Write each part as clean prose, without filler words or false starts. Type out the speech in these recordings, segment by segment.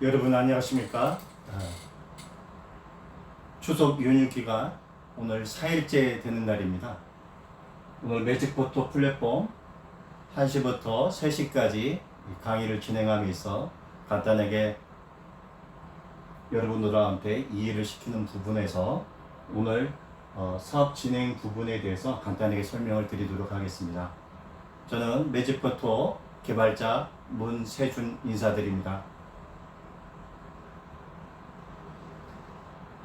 여러분 안녕하십니까? 추석 연휴 기간 오늘 4일째 되는 날입니다. 오늘 매직포토 플랫폼 1시부터 3시까지 강의를 진행함에 있어 간단하게 여러분들한테 이해를 시키는 부분에서 오늘 사업 진행 부분에 대해서 간단하게 설명을 드리도록 하겠습니다. 저는 매직포토 개발자 문세준 인사드립니다.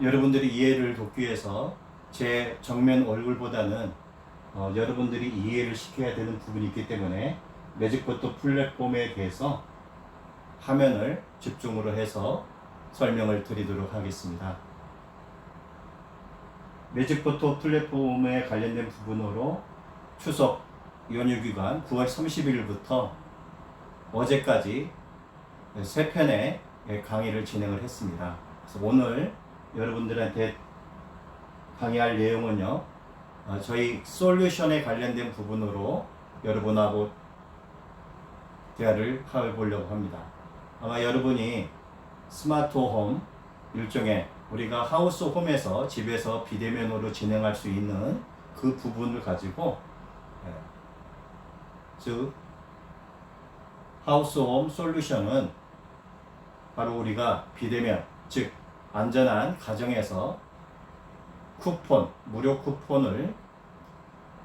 여러분들이 이해를 돕기 위해서 제 정면 얼굴보다는 여러분들이 이해를 시켜야 되는 부분이 있기 때문에 매직포토 플랫폼에 대해서 화면을 집중으로 해서 설명을 드리도록 하겠습니다. 매직포토 플랫폼에 관련된 부분으로 추석 연휴 기간 9월 30일부터 어제까지 3편의 강의를 진행을 했습니다. 그래서 오늘 여러분들한테 강의할 내용은요, 저희 솔루션에 관련된 부분으로 여러분하고 대화를 해보려고 합니다. 아마 여러분이 스마트 홈 일종의 우리가 하우스 홈에서 집에서 비대면으로 진행할 수 있는 그 부분을 가지고 즉 하우스 홈 솔루션은 바로 우리가 비대면 즉 안전한 가정에서 쿠폰, 무료 쿠폰을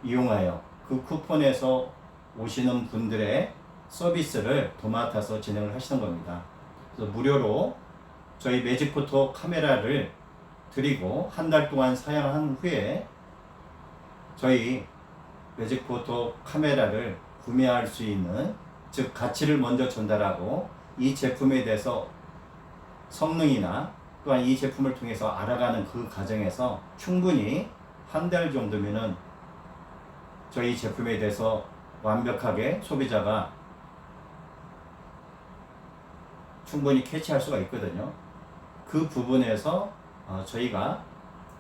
이용하여 그 쿠폰에서 오시는 분들의 서비스를 도맡아서 진행을 하시는 겁니다. 그래서 무료로 저희 매직포토 카메라를 드리고 한 달 동안 사용한 후에 저희 매직포토 카메라를 구매할 수 있는 즉 가치를 먼저 전달하고 이 제품에 대해서 성능이나 또한 이 제품을 통해서 알아가는 그 과정에서 충분히 한 달 정도면은 저희 제품에 대해서 완벽하게 소비자가 충분히 캐치할 수가 있거든요. 그 부분에서 저희가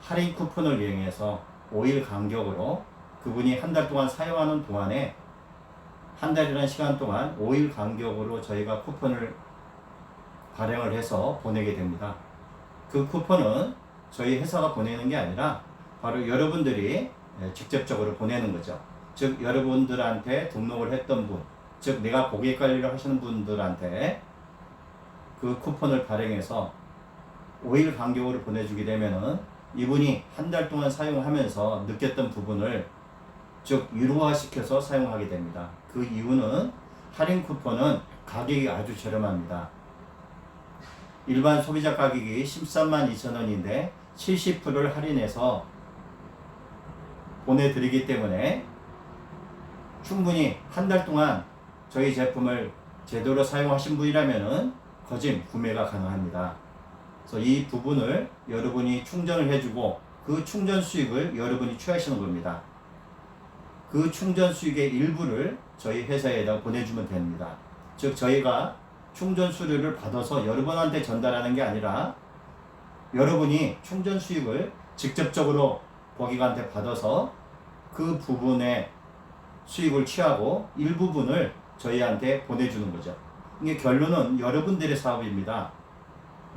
할인 쿠폰을 이용해서 5일 간격으로 그분이 한 달 동안 사용하는 동안에 한 달이라는 시간 동안 5일 간격으로 저희가 쿠폰을 발행을 해서 보내게 됩니다. 그 쿠폰은 저희 회사가 보내는 게 아니라 바로 여러분들이 직접적으로 보내는 거죠. 즉 여러분들한테 등록을 했던 분, 즉 내가 고객 관리를 하시는 분들한테 그 쿠폰을 발행해서 5일 간격으로 보내주게 되면은 이분이 한 달 동안 사용하면서 느꼈던 부분을 즉 유료화시켜서 사용하게 됩니다. 그 이유는 할인 쿠폰은 가격이 아주 저렴합니다. 일반 소비자 가격이 132,000원인데 70%를 할인해서 보내드리기 때문에 충분히 한 달 동안 저희 제품을 제대로 사용하신 분이라면 거진 구매가 가능합니다. 그래서 이 부분을 여러분이 충전을 해주고 그 충전 수익을 여러분이 취하시는 겁니다. 그 충전 수익의 일부를 저희 회사에다 보내주면 됩니다. 즉 저희가 충전 수료를 받아서 여러분한테 전달하는 게 아니라 여러분이 충전 수익을 직접적으로 고객한테 받아서 그 부분의 수익을 취하고 일부분을 저희한테 보내주는 거죠. 이게 결론은 여러분들의 사업입니다.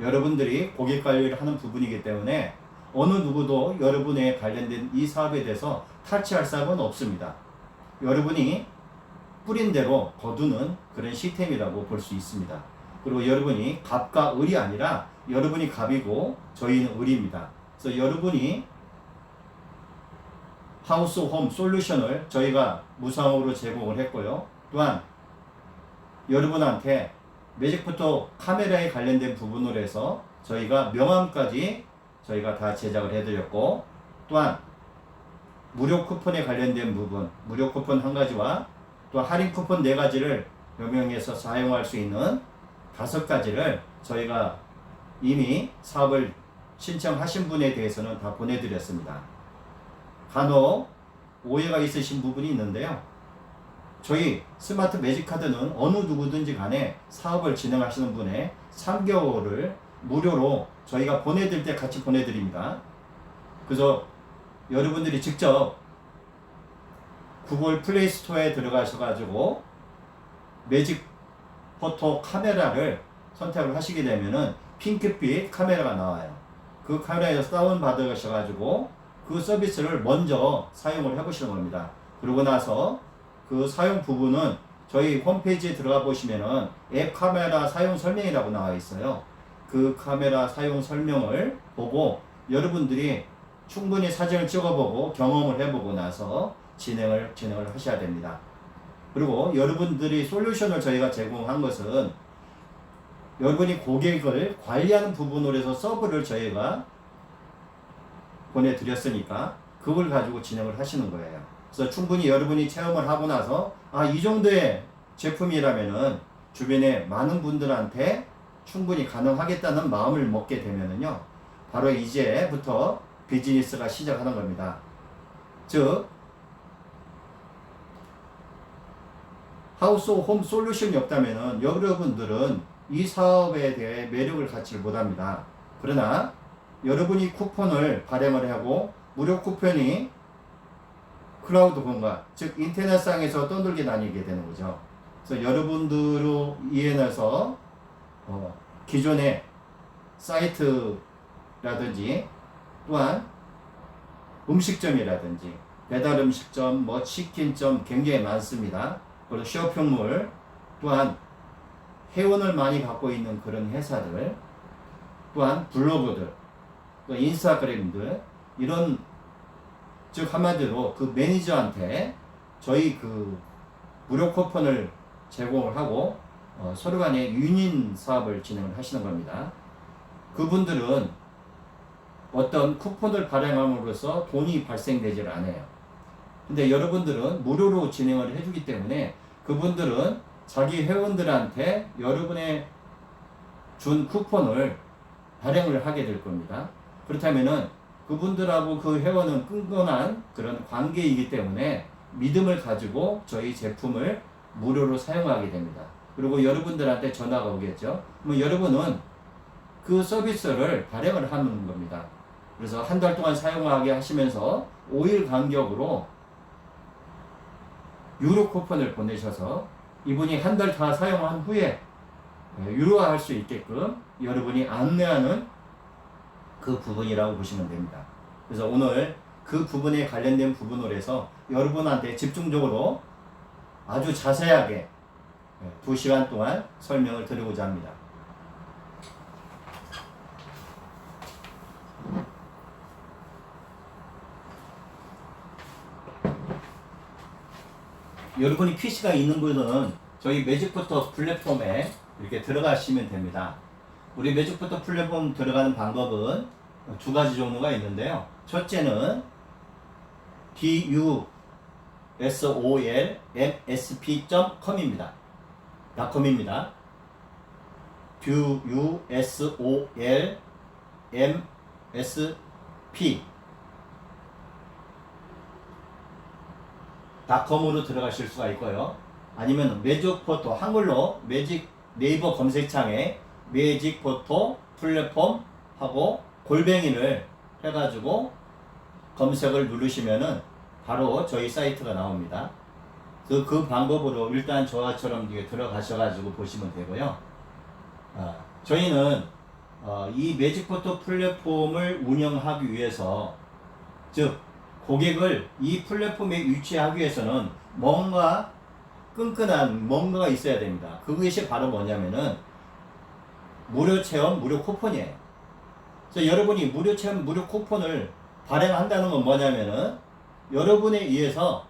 여러분들이 고객 관리를 하는 부분이기 때문에 어느 누구도 여러분에 관련된 이 사업에 대해서 타치할 사업은 없습니다. 여러분이 뿌린 대로 거두는 그런 시스템이라고 볼 수 있습니다. 그리고 여러분이 갑과 을이 아니라 여러분이 갑이고 저희는 을입니다. 그래서 여러분이 하우스 홈 솔루션을 저희가 무상으로 제공을 했고요. 또한 여러분한테 매직포토 카메라에 관련된 부분으로 해서 저희가 명함까지 저희가 다 제작을 해드렸고 또한 무료 쿠폰에 관련된 부분, 무료 쿠폰 한 가지와 또 할인 쿠폰 4가지를 명명해서 사용할 수 있는 5가지를 저희가 이미 사업을 신청하신 분에 대해서는 다 보내드렸습니다. 간혹 오해가 있으신 부분이 있는데요. 저희 스마트 매직카드는 어느 누구든지 간에 사업을 진행하시는 분의 3개월을 무료로 저희가 보내드릴 때 같이 보내드립니다. 그래서 여러분들이 직접 구글 플레이 스토어에 들어가셔가지고 매직 포토 카메라를 선택을 하시게 되면은 핑크빛 카메라가 나와요. 그 카메라에서 다운 받으셔가지고 그 서비스를 먼저 사용을 해보시는 겁니다. 그러고 나서 그 사용 부분은 저희 홈페이지에 들어가 보시면은 앱 카메라 사용 설명이라고 나와 있어요. 그 카메라 사용 설명을 보고 여러분들이 충분히 사진을 찍어보고 경험을 해보고 나서 진행을 하셔야 됩니다. 그리고 여러분들이 솔루션을 저희가 제공한 것은 여러분이 고객을 관리하는 부분으로 해서 서브를 저희가 보내드렸으니까 그걸 가지고 진행을 하시는 거예요. 그래서 충분히 여러분이 체험을 하고 나서 이 정도의 제품이라면은 주변에 많은 분들한테 충분히 가능하겠다는 마음을 먹게 되면은요, 바로 이제부터 비즈니스가 시작하는 겁니다. 즉 하우스 홈 솔루션이 없다면은 여러분들은 이 사업에 대해 매력을 갖지를 못합니다. 그러나 여러분이 쿠폰을 발행을 하고 무료 쿠폰이 클라우드 공간, 즉 인터넷상에서 떠돌게 다니게 되는 거죠. 그래서 여러분들로 이해해서 기존의 사이트라든지 또한 음식점이라든지 배달 음식점, 치킨점 굉장히 많습니다. 그리고 쇼핑몰 또한 회원을 많이 갖고 있는 그런 회사들, 또한 블로그들, 또 인스타그램들, 이런 즉 한마디로 그 매니저한테 저희 그 무료 쿠폰을 제공을 하고 서로 간의 유인 사업을 진행을 하시는 겁니다. 그분들은 어떤 쿠폰을 발행함으로써 돈이 발생되질 않아요. 근데 여러분들은 무료로 진행을 해주기 때문에 그분들은 자기 회원들한테 여러분의 준 쿠폰을 발행을 하게 될 겁니다. 그렇다면은 그분들하고 그 회원은 끈끈한 그런 관계이기 때문에 믿음을 가지고 저희 제품을 무료로 사용하게 됩니다. 그리고 여러분들한테 전화가 오겠죠. 그럼 여러분은 그 서비스를 발행을 하는 겁니다. 그래서 한 달 동안 사용하게 하시면서 5일 간격으로 유료 쿠폰을 보내셔서 이분이 한 달 다 사용한 후에 유료화할 수 있게끔 여러분이 안내하는 그 부분이라고 보시면 됩니다. 그래서 오늘 그 부분에 관련된 부분으로 해서 여러분한테 집중적으로 아주 자세하게 2시간 동안 설명을 드리고자 합니다. 여러분이 PC가 있는 분은 저희 매직포터 플랫폼에 이렇게 들어가시면 됩니다. 우리 매직포터 플랫폼 들어가는 방법은 두 가지 종류가 있는데요. 첫째는 dusolmsp.com입니다. .com입니다. dusolmsp .com으로 들어가실 수가 있고요. 아니면 매직포터, 한글로 매직 네이버 검색창에 매직포터 플랫폼 하고 골뱅이를 해가지고 검색을 누르시면은 바로 저희 사이트가 나옵니다. 그 방법으로 일단 저처럼 들어가셔가지고 보시면 되고요. 저희는 이 매직포터 플랫폼을 운영하기 위해서, 즉 고객을 이 플랫폼에 유치하기 위해서는 뭔가 끈끈한 뭔가가 있어야 됩니다. 그것이 바로 뭐냐면은 무료 체험, 무료 쿠폰이에요. 그래서 여러분이 무료 체험, 무료 쿠폰을 발행한다는 건 뭐냐면은 여러분에 의해서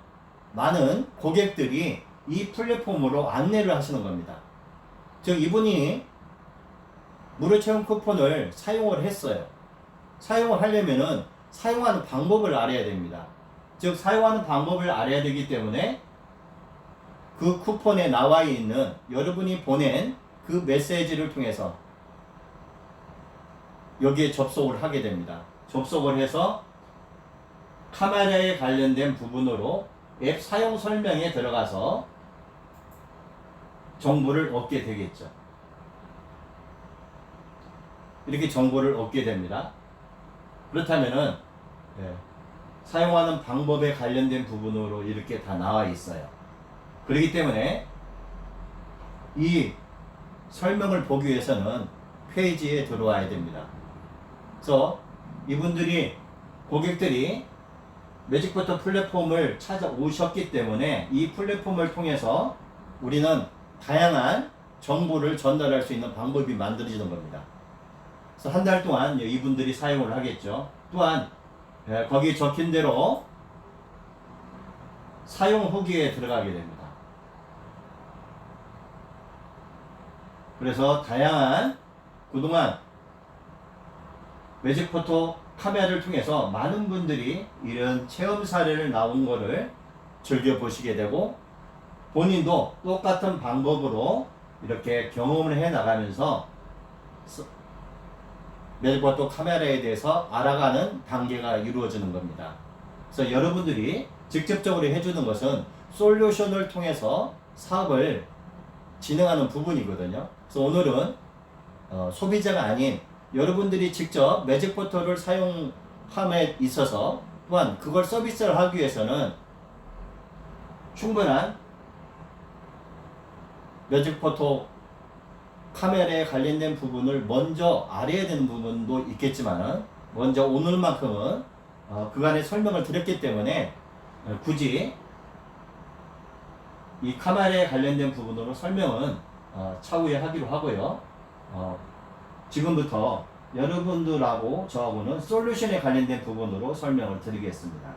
많은 고객들이 이 플랫폼으로 안내를 하시는 겁니다. 즉 이분이 무료 체험 쿠폰을 사용을 했어요. 사용을 하려면은 사용하는 방법을 알아야 됩니다. 즉 사용하는 방법을 알아야 되기 때문에 그 쿠폰에 나와 있는 여러분이 보낸 그 메시지를 통해서 여기에 접속을 하게 됩니다. 접속을 해서 카메라에 관련된 부분으로 앱 사용 설명에 들어가서 정보를 얻게 되겠죠. 이렇게 정보를 얻게 됩니다. 그렇다면은 사용하는 방법에 관련된 부분으로 이렇게 다 나와 있어요. 그렇기 때문에 이 설명을 보기 위해서는 페이지에 들어와야 됩니다. 그래서 이분들이 고객들이 매직포터 플랫폼을 찾아오셨기 때문에 이 플랫폼을 통해서 우리는 다양한 정보를 전달할 수 있는 방법이 만들어지는 겁니다. 그래서 한 달 동안 이분들이 사용을 하겠죠. 또한 거기 적힌 대로 사용 후기에 들어가게 됩니다. 그래서 다양한 그동안 매직포토 카메라를 통해서 많은 분들이 이런 체험 사례를 나온 거를 즐겨보시게 되고 본인도 똑같은 방법으로 이렇게 경험을 해 나가면서 매직포토 카메라에 대해서 알아가는 단계가 이루어지는 겁니다. 그래서 여러분들이 직접적으로 해주는 것은 솔루션을 통해서 사업을 진행하는 부분이거든요. 그래서 오늘은 소비자가 아닌 여러분들이 직접 매직포터를 사용함에 있어서 또한 그걸 서비스를 하기 위해서는 충분한 매직포터 카메라에 관련된 부분을 먼저 알아야 되는 부분도 있겠지만 먼저 오늘만큼은 그간의 설명을 드렸기 때문에 굳이 이 카메라에 관련된 부분으로 설명은 차후에 하기로 하고요. 지금부터 여러분들하고 저하고는 솔루션에 관련된 부분으로 설명을 드리겠습니다.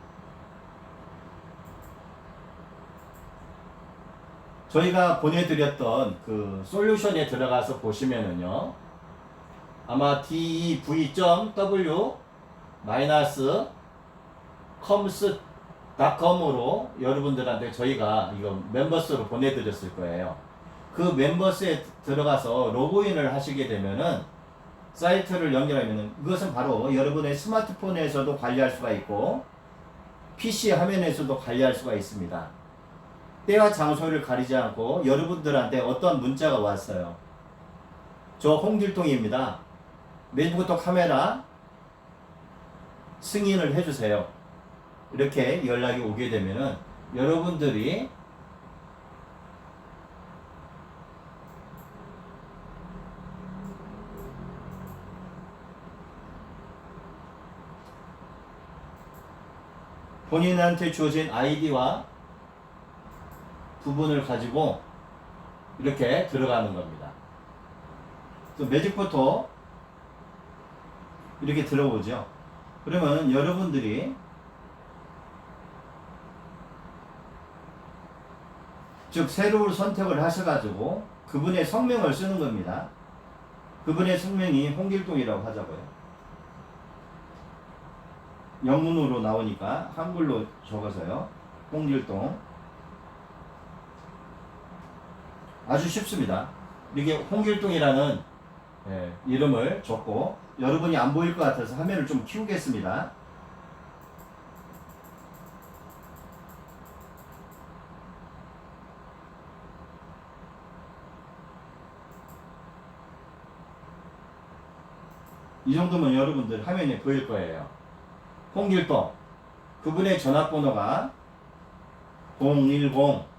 저희가 보내드렸던 그 솔루션에 들어가서 보시면은요, 아마 dev-coms.com으로 여러분들한테 저희가 이거 멤버스로 보내드렸을 거예요. 그 멤버스에 들어가서 로그인을 하시게 되면은 사이트를 연결하면은 이것은 바로 여러분의 스마트폰에서도 관리할 수가 있고 PC 화면에서도 관리할 수가 있습니다. 때와 장소를 가리지 않고 여러분들한테 어떤 문자가 왔어요. 저 홍길동입니다. 매직포터 카메라 승인을 해주세요. 이렇게 연락이 오게 되면은 여러분들이 본인한테 주어진 아이디와 부분을 가지고 이렇게 들어가는 겁니다. 매직포터 이렇게 들어오죠. 그러면 여러분들이 즉 세로를 선택을 하셔가지고 그분의 성명을 쓰는 겁니다. 그분의 성명이 홍길동이라고 하자고요. 영문으로 나오니까 한글로 적어서요. 홍길동. 아주 쉽습니다. 이렇게 홍길동이라는 이름을 적고 여러분이 안 보일 것 같아서 화면을 좀 키우겠습니다. 이 정도면 여러분들 화면에 보일 거예요. 홍길동. 그분의 전화번호가 010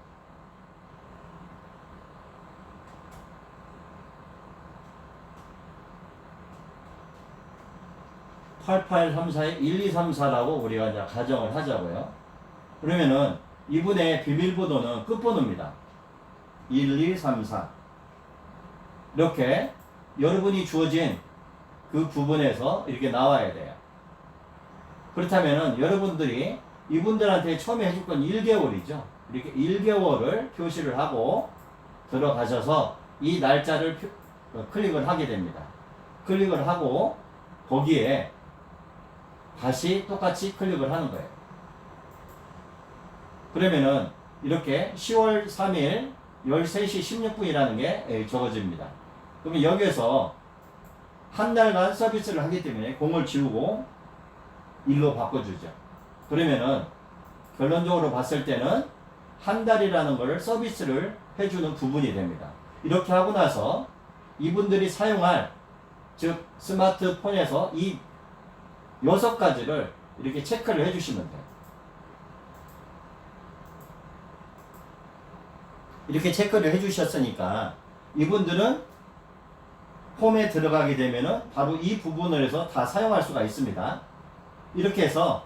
8834-1234라고 우리가 이제 가정을 하자고요. 그러면은 이분의 비밀번호는 끝번호입니다. 1234. 이렇게 여러분이 주어진 그 부분에서 이렇게 나와야 돼요. 그렇다면은 여러분들이 이분들한테 처음에 해줄 건 1개월이죠. 이렇게 1개월을 표시를 하고 들어가셔서 이 날짜를 클릭을 하게 됩니다. 클릭을 하고 거기에 다시 똑같이 클릭을 하는 거예요. 그러면은 이렇게 10월 3일 13시 16분이라는 게 적어집니다. 그러면 여기에서 한 달간 서비스를 하기 때문에 공을 지우고 일로 바꿔주죠. 그러면은 결론적으로 봤을 때는 한 달이라는 걸 서비스를 해주는 부분이 됩니다. 이렇게 하고 나서 이분들이 사용할 즉 스마트폰에서 이 6가지를 이렇게 체크를 해주시면 돼요. 이렇게 체크를 해주셨으니까 이분들은 홈에 들어가게 되면은 바로 이 부분을 해서 다 사용할 수가 있습니다. 이렇게 해서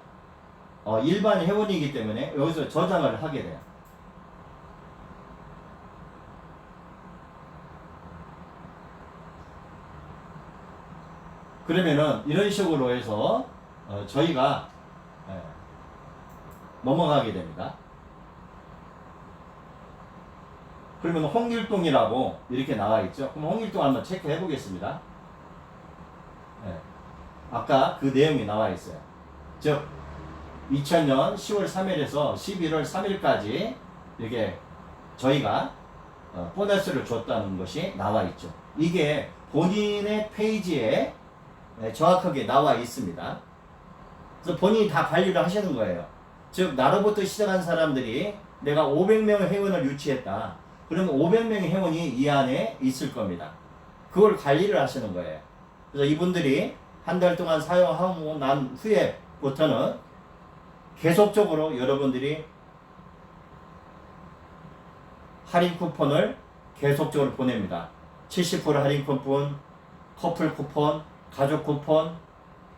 일반 회원이기 때문에 여기서 저장을 하게 돼요. 그러면은 이런 식으로 해서 저희가 넘어가게 됩니다. 그러면 홍길동이라고 이렇게 나와 있죠. 그럼 홍길동 한번 체크해 보겠습니다. 아까 그 내용이 나와 있어요. 즉 2000년 10월 3일에서 11월 3일까지 이렇게 저희가 보너스를 줬다는 것이 나와 있죠. 이게 본인의 페이지에 정확하게 나와 있습니다. 그래서 본인이 다 관리를 하시는 거예요. 즉 나로부터 시작한 사람들이 내가 500명의 회원을 유치했다. 그러면 500명의 회원이 이 안에 있을 겁니다. 그걸 관리를 하시는 거예요. 그래서 이분들이 한 달 동안 사용하고 난 후에부터는 계속적으로 여러분들이 할인 쿠폰을 계속적으로 보냅니다. 70% 할인 쿠폰, 커플 쿠폰, 가족 쿠폰,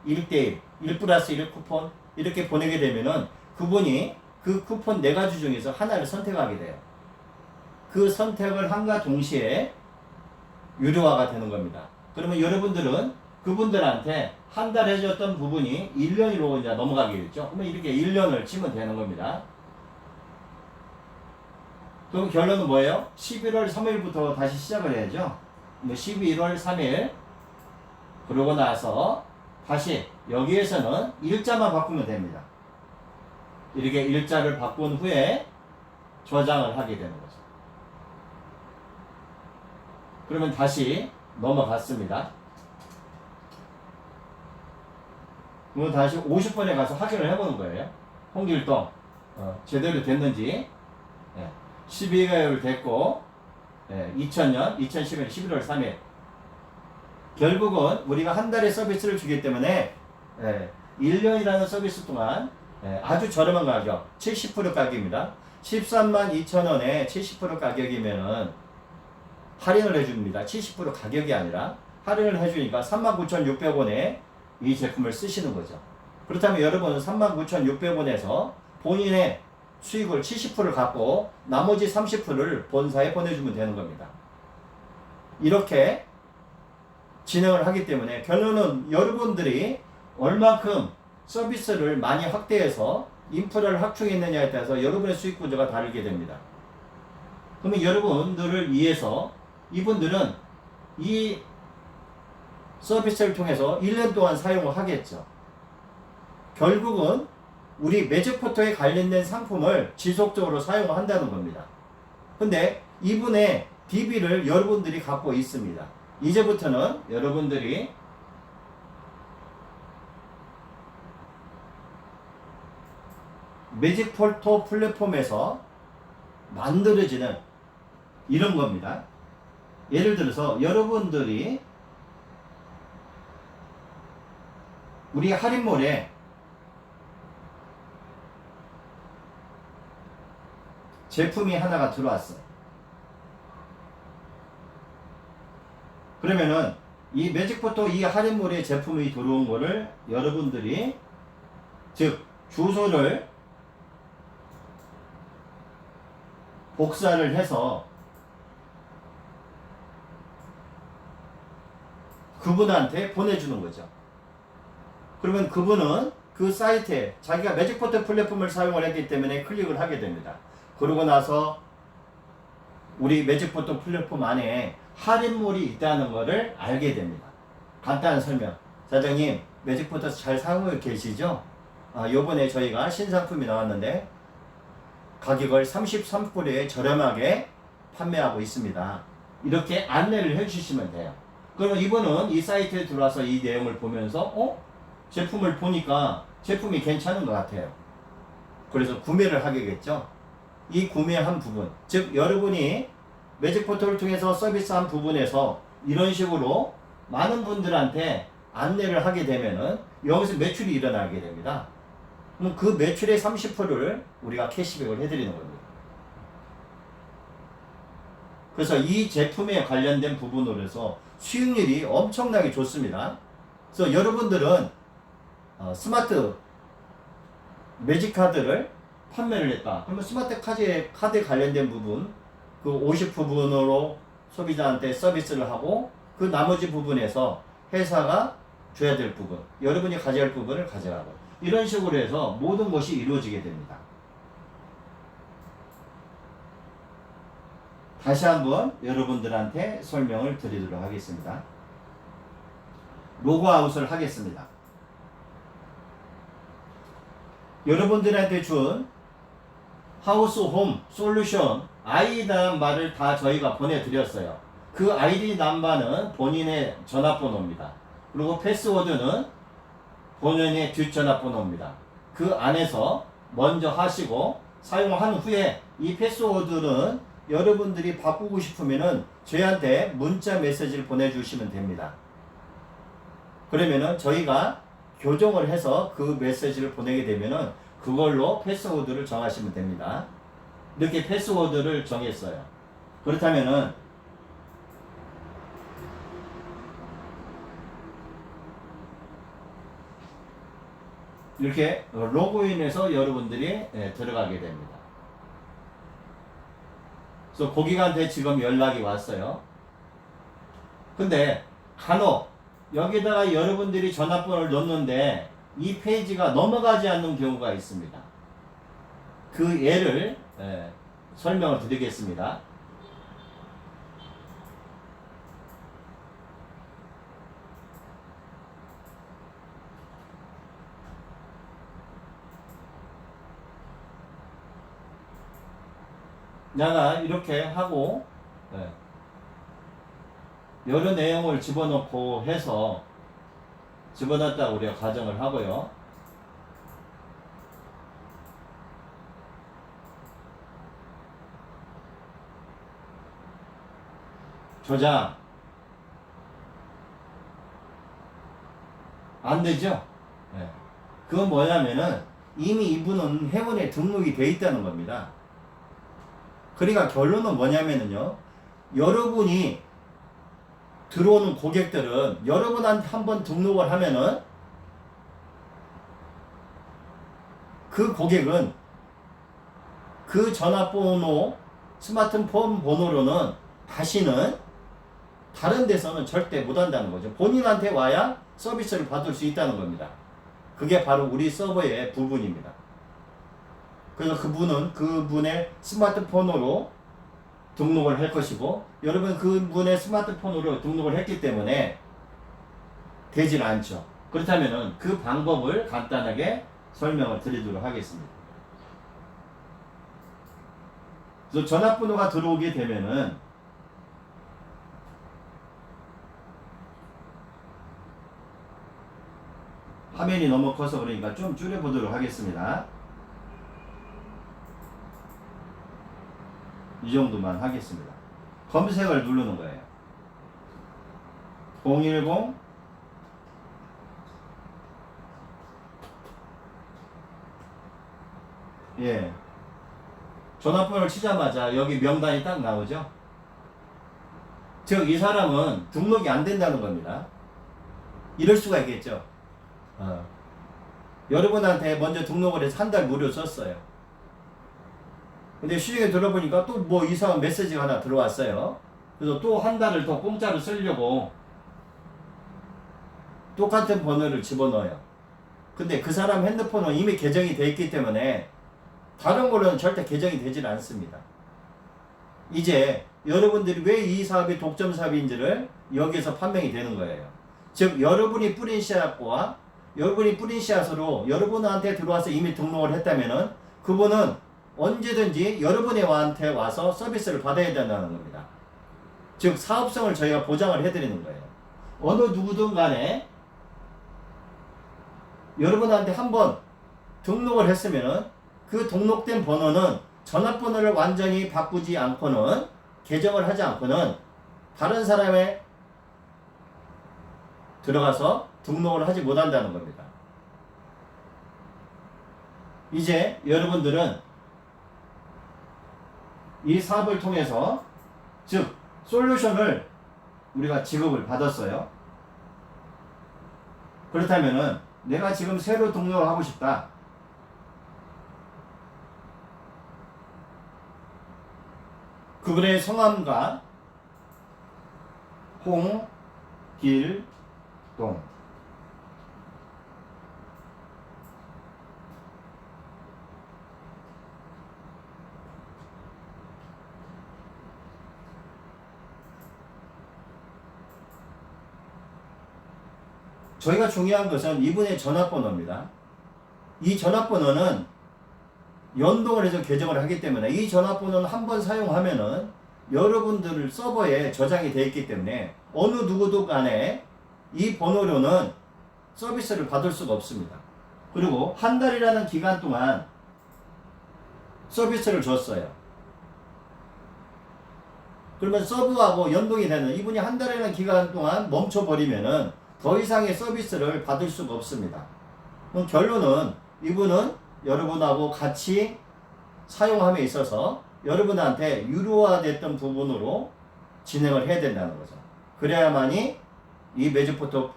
1대1, 1+1 쿠폰 이렇게 보내게 되면은 그분이 그 쿠폰 4가지 중에서 하나를 선택하게 돼요. 그 선택을 함과 동시에 유료화가 되는 겁니다. 그러면 여러분들은 그분들한테 한 달 해줬던 부분이 1년으로 이제 넘어가게 됐죠. 그러면 이렇게 1년을 치면 되는 겁니다. 그럼 결론은 뭐예요? 11월 3일부터 다시 시작을 해야죠. 11월 3일 그러고 나서 다시 여기에서는 일자만 바꾸면 됩니다. 이렇게 일자를 바꾼 후에 저장을 하게 되는 거죠. 그러면 다시 넘어갔습니다. 그러면 다시 50번에 가서 확인을 해보는 거예요. 홍길동 제대로 됐는지 12개월 됐고 2000년 2011년 11월 3일 결국은 우리가 한 달의 서비스를 주기 때문에 1년이라는 서비스 동안 아주 저렴한 가격 70% 가격입니다. 13만 2천원에 70% 가격이면은 할인을 해줍니다. 70% 가격이 아니라 할인을 해주니까 39,600원에 이 제품을 쓰시는 거죠. 그렇다면 여러분은 39,600원에서 본인의 수익을 70%를 갖고 나머지 30%를 본사에 보내주면 되는 겁니다. 이렇게 진행을 하기 때문에 결론은 여러분들이 얼만큼 서비스를 많이 확대해서 인프라를 확충했느냐에 따라서 여러분의 수익 구조가 다르게 됩니다. 그러면 여러분들을 위해서 이분들은 이 서비스를 통해서 1년 동안 사용을 하겠죠. 결국은 우리 매직포터에 관련된 상품을 지속적으로 사용을 한다는 겁니다. 근데 이분의 DB를 여러분들이 갖고 있습니다. 이제부터는 여러분들이 매직포터 플랫폼에서 만들어지는 이런 겁니다. 예를 들어서 여러분들이 우리 할인몰에 제품이 하나가 들어왔어요. 그러면은 이 매직포터 이 할인몰에 제품이 들어온 거를 여러분들이 즉 주소를 복사를 해서 그분한테 보내주는 거죠. 그러면 그분은 그 사이트에 자기가 매직포터 플랫폼을 사용을 했기 때문에 클릭을 하게 됩니다. 그러고 나서 우리 매직포터 플랫폼 안에 할인몰이 있다는 것을 알게 됩니다. 간단한 설명. 사장님, 매직포터 잘 사용하고 계시죠? 요번에 저희가 신상품이 나왔는데 가격을 33%에 저렴하게 판매하고 있습니다. 이렇게 안내를 해주시면 돼요. 그러면 이분은 이 사이트에 들어와서 이 내용을 보면서 제품을 보니까 제품이 괜찮은 것 같아요. 그래서 구매를 하게겠죠. 이 구매한 부분, 즉 여러분이 매직포터를 통해서 서비스한 부분에서 이런 식으로 많은 분들한테 안내를 하게 되면은 여기서 매출이 일어나게 됩니다. 그럼 그 매출의 30%를 우리가 캐시백을 해드리는 겁니다. 그래서 이 제품에 관련된 부분으로 해서 수익률이 엄청나게 좋습니다. 그래서 여러분들은 스마트 매직 카드를 판매를 했다. 그러면 스마트 카드에 관련된 부분, 그 50부분으로 소비자한테 서비스를 하고 그 나머지 부분에서 회사가 줘야 될 부분, 여러분이 가져야 할 부분을 가져가고 이런 식으로 해서 모든 것이 이루어지게 됩니다. 다시 한번 여러분들한테 설명을 드리도록 하겠습니다. 로그아웃을 하겠습니다. 여러분들한테 준 하우스 홈 솔루션 아이디라는 말을 다 저희가 보내드렸어요. 그 아이디 넘버는 본인의 전화번호입니다. 그리고 패스워드는 본인의 뒷전화번호입니다. 그 안에서 먼저 하시고 사용한 후에 이 패스워드는 여러분들이 바꾸고 싶으면은 저희한테 문자 메시지를 보내주시면 됩니다. 그러면은 저희가 교정을 해서 그 메시지를 보내게 되면은 그걸로 패스워드를 정하시면 됩니다. 이렇게 패스워드를 정했어요. 그렇다면은 이렇게 로그인해서 여러분들이 들어가게 됩니다. 그래서 고객한테 지금 연락이 왔어요. 근데 간혹 여기다가 여러분들이 전화번호를 넣는데 이 페이지가 넘어가지 않는 경우가 있습니다. 그 예를 설명을 드리겠습니다. 내가 이렇게 하고 여러 내용을 집어넣고 해서 집어넣었다고 우리가 가정을 하고요. 저장 안 되죠? 그건 뭐냐면은 이미 이분은 회원에 등록이 돼 있다는 겁니다. 그러니까 결론은 뭐냐면은요, 여러분이 들어오는 고객들은 여러분한테 한번 등록을 하면은 그 고객은 그 전화번호, 스마트폰 번호로는 다시는 다른 데서는 절대 못 한다는 거죠. 본인한테 와야 서비스를 받을 수 있다는 겁니다. 그게 바로 우리 서버의 부분입니다. 그래서 그분은 그분의 스마트폰으로 등록을 할 것이고, 여러분 그분의 스마트폰으로 등록을 했기 때문에 되질 않죠. 그렇다면은 그 방법을 간단하게 설명을 드리도록 하겠습니다. 그래서 전화번호가 들어오게 되면은 화면이 너무 커서 그러니까 좀 줄여보도록 하겠습니다. 이 정도만 하겠습니다. 검색을 누르는 거예요. 010 전화번호를 치자마자 여기 명단이 딱 나오죠. 즉 이 사람은 등록이 안 된다는 겁니다. 이럴 수가 있겠죠. 여러분한테 먼저 등록을 해서 한 달 무료 썼어요. 근데 시중에 들어보니까 또 뭐 이상한 메시지가 하나 들어왔어요. 그래서 또 한 달을 더 공짜로 쓰려고 똑같은 번호를 집어넣어요. 근데 그 사람 핸드폰은 이미 계정이 되어 있기 때문에 다른 걸로는 절대 계정이 되질 않습니다. 이제 여러분들이 왜 이 사업이 독점 사업인지를 여기서 판명이 되는 거예요. 즉 여러분이 뿌린 씨앗과 여러분이 뿌린 씨앗으로 여러분한테 들어와서 이미 등록을 했다면은 그분은 언제든지 여러분한테 와서 서비스를 받아야 된다는 겁니다. 즉 사업성을 저희가 보장을 해드리는 거예요. 어느 누구든 간에 여러분한테 한번 등록을 했으면은 그 등록된 번호는 전화번호를 완전히 바꾸지 않고는, 개정을 하지 않고는 다른 사람의 들어가서 등록을 하지 못한다는 겁니다. 이제 여러분들은 이 사업을 통해서 즉 솔루션을 우리가 지급을 받았어요. 그렇다면은 내가 지금 새로 등록을 하고 싶다. 그분의 성함과 홍길동. 저희가 중요한 것은 이분의 전화번호입니다. 이 전화번호는 연동을 해서 계정을 하기 때문에 이 전화번호는 한번 사용하면은 여러분들 서버에 저장이 되어 있기 때문에 어느 누구도 간에 이 번호로는 서비스를 받을 수가 없습니다. 그리고 한 달이라는 기간 동안 서비스를 줬어요. 그러면 서버하고 연동이 되는 이분이 한 달이라는 기간 동안 멈춰버리면은 더 이상의 서비스를 받을 수가 없습니다. 그럼 결론은 이분은 여러분하고 같이 사용함에 있어서 여러분한테 유료화됐던 부분으로 진행을 해야 된다는 거죠. 그래야만이 이 매직포트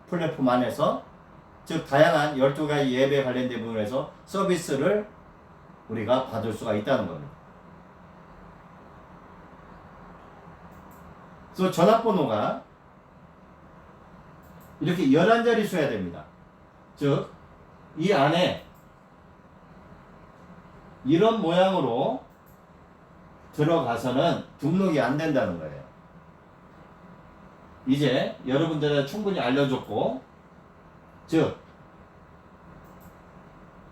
플랫폼 안에서 즉 다양한 12가지 예배 관련된 부분에서 서비스를 우리가 받을 수가 있다는 겁니다. 그래서 전화번호가 이렇게 11자리 수여야 됩니다. 즉 이 안에 이런 모양으로 들어가서는 등록이 안 된다는 거예요. 이제 여러분들은 충분히 알려줬고, 즉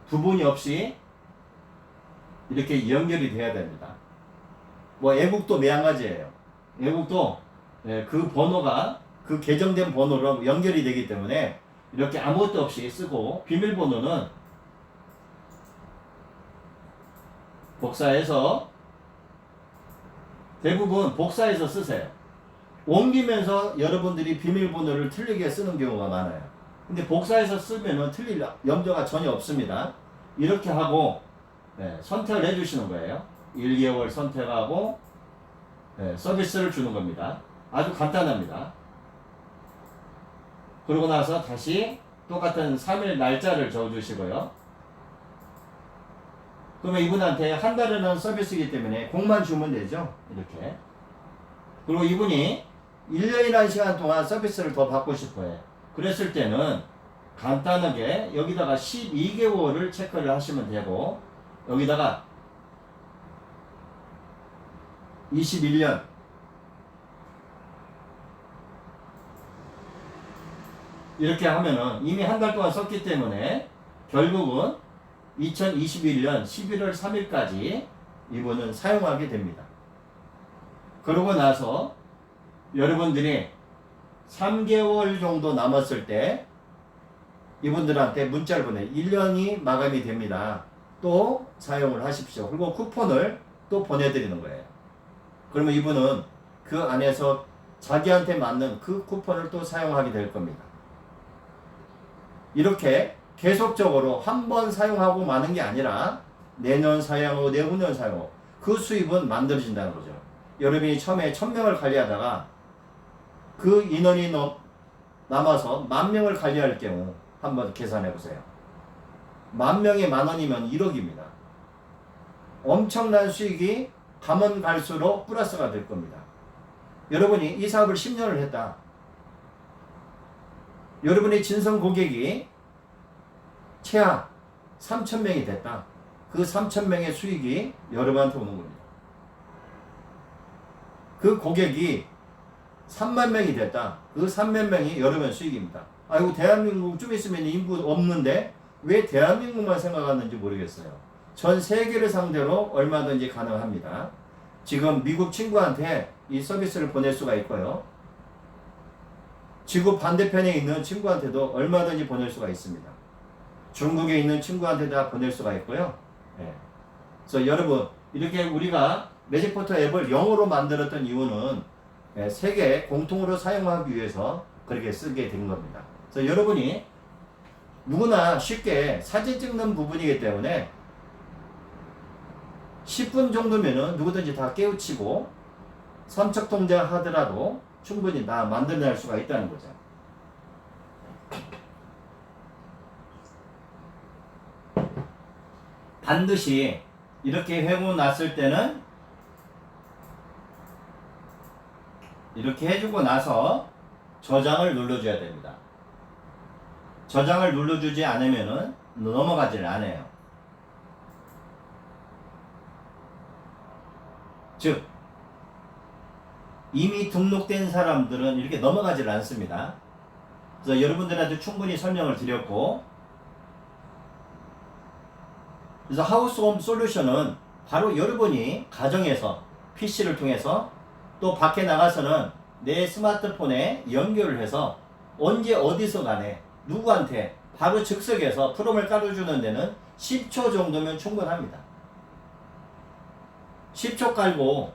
부분이 없이 이렇게 연결이 돼야 됩니다. 뭐 애국도 매한가지예요. 애국도 그 번호가 그 계정된 번호로 연결이 되기 때문에 이렇게 아무것도 없이 쓰고, 비밀번호는 복사해서 대부분 복사해서 쓰세요. 옮기면서 여러분들이 비밀번호를 틀리게 쓰는 경우가 많아요. 근데 복사해서 쓰면은 틀릴 염려가 전혀 없습니다. 이렇게 하고 선택을 해주시는 거예요. 1개월 선택하고 서비스를 주는 겁니다. 아주 간단합니다. 그러고 나서 다시 똑같은 3일 날짜를 적어주시고요. 그러면 이분한테 한 달이라는 서비스이기 때문에 공만 주면 되죠. 이렇게. 그리고 이분이 1년이라는 시간 동안 서비스를 더 받고 싶어요. 그랬을 때는 간단하게 여기다가 12개월을 체크를 하시면 되고, 여기다가 21년 이렇게 하면은 이미 한 달 동안 썼기 때문에 결국은 2021년 11월 3일까지 이분은 사용하게 됩니다. 그러고 나서 여러분들이 3개월 정도 남았을 때 이분들한테 문자를 보내 1년이 마감이 됩니다. 또 사용을 하십시오. 그리고 쿠폰을 또 보내드리는 거예요. 그러면 이분은 그 안에서 자기한테 맞는 그 쿠폰을 또 사용하게 될 겁니다. 이렇게 계속적으로 한 번 사용하고 마는 게 아니라 내년 사용하고 내후년 사용하고 그 수입은 만들어진다는 거죠. 여러분이 처음에 1000명을 관리하다가 그 인원이 남아서 10,000명을 관리할 경우 한번 계산해 보세요. 10,000명에 10,000원이면 1억입니다. 엄청난 수익이 가면 갈수록 플러스가 될 겁니다. 여러분이 이 사업을 10년을 했다. 여러분의 진성 고객이 최하 3,000명이 됐다. 그 3,000명의 수익이 여러분한테 오는 겁니다. 그 고객이 30,000명이 됐다. 그 30,000명이 여러분 수익입니다. 아이고 대한민국 좀 있으면 인구 없는데 왜 대한민국만 생각하는지 모르겠어요. 전 세계를 상대로 얼마든지 가능합니다. 지금 미국 친구한테 이 서비스를 보낼 수가 있고요. 지구 반대편에 있는 친구한테도 얼마든지 보낼 수가 있습니다. 중국에 있는 친구한테 다 보낼 수가 있고요. 그래서 여러분 이렇게 우리가 매직포트 앱을 영어로 만들었던 이유는 세계 공통으로 사용하기 위해서 그렇게 쓰게 된 겁니다. 그래서 여러분이 누구나 쉽게 사진 찍는 부분이기 때문에 10분 정도면은 누구든지 다 깨우치고 선척 동작하더라도 충분히 만들어낼 수가 있다는 거죠. 반드시 이렇게 해고 났을 때는 이렇게 해주고 나서 저장을 눌러줘야 됩니다. 저장을 눌러주지 않으면은 넘어가지를 않아요. 즉 이미 등록된 사람들은 이렇게 넘어가지를 않습니다. 그래서 여러분들한테 충분히 설명을 드렸고, 그래서 하우스홈 솔루션은 바로 여러분이 가정에서 PC를 통해서 또 밖에 나가서는 내 스마트폰에 연결을 해서 언제 어디서 간에 누구한테 바로 즉석에서 프롬을 깔아주는 데는 10초 정도면 충분합니다. 10초 깔고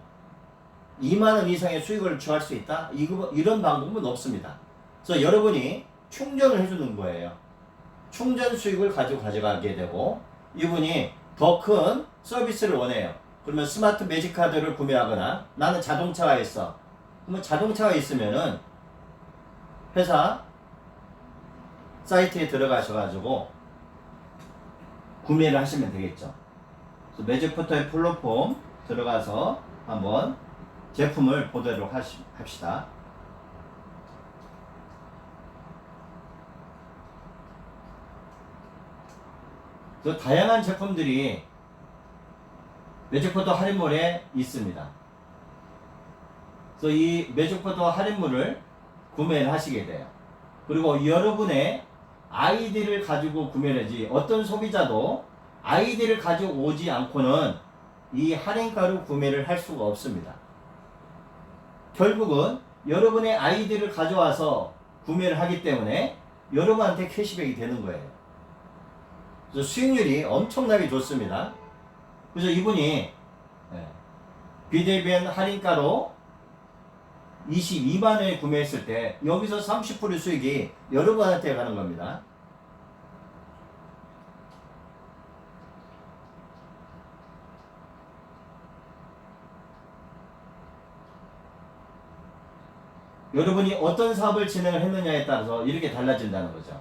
2만원 이상의 수익을 취할 수 있다? 이런 방법은 없습니다. 그래서 여러분이 충전을 해주는 거예요. 충전 수익을 가져가게 되고, 이분이 더 큰 서비스를 원해요. 그러면 스마트 매직 카드를 구매하거나, 나는 자동차가 있어. 그러면 자동차가 있으면은 회사 사이트에 들어가셔가지고 구매를 하시면 되겠죠. 그래서 매직포터의 플랫폼 들어가서 한번 제품을 보도록 합시다. 그래서 다양한 제품들이 매직포터 할인몰에 있습니다. 그래서 이 매직포터 할인몰을 구매를 하시게 돼요. 그리고 여러분의 아이디를 가지고 구매를 하지, 어떤 소비자도 아이디를 가지고 오지 않고는 이 할인가로 구매를 할 수가 없습니다. 결국은 여러분의 아이디를 가져와서 구매를 하기 때문에 여러분한테 캐시백이 되는 거예요. 그래서 수익률이 엄청나게 좋습니다. 그래서 이분이 비대면 할인가로 22만원에 구매했을 때 여기서 30% 수익이 여러분한테 가는 겁니다. 여러분이 어떤 사업을 진행을 했느냐에 따라서 이렇게 달라진다는 거죠.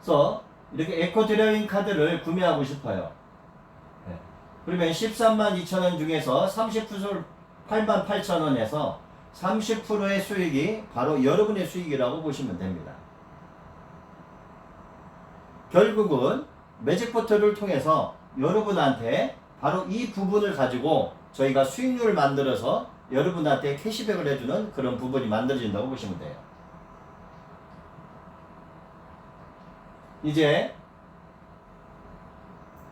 그래서 이렇게 에코드라이빙 카드를 구매하고 싶어요. 그러면 13만 2천원 중에서 30% 8만 8천원에서 30%의 수익이 바로 여러분의 수익이라고 보시면 됩니다. 결국은 매직포터를 통해서 여러분한테 바로 이 부분을 가지고 저희가 수익률을 만들어서 여러분한테 캐시백을 해주는 그런 부분이 만들어진다고 보시면 돼요. 이제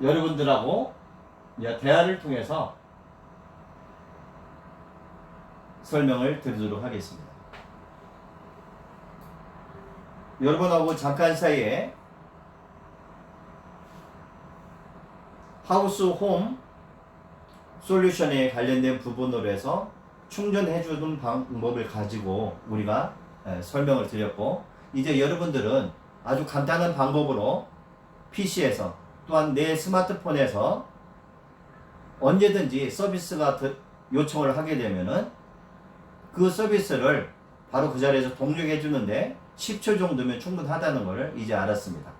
여러분들하고 대화를 통해서 설명을 드리도록 하겠습니다. 여러분하고 잠깐 사이에 하우스 홈 솔루션에 관련된 부분으로 해서 충전해주는 방법을 가지고 우리가 설명을 드렸고, 이제 여러분들은 아주 간단한 방법으로 PC에서 또한 내 스마트폰에서 언제든지 서비스가 요청을 하게 되면은 그 서비스를 바로 그 자리에서 동력해 주는데 10초 정도면 충분하다는 것을 이제 알았습니다.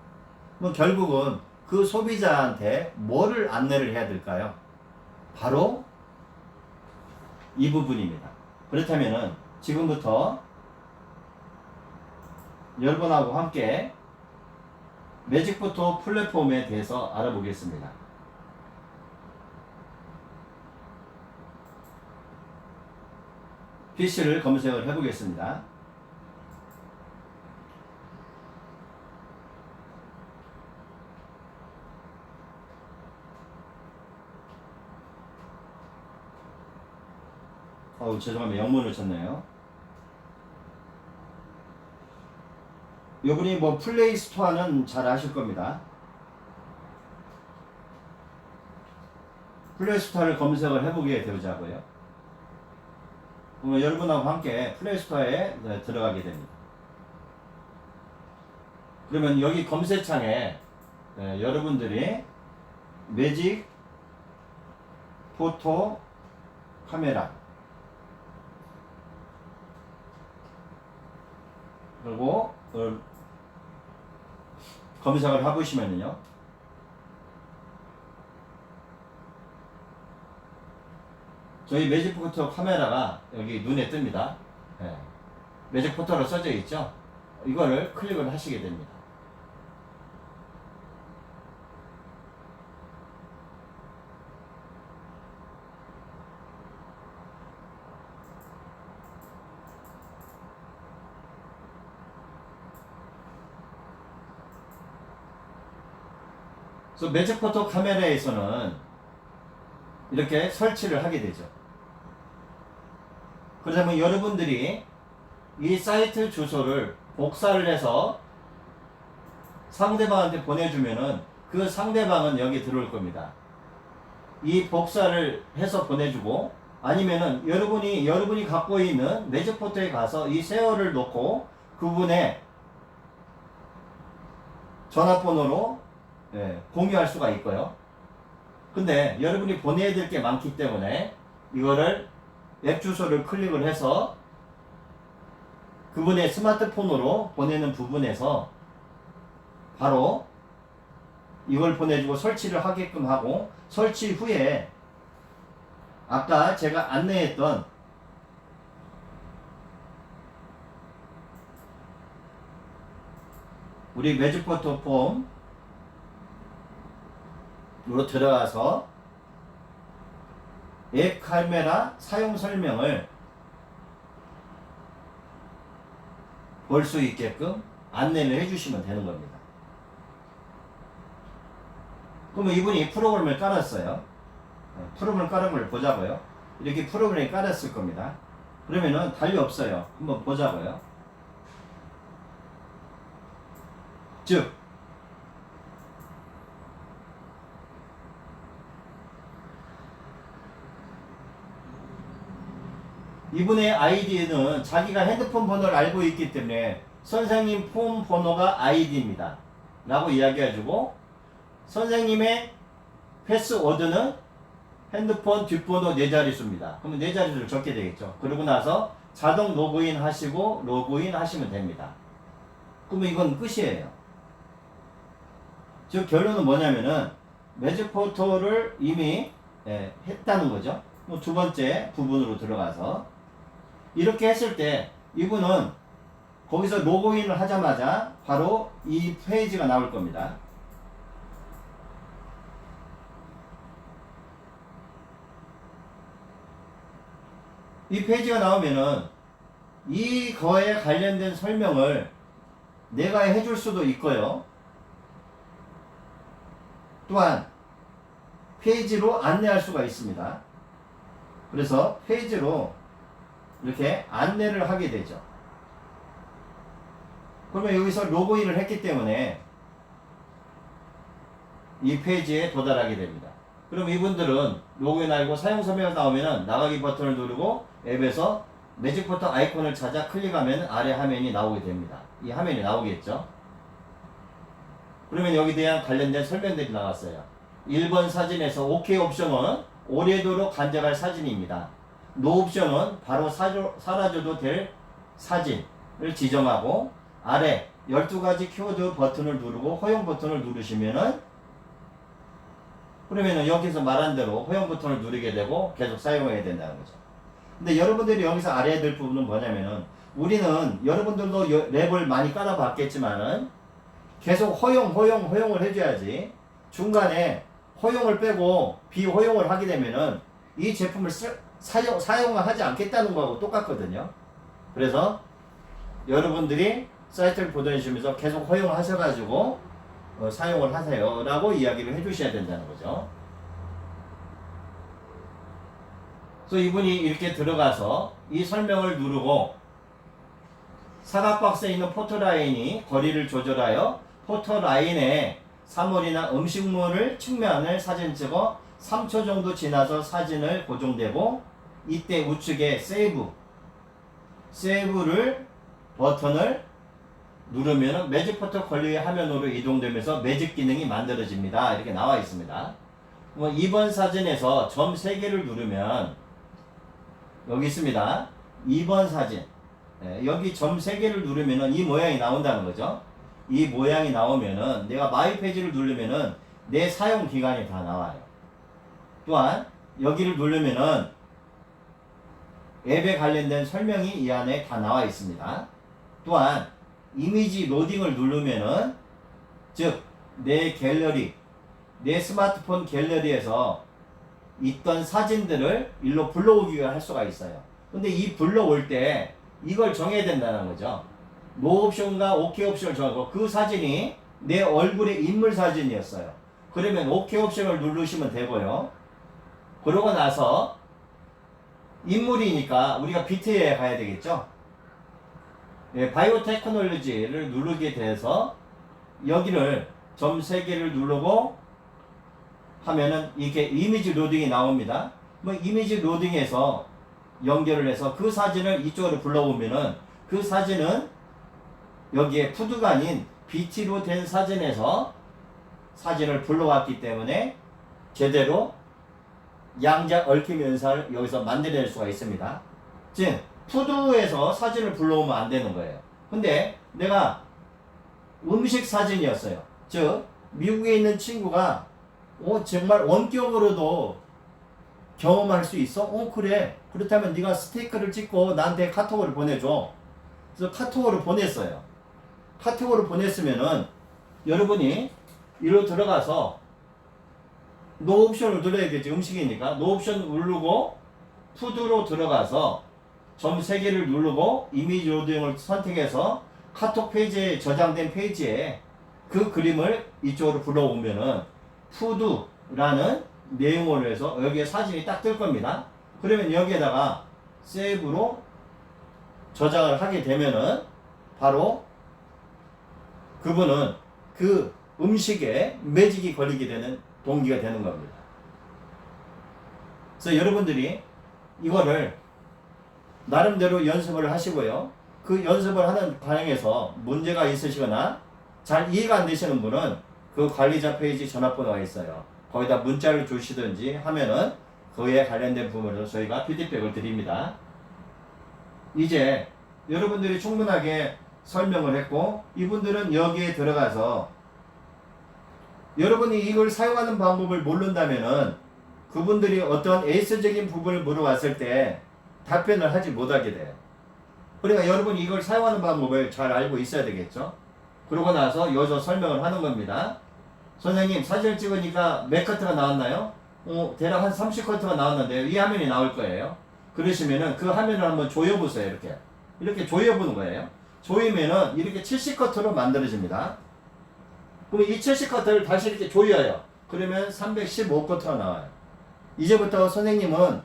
그럼 결국은 그 소비자한테 뭐를 안내를 해야 될까요? 바로 이 부분입니다. 그렇다면은 지금부터 여러분하고 함께 매직포터 플랫폼에 대해서 알아보겠습니다. PC를 검색을 해보겠습니다. 죄송합니다. 영문을 쳤네요. 이분이 뭐 플레이 스토어는 잘 아실 겁니다. 플레이 스토어를 검색을 해보게 되자고요. 그러면 여러분하고 함께 플레이 스토어에 들어가게 됩니다. 그러면 여기 검색창에 여러분들이 매직 포토 카메라 그리고 검색을 해보시면요. 저희 매직포토 카메라가 여기 눈에 뜹니다. 네. 매직포토로 써져 있죠. 이거를 클릭을 하시게 됩니다. 그래서 매직포토 카메라에서는 이렇게 설치를 하게 되죠. 그러자면 여러분들이 이 사이트 주소를 복사를 해서 상대방한테 보내주면은 그 상대방은 여기 들어올 겁니다. 이 복사를 해서 보내주고 아니면은 여러분이 갖고 있는 매직포토에 가서 이 세어를 놓고 그분의 전화번호로 공유할 수가 있고요. 근데 여러분이 보내야 될 게 많기 때문에 이거를 앱 주소를 클릭을 해서 그분의 스마트폰으로 보내는 부분에서 바로 이걸 보내주고 설치를 하게끔 하고 설치 후에 아까 제가 안내했던 우리 매직포토 폼으로 들어가서 앱 카메라 사용 설명을 볼 수 있게끔 안내를 해주시면 되는 겁니다. 그러면 이분이 프로그램을 깔았어요. 프로그램을 깔은 걸 보자고요. 이렇게 프로그램이 깔았을 겁니다. 그러면은 달리 없어요. 한번 보자고요. 즉 이분의 아이디는 자기가 핸드폰 번호를 알고 있기 때문에 선생님 폼 번호가 아이디입니다 라고 이야기해주고 선생님의 패스워드는 핸드폰 뒷번호 4자릿수입니다. 그러면 4자릿수를 적게 되겠죠. 그러고 나서 자동 로그인 하시고 로그인 하시면 됩니다. 그러면 이건 끝이에요. 즉 결론은 뭐냐면은 매직포토를 이미 했다는 거죠. 두 번째 부분으로 들어가서 이렇게 했을 때 이분은 거기서 로그인을 하자마자 바로 이 페이지가 나올 겁니다. 이 페이지가 나오면은 이거에 관련된 설명을 내가 해줄 수도 있고요. 또한 페이지로 안내할 수가 있습니다. 그래서 페이지로 이렇게 안내를 하게 되죠. 그러면 여기서 로그인을 했기 때문에 이 페이지에 도달하게 됩니다. 그럼 이분들은 로그인하고 사용 설명이 나오면 나가기 버튼을 누르고 앱에서 매직포토 아이콘을 찾아 클릭하면 아래 화면이 나오게 됩니다. 이 화면이 나오겠죠. 그러면 여기에 대한 관련된 설명들이 나왔어요. 1번 사진에서 OK 옵션은 오래도록 간직할 사진입니다. NO 옵션은 바로 사라져도 될 사진을 지정하고 아래 12가지 키워드 버튼을 누르고 허용 버튼을 누르시면은 그러면은 여기서 말한 대로 허용 버튼을 누르게 되고 계속 사용해야 된다는 거죠. 근데 여러분들이 여기서 알아야 될 부분은 뭐냐면은 우리는 여러분들도 랩을 많이 깔아봤겠지만은 계속 허용을 해줘야지 중간에 허용을 빼고 비허용을 하게 되면은 이 제품을 사용을 하지 않겠다는 거하고 똑같거든요. 그래서 여러분들이 사이트를 보내주시면서 계속 허용을 하셔가지고 사용을 하세요 라고 이야기를 해주셔야 된다는 거죠. 그래서 이분이 이렇게 들어가서 이 설명을 누르고 사각 박스에 있는 포토라인이 거리를 조절하여 포토라인에 사물이나 음식물을 측면을 사진 찍어 3초 정도 지나서 사진을 고정되고 이때 우측에 세이브를 버튼을 누르면 매직포토 관리 화면으로 이동되면서 매직 기능이 만들어집니다. 이렇게 나와 있습니다. 2번 사진에서 점 3개를 누르면 여기 있습니다. 2번 사진 여기 점 3개를 누르면은 이 모양이 나온다는 거죠. 이 모양이 나오면은 내가 마이 페이지를 누르면은 내 사용 기간이 다 나와요. 또한 여기를 누르면은 앱에 관련된 설명이 이 안에 다 나와 있습니다. 또한 이미지 로딩을 누르면은 즉 내 갤러리, 내 스마트폰 갤러리에서 있던 사진들을 일로 불러오기가 할 수가 있어요. 근데 이 불러올 때 이걸 정해야 된다는 거죠. 노 옵션과 오케이 옵션을 정하고 그 사진이 내 얼굴의 인물 사진이었어요. 그러면 오케이 옵션을 누르시면 되고요. 그러고 나서 인물이니까 우리가 비트에 가야 되겠죠. 바이오 테크놀로지를 누르게 돼서 여기를 점 3개를 누르고 하면은 이렇게 이미지 로딩이 나옵니다. 뭐 이미지 로딩에서 연결을 해서 그 사진을 이쪽으로 불러오면은 그 사진은 여기에 푸드가 아닌 BT로 된 사진에서 사진을 불러왔기 때문에 제대로 양자 얽힘 현상을 여기서 만들어낼 수가 있습니다. 즉 푸드에서 사진을 불러오면 안 되는 거예요. 근데 내가 음식 사진이었어요. 즉 미국에 있는 친구가 정말 원격으로도 경험할 수 있어? 그래. 그렇다면 네가 스테이크를 찍고 나한테 카톡으로 보내줘. 그래서 카톡으로 보냈어요. 카톡으로 보냈으면은 여러분이 이리로 들어가서 노 옵션을 눌러야겠지. 음식이니까 노 옵션 누르고 푸드로 들어가서 점 3개를 누르고 이미지 로딩을 선택해서 카톡 페이지에 저장된 페이지에 그 그림을 이쪽으로 불러오면은 푸드라는 내용으로 해서 여기에 사진이 딱 뜰 겁니다. 그러면 여기에다가 세이브로 저장을 하게 되면은 바로 그분은 그 음식에 매직이 걸리게 되는 동기가 되는 겁니다. 그래서 여러분들이 이거를 나름대로 연습을 하시고요. 그 연습을 하는 과정에서 문제가 있으시거나 잘 이해가 안 되시는 분은 그 관리자 페이지 전화번호가 있어요. 거기다 문자를 주시든지 하면은 그에 관련된 부분으로 저희가 피드백을 드립니다. 이제 여러분들이 충분하게 설명을 했고 이분들은 여기에 들어가서 여러분이 이걸 사용하는 방법을 모른다면은 그분들이 어떤 에이스적인 부분을 물어봤을 때 답변을 하지 못하게 돼요. 그러니까 여러분이 이걸 사용하는 방법을 잘 알고 있어야 되겠죠. 그러고 나서 여기서 설명을 하는 겁니다. 선생님 사진을 찍으니까 몇 커트가 나왔나요? 대략 한 30커트가 나왔는데요. 이 화면이 나올 거예요. 그러시면은 그 화면을 한번 조여보세요. 이렇게 조여보는 거예요. 조이면은 이렇게 70커트로 만들어집니다. 그럼 이 70커트를 다시 이렇게 조여요. 그러면 315커트가 나와요. 이제부터 선생님은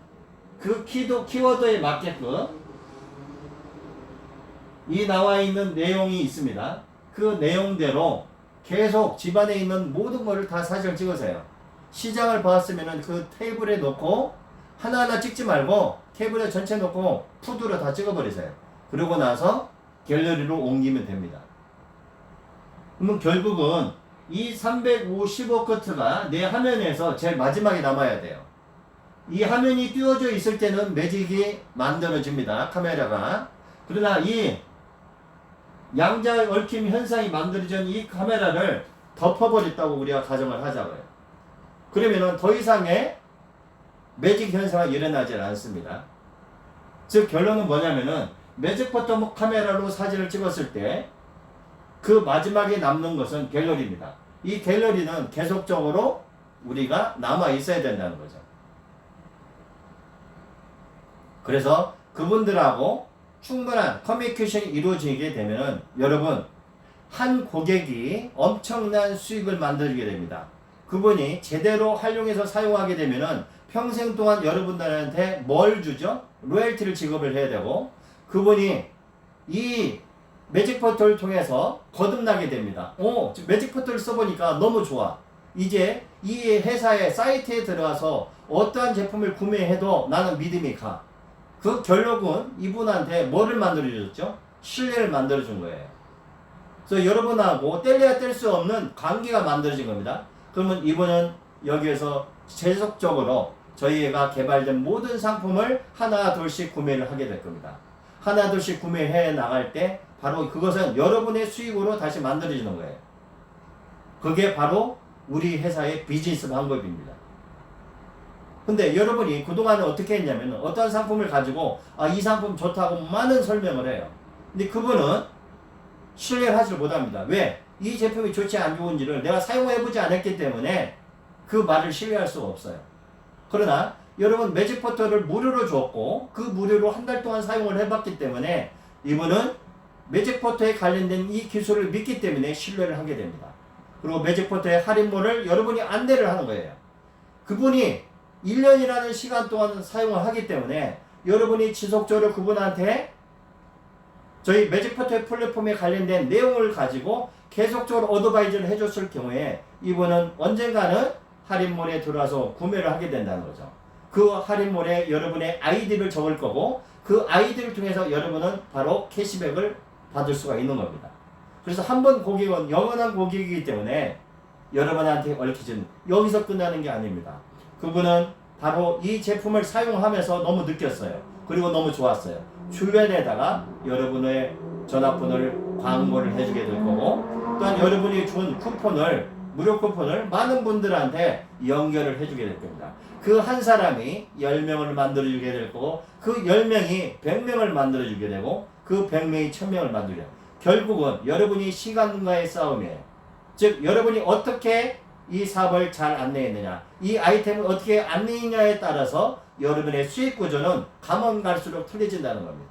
그 키워드에 맞게끔 이 나와 있는 내용이 있습니다. 그 내용대로 계속 집안에 있는 모든 것을 다 사진을 찍으세요. 시장을 봤으면 그 테이블에 놓고 하나하나 찍지 말고 테이블에 전체 놓고 푸드로 다 찍어버리세요. 그러고 나서 갤러리로 옮기면 됩니다. 그러면 결국은 이 355커트가 내 화면에서 제일 마지막에 남아야 돼요. 이 화면이 띄워져 있을 때는 매직이 만들어집니다. 카메라가. 그러나 이 양자 얽힘 현상이 만들어진 이 카메라를 덮어버렸다고 우리가 가정을 하자고요. 그러면은 더 이상의 매직 현상이 일어나지 않습니다. 즉 결론은 뭐냐면은 매직 포토 카메라로 사진을 찍었을 때 그 마지막에 남는 것은 갤러리입니다. 이 갤러리는 계속적으로 우리가 남아 있어야 된다는 거죠. 그래서 그분들하고 충분한 커뮤니케이션이 이루어지게 되면은 여러분 한 고객이 엄청난 수익을 만들게 됩니다. 그분이 제대로 활용해서 사용하게 되면은 평생 동안 여러분들한테 뭘 주죠? 로열티를 지급을 해야 되고 그분이 이 매직 포털을 통해서 거듭나게 됩니다. 매직 포털을 써보니까 너무 좋아. 이제 이 회사의 사이트에 들어가서 어떠한 제품을 구매해도 나는 믿음이 가. 그 결론은 이분한테 뭐를 만들어줬죠? 신뢰를 만들어준 거예요. 그래서 여러분하고 뗄래야 뗄 수 없는 관계가 만들어진 겁니다. 그러면 이분은 여기에서 계속적으로 저희가 개발된 모든 상품을 하나 둘씩 구매를 하게 될 겁니다. 하나둘씩 구매해 나갈 때 바로 그것은 여러분의 수익으로 다시 만들어지는 거예요. 그게 바로 우리 회사의 비즈니스 방법입니다. 근데 여러분이 그동안은 어떻게 했냐면 어떤 상품을 가지고 이 상품 좋다고 많은 설명을 해요. 근데 그분은 신뢰를 하지 못합니다. 왜? 이 제품이 좋지 안 좋은지를 내가 사용해보지 않았기 때문에 그 말을 신뢰할 수가 없어요. 그러나 여러분 매직포터를 무료로 줬고 그 무료로 한 달 동안 사용을 해봤기 때문에 이분은 매직포터에 관련된 이 기술을 믿기 때문에 신뢰를 하게 됩니다. 그리고 매직포터의 할인몰을 여러분이 안내를 하는 거예요. 그분이 1년이라는 시간 동안 사용을 하기 때문에 여러분이 지속적으로 그분한테 저희 매직포터의 플랫폼에 관련된 내용을 가지고 계속적으로 어드바이저를 해줬을 경우에 이분은 언젠가는 할인몰에 들어와서 구매를 하게 된다는 거죠. 그 할인몰에 여러분의 아이디를 적을 거고 그 아이디를 통해서 여러분은 바로 캐시백을 받을 수가 있는 겁니다. 그래서 한 번 고객은 영원한 고객이기 때문에 여러분한테 얽혀진 여기서 끝나는 게 아닙니다. 그분은 바로 이 제품을 사용하면서 너무 느꼈어요. 그리고 너무 좋았어요. 주변에다가 여러분의 전화번호를 광고를 해주게 될 거고 또한 여러분이 준 쿠폰을 무료 쿠폰을 많은 분들한테 연결을 해주게 될 겁니다. 그 한 사람이 10명을 만들어주게 될 거고 그 10명이 100명을 만들어주게 되고 그 100명이 1000명을 만들게 돼요. 결국은 여러분이 시간과의 싸움이에요. 즉 여러분이 어떻게 이 사업을 잘 안내했느냐 이 아이템을 어떻게 안내했냐에 따라서 여러분의 수익 구조는 가면 갈수록 틀려진다는 겁니다.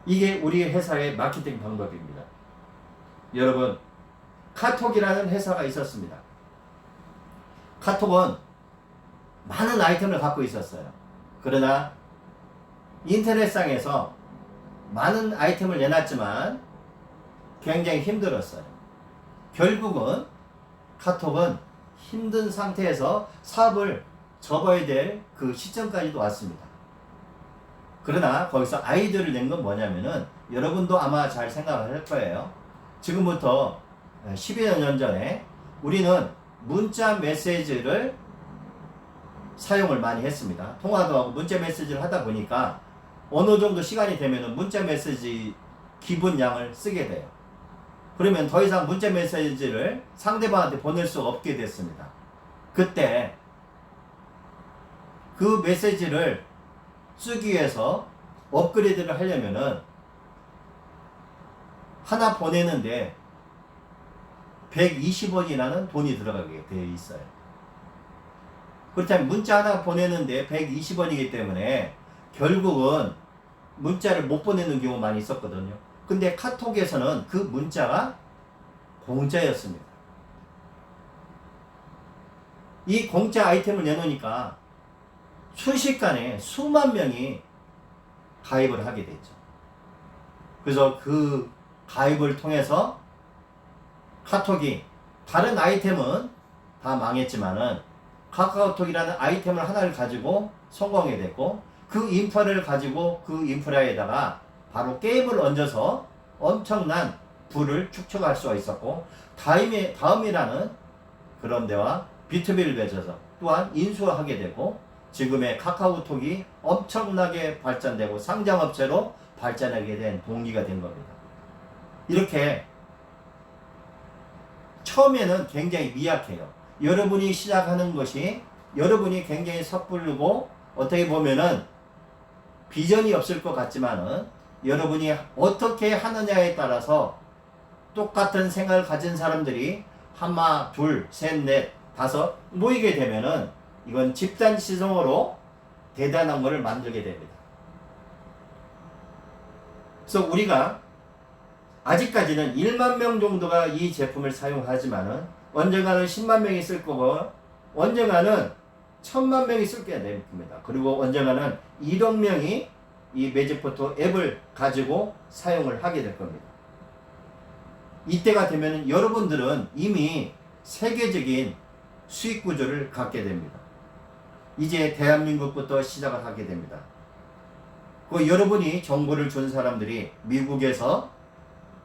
이게 우리 회사의 마케팅 방법입니다. 여러분 카톡이라는 회사가 있었습니다. 카톡은 많은 아이템을 갖고 있었어요. 그러나 인터넷상에서 많은 아이템을 내놨지만 굉장히 힘들었어요. 결국은 카톡은 힘든 상태에서 사업을 접어야 될 그 시점까지도 왔습니다. 그러나 거기서 아이디어를 낸 건 뭐냐면은 여러분도 아마 잘 생각을 할 거예요. 지금부터 10여 년 전에 우리는 문자 메시지를 사용을 많이 했습니다. 통화도 하고 문자 메시지를 하다 보니까 어느 정도 시간이 되면은 문자 메시지 기본량을 쓰게 돼요. 그러면 더 이상 문자 메시지를 상대방한테 보낼 수 없게 됐습니다. 그때 그 메시지를 쓰기 위해서 업그레이드를 하려면은 하나 보내는데 120원이라는 돈이 들어가게 되어 있어요. 그렇다면 문자 하나 보내는데 120원이기 때문에 결국은 문자를 못 보내는 경우 많이 있었거든요. 근데 카톡에서는 그 문자가 공짜였습니다. 이 공짜 아이템을 내놓으니까 순식간에 수만 명이 가입을 하게 됐죠. 그래서 그 가입을 통해서 카톡이 다른 아이템은 다 망했지만은 카카오톡이라는 아이템을 하나를 가지고 성공하게 됐고 그 인프라를 가지고 그 인프라에다가 바로 게임을 얹어서 엄청난 부를 축적할 수가 있었고 다음이라는 그런 데와 B2B를 맺어서 또한 인수하게 되고 지금의 카카오톡이 엄청나게 발전되고 상장업체로 발전하게 된 동기가 된 겁니다. 이렇게 처음에는 굉장히 미약해요. 여러분이 시작하는 것이 여러분이 굉장히 섣부르고 어떻게 보면은 비전이 없을 것 같지만은 여러분이 어떻게 하느냐에 따라서 똑같은 생각을 가진 사람들이 하나, 둘, 셋, 넷, 다섯 모이게 되면은 이건 집단 시성으로 대단한 것을 만들게 됩니다. 그래서 우리가 아직까지는 1만 명 정도가 이 제품을 사용하지만은 언젠가는 10만 명이 쓸 거고 언젠가는 1000만 명이 쓸 게 됩니다. 그리고 언젠가는 1억 명이 이 매직포터 앱을 가지고 사용을 하게 될 겁니다. 이때가 되면 여러분들은 이미 세계적인 수익 구조를 갖게 됩니다. 이제 대한민국부터 시작을 하게 됩니다. 그 여러분이 정보를 준 사람들이 미국에서,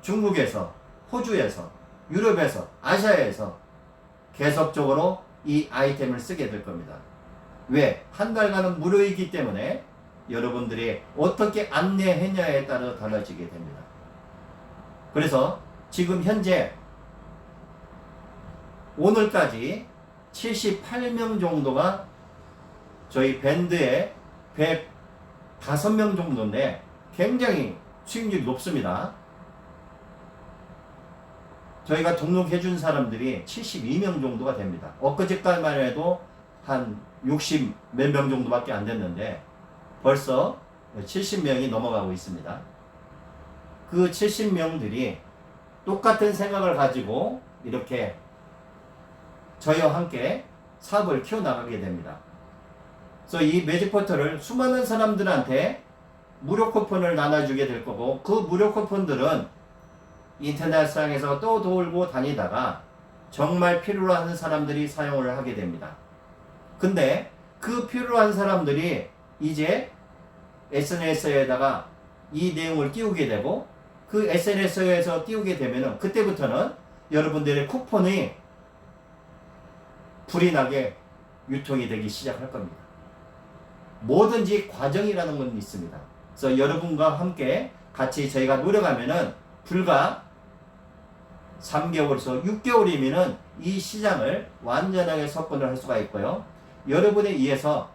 중국에서, 호주에서, 유럽에서, 아시아에서 계속적으로 이 아이템을 쓰게 될 겁니다. 왜? 한 달간은 무료이기 때문에 여러분들이 어떻게 안내했냐에 따라 달라지게 됩니다. 그래서 지금 현재 오늘까지 78명 정도가 저희 밴드에 105명 정도인데 굉장히 수익률이 높습니다. 저희가 등록해 준 사람들이 72명 정도가 됩니다. 엊그제까지만 해도 한 60 몇 명 정도밖에 안 됐는데 벌써 70명이 넘어가고 있습니다. 그 70명들이 똑같은 생각을 가지고 이렇게 저희와 함께 사업을 키워나가게 됩니다. 그래서 이 매직포털을 수많은 사람들한테 무료 쿠폰을 나눠주게 될 거고, 그 무료 쿠폰들은 인터넷상에서 또 돌고 다니다가 정말 필요로 하는 사람들이 사용을 하게 됩니다. 근데 그 필요한 사람들이 이제 SNS에다가 이 내용을 띄우게 되고, 그 SNS에서 띄우게 되면은 그때부터는 여러분들의 쿠폰이 불이 나게 유통이 되기 시작할 겁니다. 뭐든지 과정이라는 건 있습니다. 그래서 여러분과 함께 같이 저희가 노력하면은 불과 3개월에서 6개월이면은 이 시장을 완전하게 석권을 할 수가 있고요. 여러분에 의해서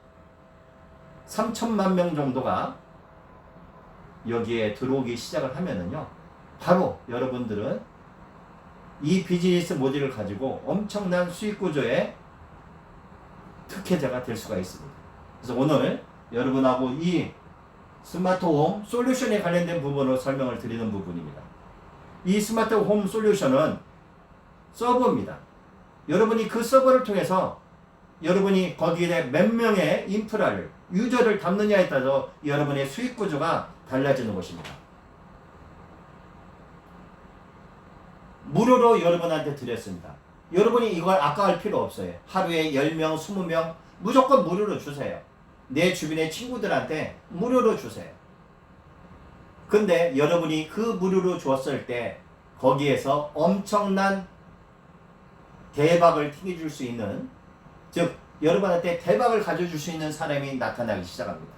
3천만 명 정도가 여기에 들어오기 시작을 하면은요, 바로 여러분들은 이 비즈니스 모델을 가지고 엄청난 수익 구조의 특혜자가 될 수가 있습니다. 그래서 오늘 여러분하고 이 스마트홈 솔루션에 관련된 부분을 설명을 드리는 부분입니다. 이 스마트홈 솔루션은 서버입니다. 여러분이 그 서버를 통해서 여러분이 거기에 몇 명의 인프라를, 유저를 담느냐에 따라서 여러분의 수익 구조가 달라지는 것입니다. 무료로 여러분한테 드렸습니다. 여러분이 이걸 아까울 필요 없어요. 하루에 10명, 20명 무조건 무료로 주세요. 내 주변의 친구들한테 무료로 주세요. 근데 여러분이 그 무료로 주었을 때 거기에서 엄청난 대박을 튀겨줄 수 있는, 즉 여러분한테 대박을 가져줄 수 있는 사람이 나타나기 시작합니다.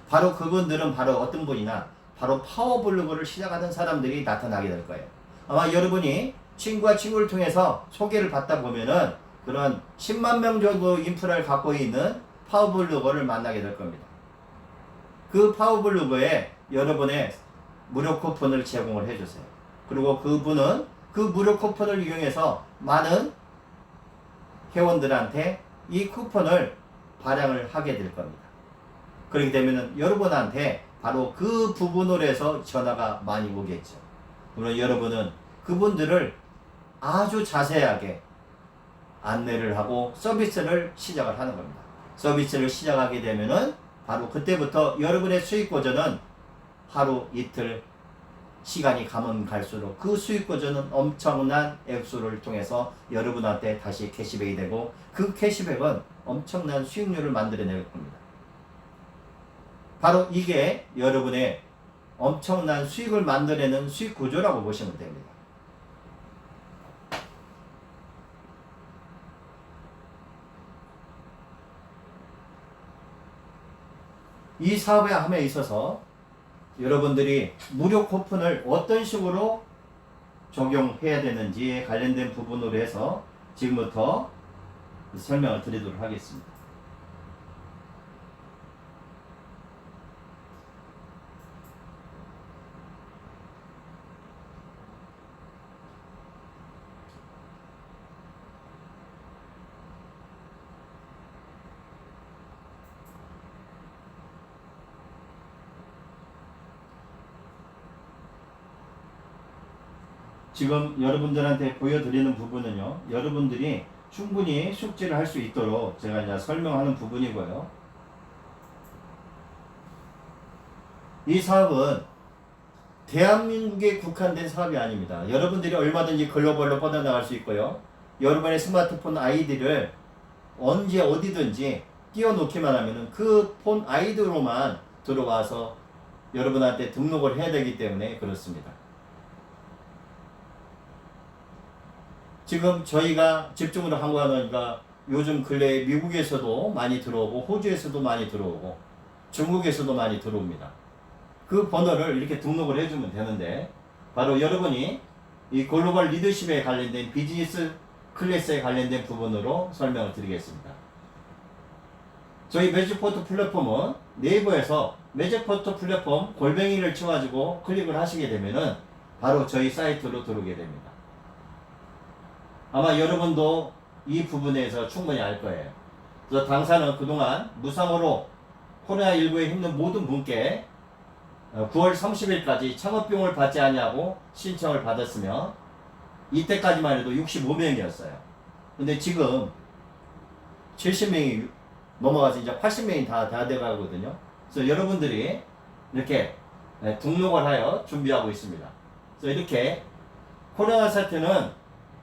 바로 그분들은 바로 어떤 분이나 바로 파워블로그를 시작하는 사람들이 나타나게 될 거예요. 아마 여러분이 친구와 친구를 통해서 소개를 받다 보면은 그런 10만 명 정도 인프라를 갖고 있는 파워블로거를 만나게 될 겁니다. 그 파워블로거에 여러분의 무료 쿠폰을 제공을 해주세요. 그리고 그분은 그 무료 쿠폰을 이용해서 많은 회원들한테 이 쿠폰을 발행을 하게 될 겁니다. 그렇게 되면 여러분한테 바로 그 부분으로 해서 전화가 많이 오겠죠. 물론 여러분은 그분들을 아주 자세하게 안내를 하고 서비스를 시작을 하는 겁니다. 서비스를 시작하게 되면은 바로 그때부터 여러분의 수익 구조는 하루 이틀 시간이 가면 갈수록 그 수익 구조는 엄청난 액수를 통해서 여러분한테 다시 캐시백이 되고, 그 캐시백은 엄청난 수익률을 만들어낼 겁니다. 바로 이게 여러분의 엄청난 수익을 만들어내는 수익 구조라고 보시면 됩니다. 이 사업에 함에 있어서 여러분들이 무료 쿠폰을 어떤 식으로 적용해야 되는지에 관련된 부분으로 해서 지금부터 설명을 드리도록 하겠습니다. 지금 여러분들한테 보여드리는 부분은요, 여러분들이 충분히 숙지를 할 수 있도록 제가 이제 설명하는 부분이고요. 이 사업은 대한민국에 국한된 사업이 아닙니다. 여러분들이 얼마든지 글로벌로 뻗어나갈 수 있고요. 여러분의 스마트폰 아이디를 언제 어디든지 띄워놓기만 하면 그 폰 아이디로만 들어와서 여러분한테 등록을 해야 되기 때문에 그렇습니다. 지금 저희가 집중으로 한국하니까 요즘 근래에 미국에서도 많이 들어오고 호주에서도 많이 들어오고, 중국에서도 많이 들어옵니다. 그 번호를 이렇게 등록을 해주면 되는데, 바로 여러분이 이 글로벌 리더십에 관련된 비즈니스 클래스에 관련된 부분으로 설명을 드리겠습니다. 저희 매직포트 플랫폼은 네이버에서 매직포트 플랫폼 골뱅이를 쳐가지고 클릭을 하시게 되면은 바로 저희 사이트로 들어오게 됩니다. 아마 여러분도 이 부분에서 충분히 알 거예요. 그래서 당사는 그동안 무상으로 코로나19에 힘든 모든 분께 9월 30일까지 창업비용을 받지 않냐고 신청을 받았으며, 이때까지만 해도 65명이었어요. 근데 지금 70명이 넘어가서 이제 80명이 다 돼가거든요. 그래서 여러분들이 이렇게 등록을 하여 준비하고 있습니다. 그래서 이렇게 코로나 사태는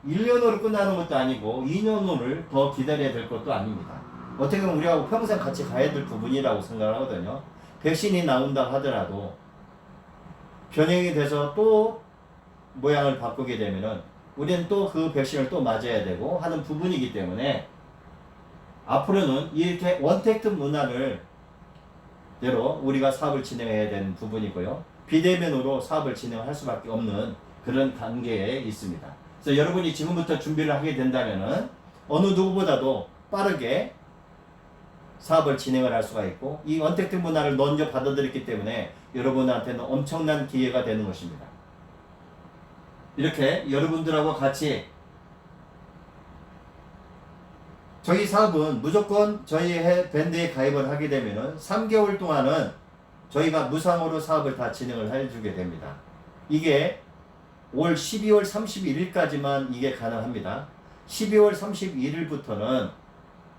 1년으로 끝나는 것도 아니고 2년을 더 기다려야 될 것도 아닙니다. 어떻게 보면 우리하고 평생 같이 가야 될 부분이라고 생각하거든요. 백신이 나온다 하더라도 변형이 돼서 또 모양을 바꾸게 되면은 우리는 또 그 백신을 또 맞아야 되고 하는 부분이기 때문에 앞으로는 이렇게 원택트 문화를 대로 우리가 사업을 진행해야 되는 부분이고요. 비대면으로 사업을 진행할 수밖에 없는 그런 단계에 있습니다. 그래서 여러분이 지금부터 준비를 하게 된다면은 어느 누구보다도 빠르게 사업을 진행을 할 수가 있고, 이 원택트 문화를 먼저 받아들였기 때문에 여러분한테는 엄청난 기회가 되는 것입니다. 이렇게 여러분들하고 같이 저희 사업은 무조건 저희 밴드에 가입을 하게 되면은 3개월 동안은 저희가 무상으로 사업을 다 진행을 해주게 됩니다. 이게 올 12월 31일까지만 이게 가능합니다. 12월 31일부터는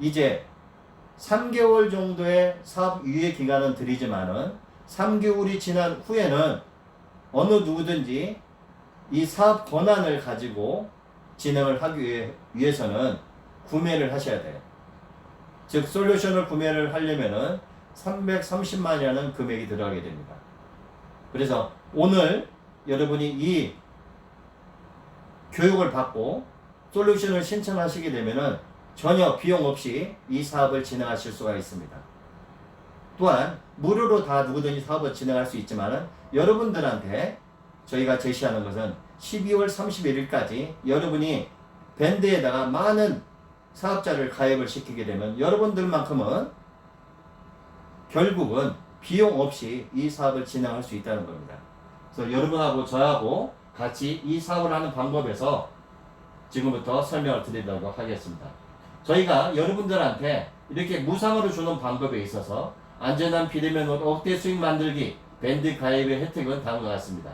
이제 3개월 정도의 사업 유예 기간은 드리지만은 3개월이 지난 후에는 어느 누구든지 이 사업 권한을 가지고 진행을 하기 위해서는 구매를 하셔야 돼요. 즉 솔루션을 구매를 하려면은 330만이라는 금액이 들어가게 됩니다. 그래서 오늘 여러분이 이 교육을 받고 솔루션을 신청하시게 되면은 전혀 비용 없이 이 사업을 진행하실 수가 있습니다. 또한 무료로 다 누구든지 사업을 진행할 수 있지만은 여러분들한테 저희가 제시하는 것은 12월 31일까지 여러분이 밴드에다가 많은 사업자를 가입을 시키게 되면 여러분들만큼은 결국은 비용 없이 이 사업을 진행할 수 있다는 겁니다. 그래서 여러분하고 저하고 같이 이 사업을 하는 방법에서 지금부터 설명을 드리도록 하겠습니다. 저희가 여러분들한테 이렇게 무상으로 주는 방법에 있어서 안전한 비대면으로 억대 수익 만들기 밴드 가입의 혜택은 다음과 같습니다.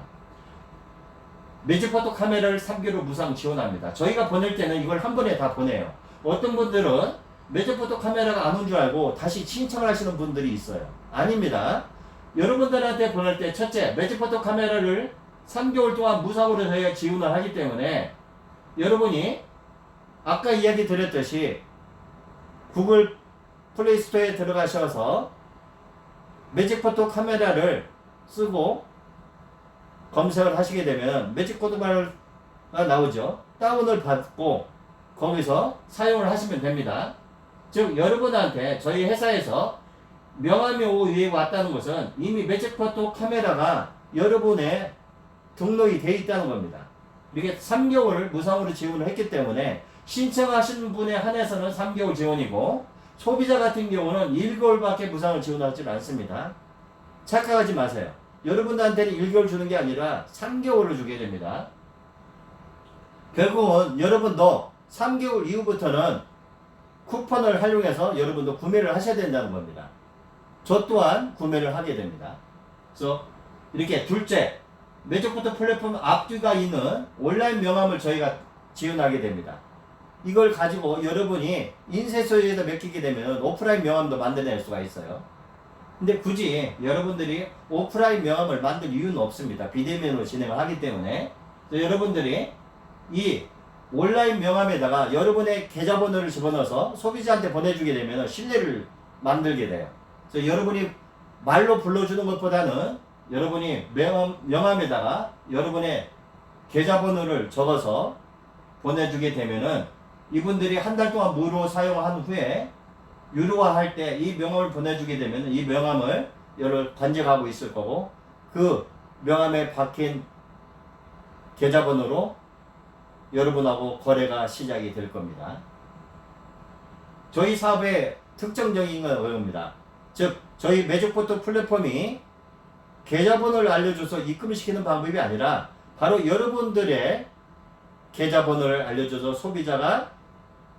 매직포토 카메라를 3개월 무상 지원합니다. 저희가 보낼 때는 이걸 한 번에 다 보내요. 어떤 분들은 매직포토 카메라가 안 온 줄 알고 다시 신청을 하시는 분들이 있어요. 아닙니다. 여러분들한테 보낼 때 첫째, 매직포토 카메라를 3개월 동안 무상으로 저희가 지원을 하기 때문에 여러분이 아까 이야기 드렸듯이 구글 플레이 스토어에 들어가셔서 매직포토 카메라를 쓰고 검색을 하시게 되면 매직포토 카메라가 나오죠. 다운을 받고 거기서 사용을 하시면 됩니다. 즉 여러분한테 저희 회사에서 명함이 위에 왔다는 것은 이미 매직포토 카메라가 여러분의 등록이 되어 있다는 겁니다. 이게 3개월 무상으로 지원을 했기 때문에 신청하신 분에 한해서는 3개월 지원이고 소비자 같은 경우는 1개월밖에 무상을 지원하지 않습니다. 착각하지 마세요. 여러분들한테는 1개월 주는 게 아니라 3개월을 주게 됩니다. 결국은 여러분도 3개월 이후부터는 쿠폰을 활용해서 여러분도 구매를 하셔야 된다는 겁니다. 저 또한 구매를 하게 됩니다. 그래서 이렇게 둘째, 매직포토 플랫폼 앞뒤가 있는 온라인 명함을 저희가 지원하게 됩니다. 이걸 가지고 여러분이 인쇄소에다 맡기게 되면 오프라인 명함도 만들어낼 수가 있어요. 근데 굳이 여러분들이 오프라인 명함을 만들 이유는 없습니다. 비대면으로 진행을 하기 때문에. 여러분들이 이 온라인 명함에다가 여러분의 계좌번호를 집어넣어서 소비자한테 보내주게 되면 신뢰를 만들게 돼요. 그래서 여러분이 말로 불러주는 것보다는 여러분이 명함에다가 여러분의 계좌번호를 적어서 보내주게 되면은 이분들이 한 달 동안 무료 사용한 후에 유료화할 때 이 명함을 보내주게 되면 이 명함을 여러 간직하고 있을 거고 그 명함에 박힌 계좌번호로 여러분하고 거래가 시작이 될 겁니다. 저희 사업의 특징적인 건 그겁니다. 즉 저희 매직포트 플랫폼이 계좌번호를 알려줘서 입금시키는 방법이 아니라 바로 여러분들의 계좌번호를 알려줘서 소비자가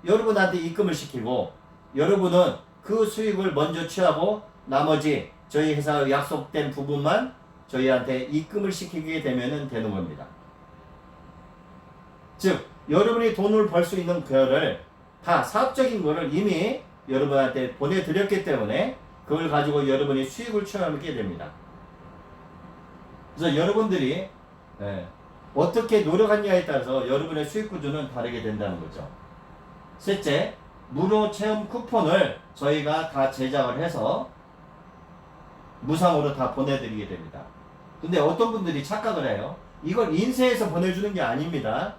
여러분한테 입금을 시키고 여러분은 그 수익을 먼저 취하고 나머지 저희 회사의 약속된 부분만 저희한테 입금을 시키게 되면 되는 겁니다. 즉 여러분이 돈을 벌 수 있는 거를 다 사업적인 거를 이미 여러분한테 보내드렸기 때문에 그걸 가지고 여러분이 수익을 취하게 됩니다. 그래서 여러분들이 어떻게 노력하느냐에 따라서 여러분의 수익 구조는 다르게 된다는 거죠. 셋째, 무료 체험 쿠폰을 저희가 다 제작을 해서 무상으로 다 보내드리게 됩니다. 근데 어떤 분들이 착각을 해요. 이걸 인쇄해서 보내주는 게 아닙니다.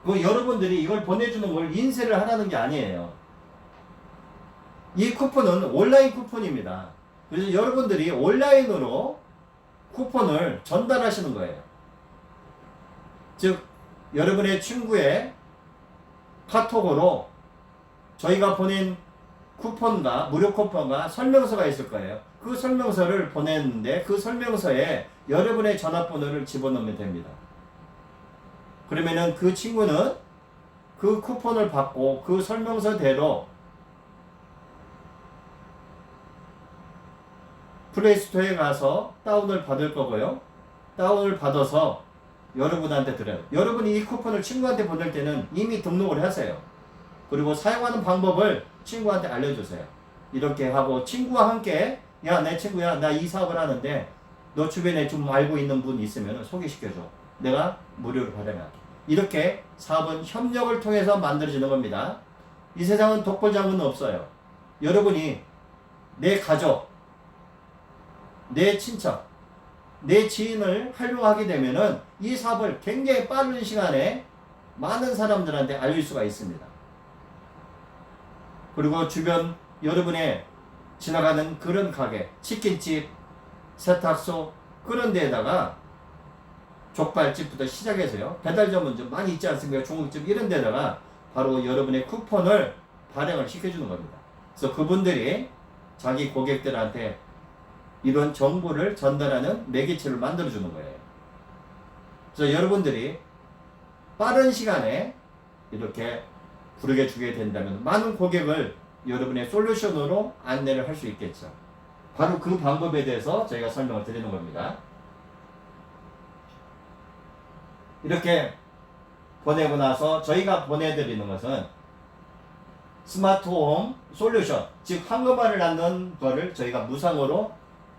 여러분들이 이걸 보내주는 걸 인쇄를 하라는 게 아니에요. 이 쿠폰은 온라인 쿠폰입니다. 그래서 여러분들이 온라인으로 쿠폰을 전달하시는 거예요. 즉 여러분의 친구의 카톡으로 저희가 보낸 쿠폰과 무료 쿠폰과 설명서가 있을 거예요. 그 설명서를 보냈는데 그 설명서에 여러분의 전화번호를 집어넣으면 됩니다. 그러면은 그 친구는 그 쿠폰을 받고 그 설명서대로 플레이스토어에 가서 다운을 받을 거고요. 다운을 받아서 여러분한테 드려요. 여러분이 이 쿠폰을 친구한테 보낼 때는 이미 등록을 하세요. 그리고 사용하는 방법을 친구한테 알려주세요. 이렇게 하고 친구와 함께 야, 내 친구야, 나 이 사업을 하는데 너 주변에 좀 알고 있는 분 있으면 소개시켜줘. 내가 무료로 발행할게. 이렇게 사업은 협력을 통해서 만들어지는 겁니다. 이 세상은 독불장군은 없어요. 여러분이 내 가족, 내 친척, 내 지인을 활용하게 되면은 이 사업을 굉장히 빠른 시간에 많은 사람들한테 알릴 수가 있습니다. 그리고 주변 여러분의 지나가는 그런 가게, 치킨집, 세탁소 그런 데에다가 족발집부터 시작해서요. 배달 전문점 많이 있지 않습니까? 중국집 이런 데다가 바로 여러분의 쿠폰을 발행을 시켜주는 겁니다. 그래서 그분들이 자기 고객들한테 이런 정보를 전달하는 매개체를 만들어주는 거예요. 그래서 여러분들이 빠른 시간에 이렇게 부르게 주게 된다면 많은 고객을 여러분의 솔루션으로 안내를 할 수 있겠죠. 바로 그 방법에 대해서 저희가 설명을 드리는 겁니다. 이렇게 보내고 나서 저희가 보내드리는 것은 스마트홈 솔루션, 즉 황금알을 낳는 거를 저희가 무상으로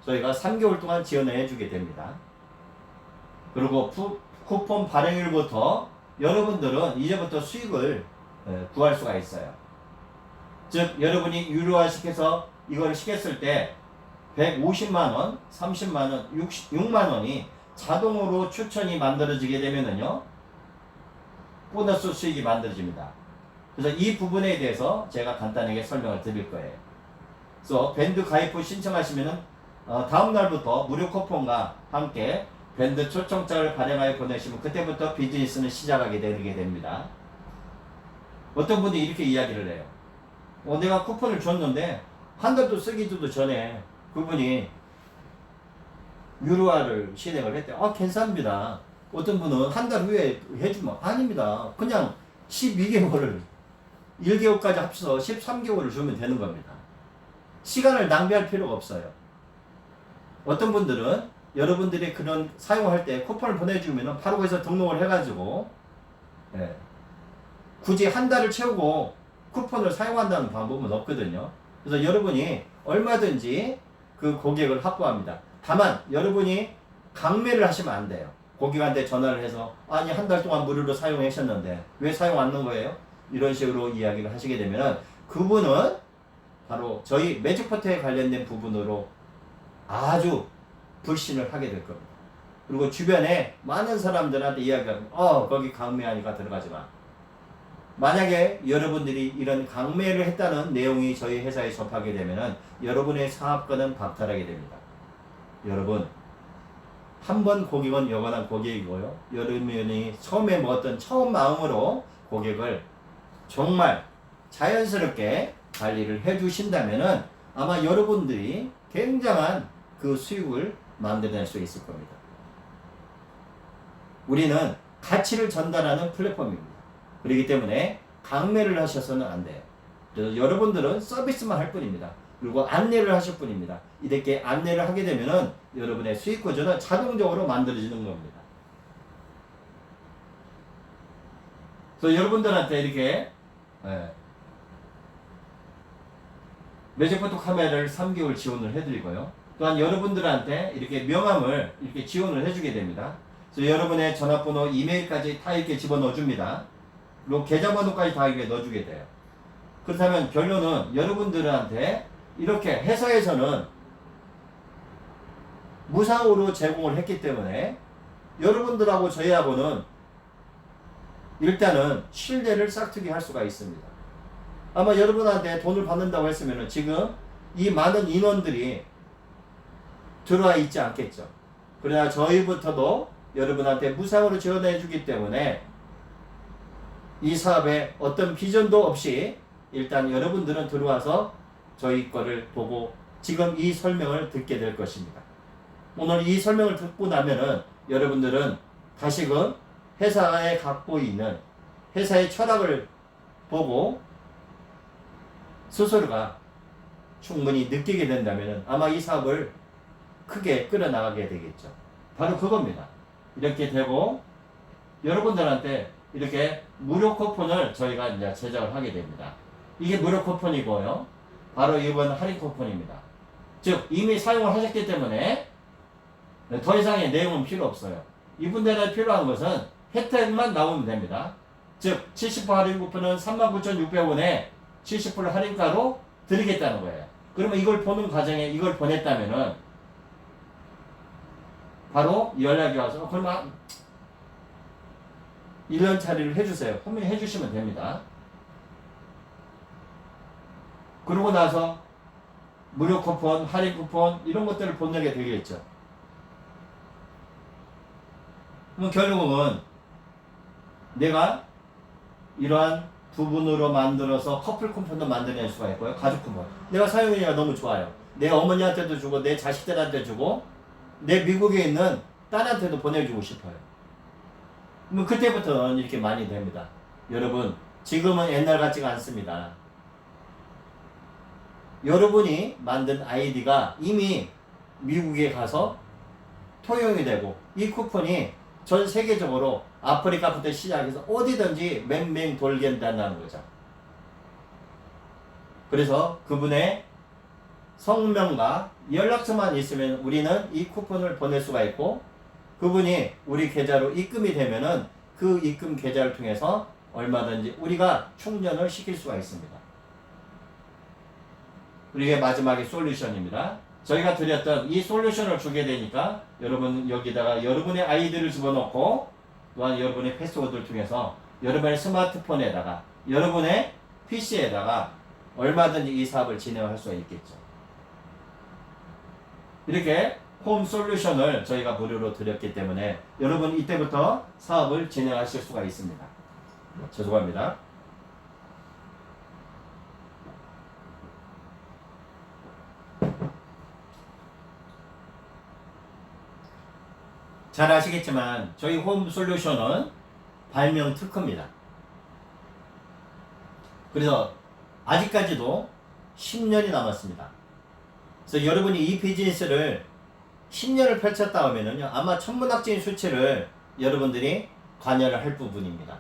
저희가 3개월 동안 지원을 해주게 됩니다. 그리고 쿠폰 발행일부터 여러분들은 이제부터 수익을 구할 수가 있어요. 즉 여러분이 유료화 시켜서 이걸 시켰을 때 150만원, 30만원, 6만원이 자동으로 추천이 만들어지게 되면은요 보너스 수익이 만들어집니다. 그래서 이 부분에 대해서 제가 간단하게 설명을 드릴 거예요. 그래서 밴드 가입 후 신청하시면은 다음 날부터 무료 쿠폰과 함께 밴드 초청장을 발행하여 보내시면 그때부터 비즈니스는 시작하게 되게 됩니다. 어떤 분이 이렇게 이야기를 해요. 내가 쿠폰을 줬는데 한 달도 쓰기도 전에 그분이 유료화를 실행을 했대. 괜찮습니다. 어떤 분은 한 달 후에 해주면 아닙니다. 그냥 12개월을 1개월까지 합쳐서 13개월을 주면 되는 겁니다. 시간을 낭비할 필요가 없어요. 어떤 분들은 여러분들이 그런 사용할 때 쿠폰을 보내주면 바로 거기서 등록을 해가지고 굳이 한 달을 채우고 쿠폰을 사용한다는 방법은 없거든요. 그래서 여러분이 얼마든지 그 고객을 확보합니다. 다만 여러분이 강매를 하시면 안 돼요. 고객한테 전화를 해서 아니 한 달 동안 무료로 사용하셨는데 왜 사용 안 하는 거예요? 이런 식으로 이야기를 하시게 되면 그분은 바로 저희 매직포트에 관련된 부분으로 아주 불신을 하게 될 겁니다. 그리고 주변에 많은 사람들한테 이야기하면 거기 강매하니까 들어가지 마. 만약에 여러분들이 이런 강매를 했다는 내용이 저희 회사에 접하게 되면은 여러분의 사업권은 박탈하게 됩니다. 여러분, 한 번 고객은 영원한 고객이고요. 여러분이 처음에 먹었던 처음 마음으로 고객을 정말 자연스럽게 관리를 해주신다면은 아마 여러분들이 굉장한 그 수익을 만들어낼 수 있을 겁니다. 우리는 가치를 전달하는 플랫폼입니다. 그렇기 때문에 강매를 하셔서는 안 돼요. 그래서 여러분들은 서비스만 할 뿐입니다. 그리고 안내를 하실 뿐입니다. 이렇게 안내를 하게 되면은 여러분의 수익 구조는 자동적으로 만들어지는 겁니다. 그래서 여러분들한테 이렇게 매직포토 카메라를 3개월 지원을 해드리고요. 또한 여러분들한테 이렇게 명함을 이렇게 지원을 해주게 됩니다. 그래서 여러분의 전화번호, 이메일까지 다 이렇게 집어넣어 줍니다. 그리고 계좌번호까지 다 이렇게 넣어주게 돼요. 그렇다면 결론은 여러분들한테 이렇게 회사에서는 무상으로 제공을 했기 때문에 여러분들하고 저희하고는 일단은 신뢰를 싹트게 할 수가 있습니다. 아마 여러분한테 돈을 받는다고 했으면 지금 이 많은 인원들이 들어와 있지 않겠죠. 그러나 저희부터도 여러분한테 무상으로 지원해 주기 때문에 이 사업에 어떤 비전도 없이 일단 여러분들은 들어와서 저희 거를 보고 지금 이 설명을 듣게 될 것입니다. 오늘 이 설명을 듣고 나면은 여러분들은 다시금 회사에 갖고 있는 회사의 철학을 보고 스스로가 충분히 느끼게 된다면은 아마 이 사업을 크게 끌어나가게 되겠죠. 바로 그겁니다. 이렇게 되고 여러분들한테 이렇게 무료 쿠폰을 저희가 이제 제작을 하게 됩니다. 이게 무료 쿠폰이고요. 바로 이번 할인 쿠폰입니다. 즉 이미 사용을 하셨기 때문에 더 이상의 내용은 필요 없어요. 이분들한테 필요한 것은 혜택만 나오면 됩니다. 즉 70% 할인 쿠폰은 39,600원에 70% 할인가로 드리겠다는 거예요. 그러면 이걸 보는 과정에 이걸 보냈다면은 바로 연락이 와서 그러면 1년짜리를 해주세요. 분명히 해주시면 됩니다. 그러고 나서 무료 쿠폰, 할인 쿠폰 이런 것들을 보내게 되겠죠. 그럼 결국은 내가 이러한 부분으로 만들어서 커플 쿠폰도 만들어낼 수가 있고요. 가족 쿠폰. 내가 사용하기가 너무 좋아요. 내 어머니한테도 주고 내 자식들한테 주고 내 미국에 있는 딸한테도 보내주고 싶어요. 그럼 그때부터는 이렇게 많이 됩니다. 여러분 지금은 옛날 같지가 않습니다. 여러분이 만든 아이디가 이미 미국에 가서 통용이 되고 이 쿠폰이 전 세계적으로 아프리카부터 시작해서 어디든지 맹맹 돌게 된다는 거죠. 그래서 그분의 성명과 연락처만 있으면 우리는 이 쿠폰을 보낼 수가 있고 그분이 우리 계좌로 입금이 되면은 그 입금 계좌를 통해서 얼마든지 우리가 충전을 시킬 수가 있습니다. 그리고 이게 마지막에 솔루션입니다. 저희가 드렸던 이 솔루션을 주게 되니까 여러분 여기다가 여러분의 아이디를 집어넣고 또한 여러분의 패스워드를 통해서 여러분의 스마트폰에다가 여러분의 PC에다가 얼마든지 이 사업을 진행할 수 있겠죠. 이렇게 홈 솔루션을 저희가 무료로 드렸기 때문에 여러분 이때부터 사업을 진행하실 수가 있습니다. 죄송합니다. 잘 아시겠지만 저희 홈 솔루션은 발명 특허입니다. 그래서 아직까지도 10년이 남았습니다. 그래서 여러분이 이 비즈니스를 10년을 펼쳤다 하면은요, 아마 천문학적인 수치를 여러분들이 관여를 할 부분입니다.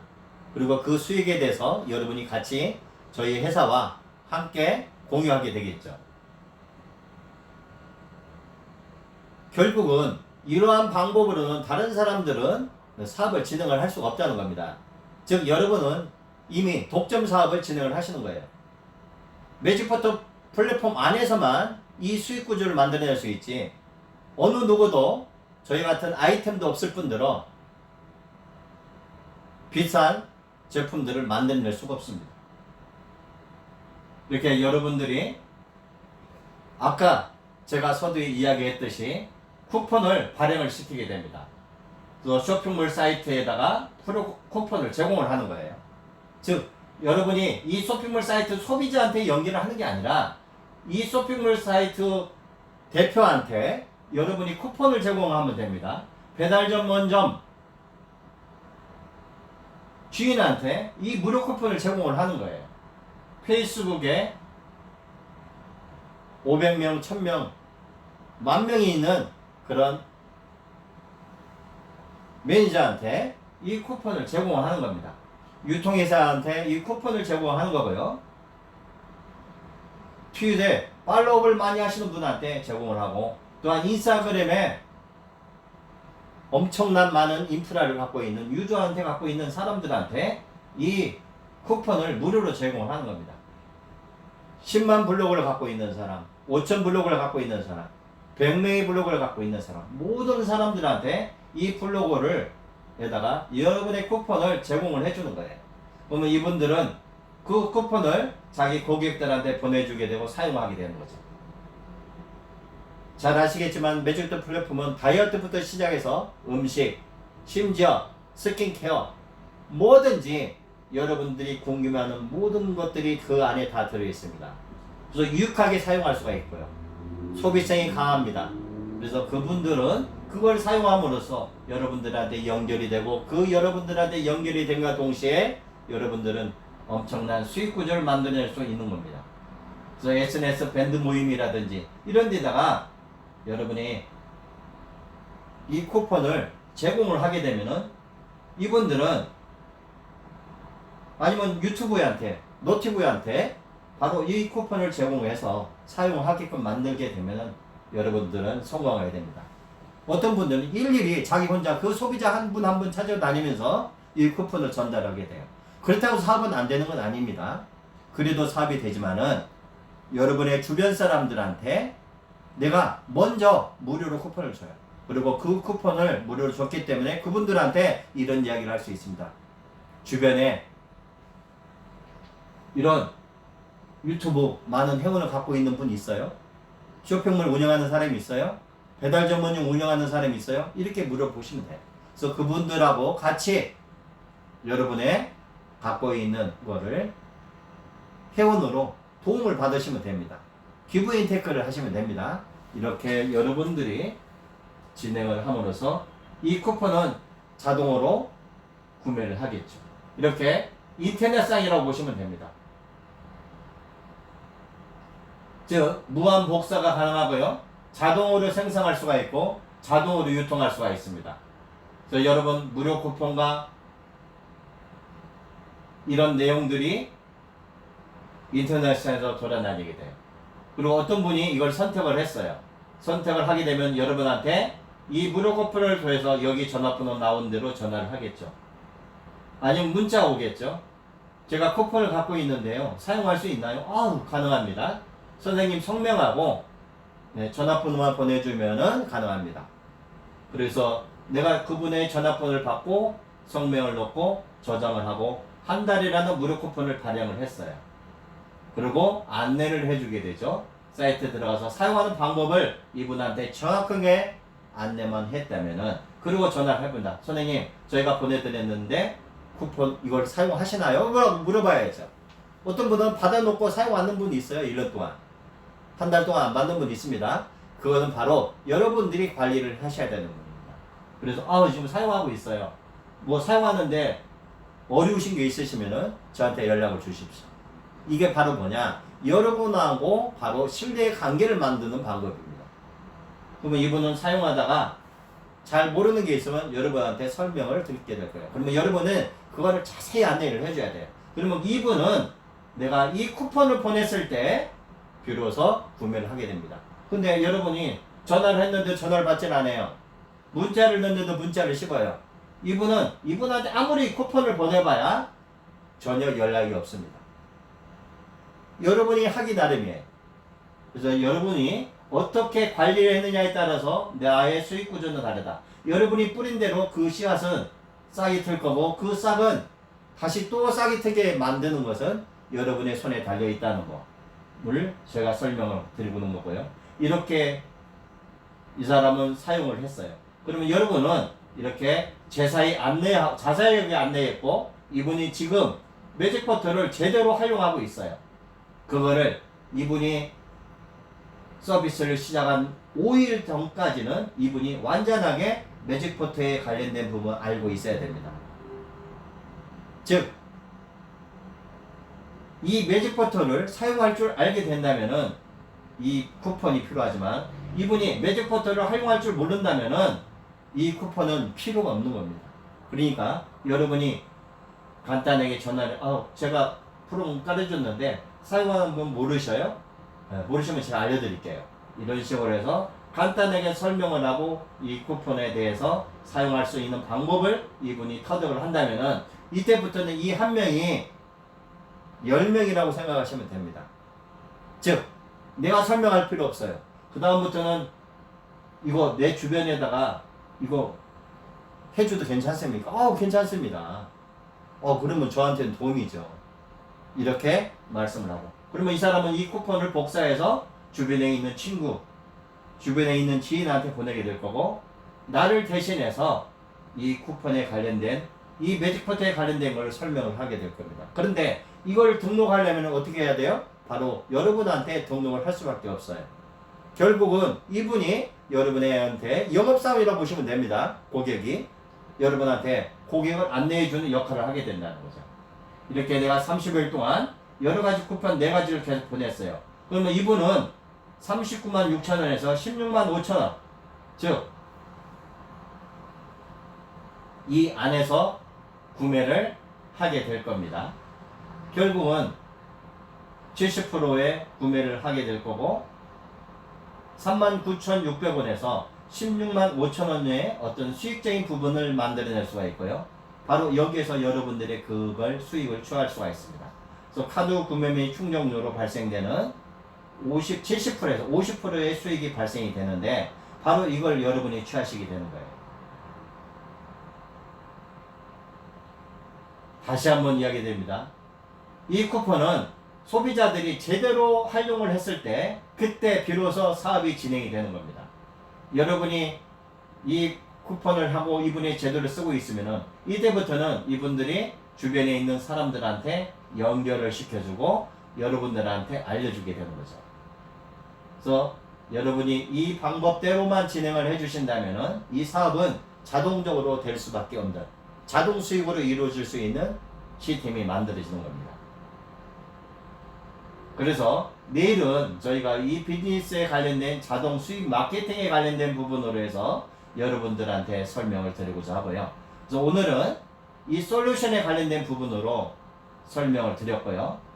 그리고 그 수익에 대해서 여러분이 같이 저희 회사와 함께 공유하게 되겠죠. 결국은 이러한 방법으로는 다른 사람들은 사업을 진행을 할 수가 없다는 겁니다. 즉 여러분은 이미 독점 사업을 진행을 하시는 거예요. 매직포토 플랫폼 안에서만 이 수익 구조를 만들어낼 수 있지 어느 누구도 저희 같은 아이템도 없을 뿐더러 비싼 제품들을 만들어낼 수가 없습니다. 이렇게 여러분들이 아까 제가 서두에 이야기했듯이 쿠폰을 발행을 시키게 됩니다. 또 쇼핑몰 사이트에다가 쿠폰을 제공을 하는 거예요. 즉 여러분이 이 쇼핑몰 사이트 소비자한테 연결을 하는 게 아니라 이 쇼핑몰 사이트 대표한테 여러분이 쿠폰을 제공하면 됩니다. 배달 전문점 주인한테 이 무료 쿠폰을 제공을 하는 거예요. 페이스북에 500명, 1000명, 10,000명이 있는 그런 매니저한테 이 쿠폰을 제공하는 겁니다. 유통회사한테 이 쿠폰을 제공하는 거고요. 트윗에 팔로우를 많이 하시는 분한테 제공을 하고, 또한 인스타그램에 엄청난 많은 인프라를 갖고 있는 유저한테 갖고 있는 사람들한테 이 쿠폰을 무료로 제공을 하는 겁니다. 10만 블로그를 갖고 있는 사람, 5천 블로그를 갖고 있는 사람, 100명의 블로그를 갖고 있는 사람, 모든 사람들한테 이 블로그를 에다가 여러분의 쿠폰을 제공을 해주는 거예요. 그러면 이분들은 그 쿠폰을 자기 고객들한테 보내주게 되고 사용하게 되는 거죠. 잘 아시겠지만 매직더 플랫폼은 다이어트부터 시작해서 음식, 심지어 스킨케어, 뭐든지 여러분들이 궁금해하는 모든 것들이 그 안에 다 들어있습니다. 그래서 유익하게 사용할 수가 있고요. 소비성이 강합니다. 그래서 그분들은 그걸 사용함으로써 여러분들한테 연결이 되고, 그 여러분들한테 연결이 된과 동시에 여러분들은 엄청난 수익 구조를 만들어낼 수 있는 겁니다. 그래서 SNS 밴드 모임이라든지 이런 데다가 여러분이 이 쿠폰을 제공을 하게 되면은 이분들은, 아니면 유튜브한테, 노티브한테 바로 이 쿠폰을 제공해서 사용하게끔 만들게 되면은 여러분들은 성공하게 됩니다. 어떤 분들은 일일이 자기 혼자 그 소비자 한 분 한 분 찾아다니면서 이 쿠폰을 전달하게 돼요. 그렇다고 사업은 안 되는 건 아닙니다. 그래도 사업이 되지만은 여러분의 주변 사람들한테 내가 먼저 무료로 쿠폰을 줘요. 그리고 그 쿠폰을 무료로 줬기 때문에 그분들한테 이런 이야기를 할 수 있습니다. 주변에 이런 유튜브 많은 회원을 갖고 있는 분 있어요? 쇼핑몰 운영하는 사람이 있어요? 배달 전문점 운영하는 사람이 있어요? 이렇게 물어보시면 돼요. 그래서 그분들하고 같이 여러분의 갖고 있는 거를 회원으로 도움을 받으시면 됩니다. 기브앤테이크를 하시면 됩니다. 이렇게 여러분들이 진행을 함으로써 이 쿠폰은 자동으로 구매를 하겠죠. 이렇게 인터넷상이라고 보시면 됩니다. 즉 무한 복사가 가능하고요, 자동으로 생성할 수가 있고 자동으로 유통할 수가 있습니다. 그래서 여러분 무료 쿠폰과 이런 내용들이 인터넷상에서 돌아다니게 돼요. 그리고 어떤 분이 이걸 선택을 했어요. 선택을 하게 되면 여러분한테 이 무료 쿠폰을 통해서 여기 전화번호 나온 대로 전화를 하겠죠. 아니면 문자 오겠죠. 제가 쿠폰을 갖고 있는데요, 사용할 수 있나요? 가능합니다. 선생님 성명하고 전화번호만 보내주면은 가능합니다. 그래서 내가 그분의 전화번호를 받고 성명을 넣고 저장을 하고 한 달이라는 무료 쿠폰을 발행을 했어요. 그리고 안내를 해주게 되죠. 사이트에 들어가서 사용하는 방법을 이분한테 정확하게 안내만 했다면은, 그리고 전화를 해본다. 선생님 저희가 보내드렸는데 쿠폰 이걸 사용하시나요? 물어봐야죠. 어떤 분은 받아놓고 사용 안 하는 분이 있어요. 1년 동안. 한 달 동안 안 받는 분이 있습니다. 그거는 바로 여러분들이 관리를 하셔야 되는 겁니다. 그래서 지금 사용하고 있어요. 뭐 사용하는데 어려우신 게 있으시면은 저한테 연락을 주십시오. 이게 바로 뭐냐? 여러분하고 바로 신뢰의 관계를 만드는 방법입니다. 그러면 이분은 사용하다가 잘 모르는 게 있으면 여러분한테 설명을 듣게 될 거예요. 그러면 여러분은 그거를 자세히 안내를 해줘야 돼요. 그러면 이분은 내가 이 쿠폰을 보냈을 때 비로소 구매를 하게 됩니다. 근데 여러분이 전화를 했는데 전화를 받진 않아요. 문자를 넣는데도 문자를 씹어요. 이분한테 아무리 쿠폰을 보내봐야 전혀 연락이 없습니다. 여러분이 하기 나름이에요. 그래서 여러분이 어떻게 관리를 했느냐에 따라서 나의 수익 구조는 다르다. 여러분이 뿌린 대로 그 씨앗은 싹이 틀 거고, 그 싹은 다시 또 싸게 트게 만드는 것은 여러분의 손에 달려 있다는 거를 제가 설명을 드리고는 거고요. 이렇게 이 사람은 사용을 했어요. 그러면 여러분은 이렇게 자세하게 안내했고, 이분이 지금 매직포트를 제대로 활용하고 있어요. 그거를 이분이 서비스를 시작한 5일 전까지는 이분이 완전하게 매직포트에 관련된 부분 알고 있어야 됩니다. 즉, 이 매직포트를 사용할 줄 알게 된다면은 이 쿠폰이 필요하지만, 이분이 매직포트를 활용할 줄 모른다면은 이 쿠폰은 필요가 없는 겁니다. 그러니까 여러분이 간단하게 전화를, 제가 프로그램 깔아줬는데 사용하는 분 모르셔요? 모르시면 제가 알려드릴게요. 이런 식으로 해서 간단하게 설명을 하고 이 쿠폰에 대해서 사용할 수 있는 방법을 이분이 터득을 한다면은 이때부터는 이 한 명이 10명이라고 생각하시면 됩니다. 즉, 내가 설명할 필요 없어요. 그 다음부터는 이거 내 주변에다가 이거 해줘도 괜찮습니까? 괜찮습니다. 그러면 저한테는 도움이죠. 이렇게 말씀을 하고. 그러면 이 사람은 이 쿠폰을 복사해서 주변에 있는 친구, 주변에 있는 지인한테 보내게 될 거고, 나를 대신해서 이 쿠폰에 관련된, 이 매직포트에 관련된 걸 설명을 하게 될 겁니다. 그런데 이걸 등록하려면 어떻게 해야 돼요? 바로 여러분한테 등록을 할 수밖에 없어요. 결국은 이분이 여러분한테 영업사원이라고 보시면 됩니다. 고객이 여러분한테 고객을 안내해주는 역할을 하게 된다는 거죠. 이렇게 내가 30일 동안 여러가지 쿠폰 4가지를 계속 보냈어요. 그러면 이분은 39만 6천 원에서 16만 5천 원, 즉 이 안에서 구매를 하게 될 겁니다. 결국은 70%의 구매를 하게 될 거고, 39,600원에서 16만 5천 원의 어떤 수익적인 부분을 만들어낼 수가 있고요. 바로 여기에서 여러분들의 그걸 수익을 취할 수가 있습니다. 그래서 카드 구매 및 충전료로 발생되는 70%에서 50%의 수익이 발생이 되는데, 바로 이걸 여러분이 취하시게 되는 거예요. 다시 한번 이야기드립니다. 이 쿠폰은 소비자들이 제대로 활용을 했을 때, 그때 비로소 사업이 진행이 되는 겁니다. 여러분이 이 쿠폰을 하고 이분이 제대로 쓰고 있으면은 이때부터는 이분들이 주변에 있는 사람들한테 연결을 시켜주고 여러분들한테 알려주게 되는 거죠. 그래서 여러분이 이 방법대로만 진행을 해주신다면은 이 사업은 자동적으로 될 수밖에 없는, 자동 수익으로 이루어질 수 있는 시스템이 만들어지는 겁니다. 그래서 내일은 저희가 이 비즈니스에 관련된 자동 수익 마케팅에 관련된 부분으로 해서 여러분들한테 설명을 드리고자 하고요. 그래서 오늘은 이 솔루션에 관련된 부분으로 설명을 드렸고요.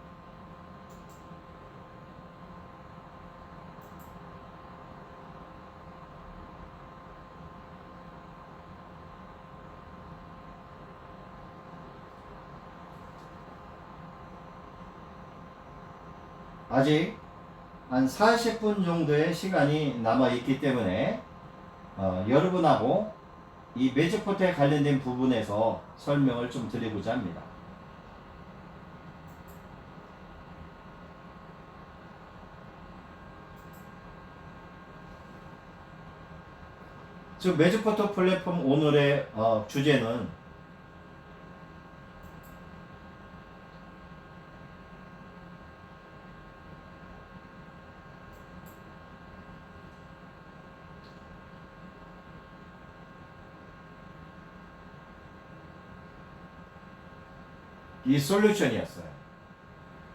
아직 한 40분 정도의 시간이 남아 있기 때문에 여러분하고 이 매직포트에 관련된 부분에서 설명을 좀 드리고자 합니다. 즉 매직포트 플랫폼 오늘의 주제는 이 솔루션이었어요.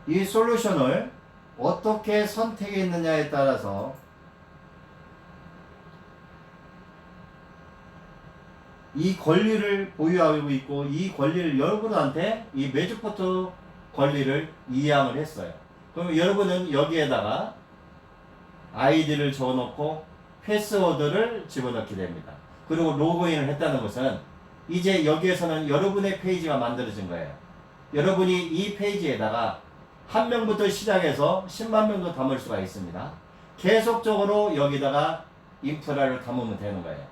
이 솔루션을 어떻게 선택했느냐에 따라서 이 권리를 보유하고 있고, 이 권리를 여러분한테 이 매직포트 권리를 이양을 했어요. 그럼 여러분은 여기에다가 아이디를 적어놓고 패스워드를 집어넣게 됩니다. 그리고 로그인을 했다는 것은 이제 여기에서는 여러분의 페이지가 만들어진 거예요. 여러분이 이 페이지에다가 1명부터 시작해서 10만 명도 담을 수가 있습니다. 계속적으로 여기다가 인프라를 담으면 되는 거예요.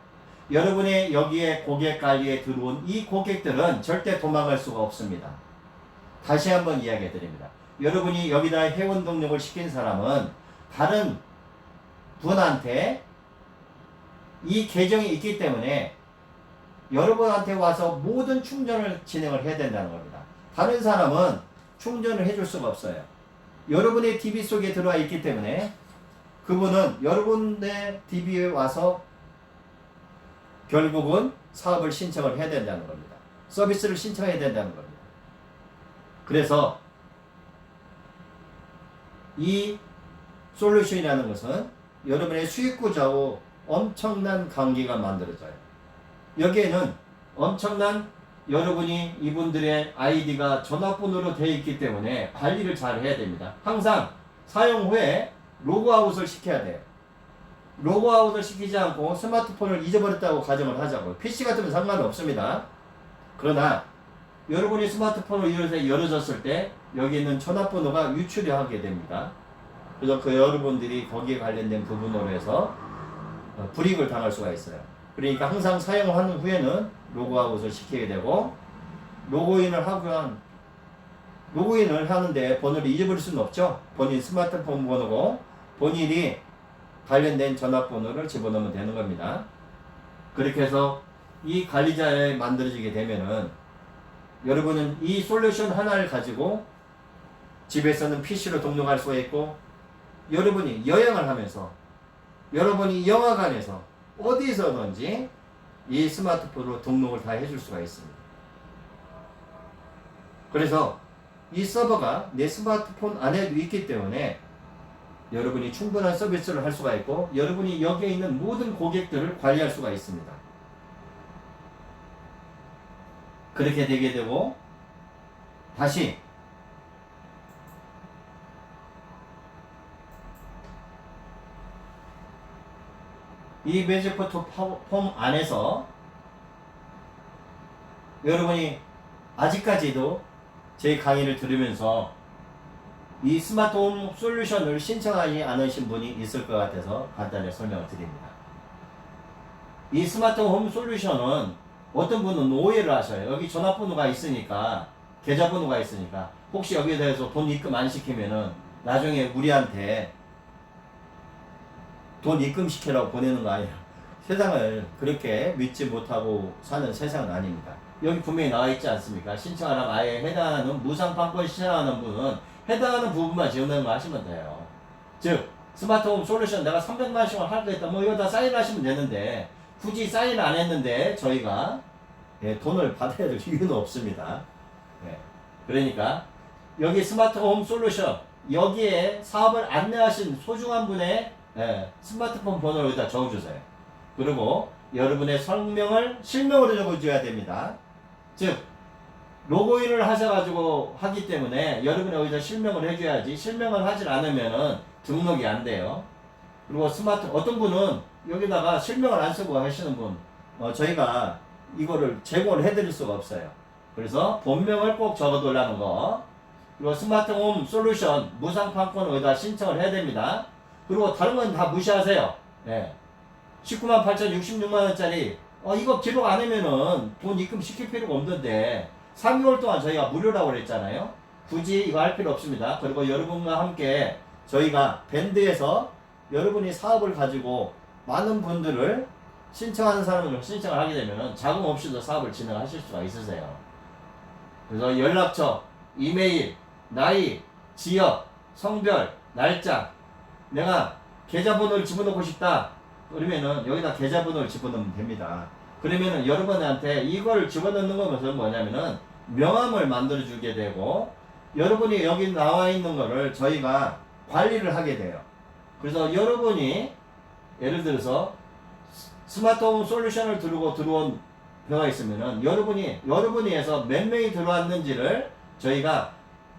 여러분이 여기에 고객 관리에 들어온 이 고객들은 절대 도망갈 수가 없습니다. 다시 한번 이야기해 드립니다. 여러분이 여기다 회원 등록을 시킨 사람은 다른 분한테 이 계정이 있기 때문에 여러분한테 와서 모든 충전을 진행을 해야 된다는 겁니다. 다른 사람은 충전을 해줄 수가 없어요. 여러분의 DB 속에 들어와 있기 때문에 그분은 여러분의 DB에 와서 결국은 사업을 신청을 해야 된다는 겁니다. 서비스를 신청해야 된다는 겁니다. 그래서 이 솔루션이라는 것은 여러분의 수익구조하고 엄청난 관계가 만들어져요. 여기에는 엄청난 여러분이 이분들의 아이디가 전화번호로 되어 있기 때문에 관리를 잘 해야 됩니다. 항상 사용 후에 로그아웃을 시켜야 돼요. 로그아웃을 시키지 않고 스마트폰을 잊어버렸다고 가정을 하자고요. PC 같으면 상관없습니다. 그러나 여러분이 스마트폰을 열어줬을 때 여기 있는 전화번호가 유출이 하게 됩니다. 그래서 그 여러분들이 거기에 관련된 부분으로 해서 불이익을 당할 수가 있어요. 그러니까 항상 사용하는 후에는 로그아웃을 시키게 되고 로그인을 하는데 번호를 잊어버릴 수는 없죠. 본인 스마트폰 번호고 본인이 관련된 전화번호를 집어넣으면 되는 겁니다. 그렇게 해서 이 관리자에 만들어지게 되면은 여러분은 이 솔루션 하나를 가지고 집에서는 PC로 등록할 수가 있고 여러분이 여행을 하면서 여러분이 영화관에서 어디서든지 이 스마트폰으로 등록을 다 해줄 수가 있습니다. 그래서 이 서버가 내 스마트폰 안에도 있기 때문에 여러분이 충분한 서비스를 할 수가 있고 여러분이 여기에 있는 모든 고객들을 관리할 수가 있습니다. 그렇게 되게 되고 다시 이 매직포트 폼 안에서 여러분이 아직까지도 제 강의를 들으면서 이 스마트홈 솔루션을 신청하지 않으신 분이 있을 것 같아서 간단히 설명을 드립니다. 이 스마트홈 솔루션은 어떤 분은 오해를 하셔요. 여기 전화번호가 있으니까 계좌번호가 있으니까 혹시 여기에 대해서 돈 입금 안 시키면은 나중에 우리한테 돈 입금시키라고 보내는 거 아니야. 세상을 그렇게 믿지 못하고 사는 세상은 아닙니다. 여기 분명히 나와 있지 않습니까? 신청하라면 아예 해당하는 무상판권 신청하는 분은 해당하는 부분만 지원하는 거 하시면 돼요. 즉 스마트홈 솔루션 내가 300만원씩을 할 거 있다. 뭐 이거 다 사인하시면 되는데 굳이 사인 안 했는데 저희가 돈을 받아야 될 이유는 없습니다. 그러니까 여기 스마트홈 솔루션 여기에 사업을 안내하신 소중한 분의 스마트폰 번호를 여기다 적어주세요. 그리고 여러분의 실명으로 적어줘야 됩니다. 즉 로그인을 하셔가지고 하기 때문에 여러분이 여기다 실명을 해줘야지 실명을 하질 않으면은 등록이 안 돼요. 그리고 어떤 분은 여기다가 실명을 안 쓰고 하시는 분 저희가 이거를 제공을 해드릴 수가 없어요. 그래서 본명을 꼭 적어두라는 거. 그리고 스마트홈 솔루션 무상판권을 여기다 신청을 해야 됩니다. 그리고 다른 건 다 무시하세요. 198,066만원짜리 이거 기록 안 하면은 돈 입금 시킬 필요가 없는데 3개월 동안 저희가 무료라고 그랬잖아요. 굳이 이거 할 필요 없습니다. 그리고 여러분과 함께 저희가 밴드에서 여러분이 사업을 가지고 많은 분들을 신청하는 사람을 신청을 하게 되면 자금 없이도 사업을 진행하실 수가 있으세요. 그래서 연락처, 이메일, 나이, 지역, 성별, 날짜 내가 계좌번호를 집어넣고 싶다. 그러면은 여기다 계좌번호를 집어넣으면 됩니다. 그러면은 여러분한테 이걸 집어넣는 것은 뭐냐면은 명함을 만들어 주게 되고 여러분이 여기 나와 있는 거를 저희가 관리를 하게 돼요. 그래서 여러분이 예를 들어서 스마트홈 솔루션을 들고 들어온 배가 있으면은 여러분이 해서 몇 명이 들어왔는지를 저희가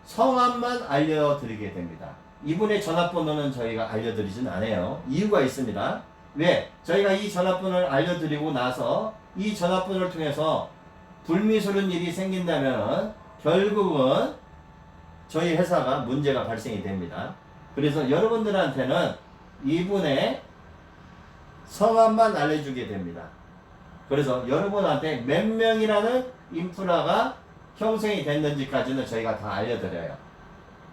성함만 알려드리게 됩니다. 이분의 전화번호는 저희가 알려드리진 않아요. 이유가 있습니다. 왜? 저희가 이 전화번호를 알려드리고 나서 이 전화번호를 통해서 불미스러운 일이 생긴다면 결국은 저희 회사가 문제가 발생이 됩니다. 그래서 여러분들한테는 이분의 성함만 알려주게 됩니다. 그래서 여러분한테 몇 명이라는 인프라가 형성이 됐는지까지는 저희가 다 알려드려요.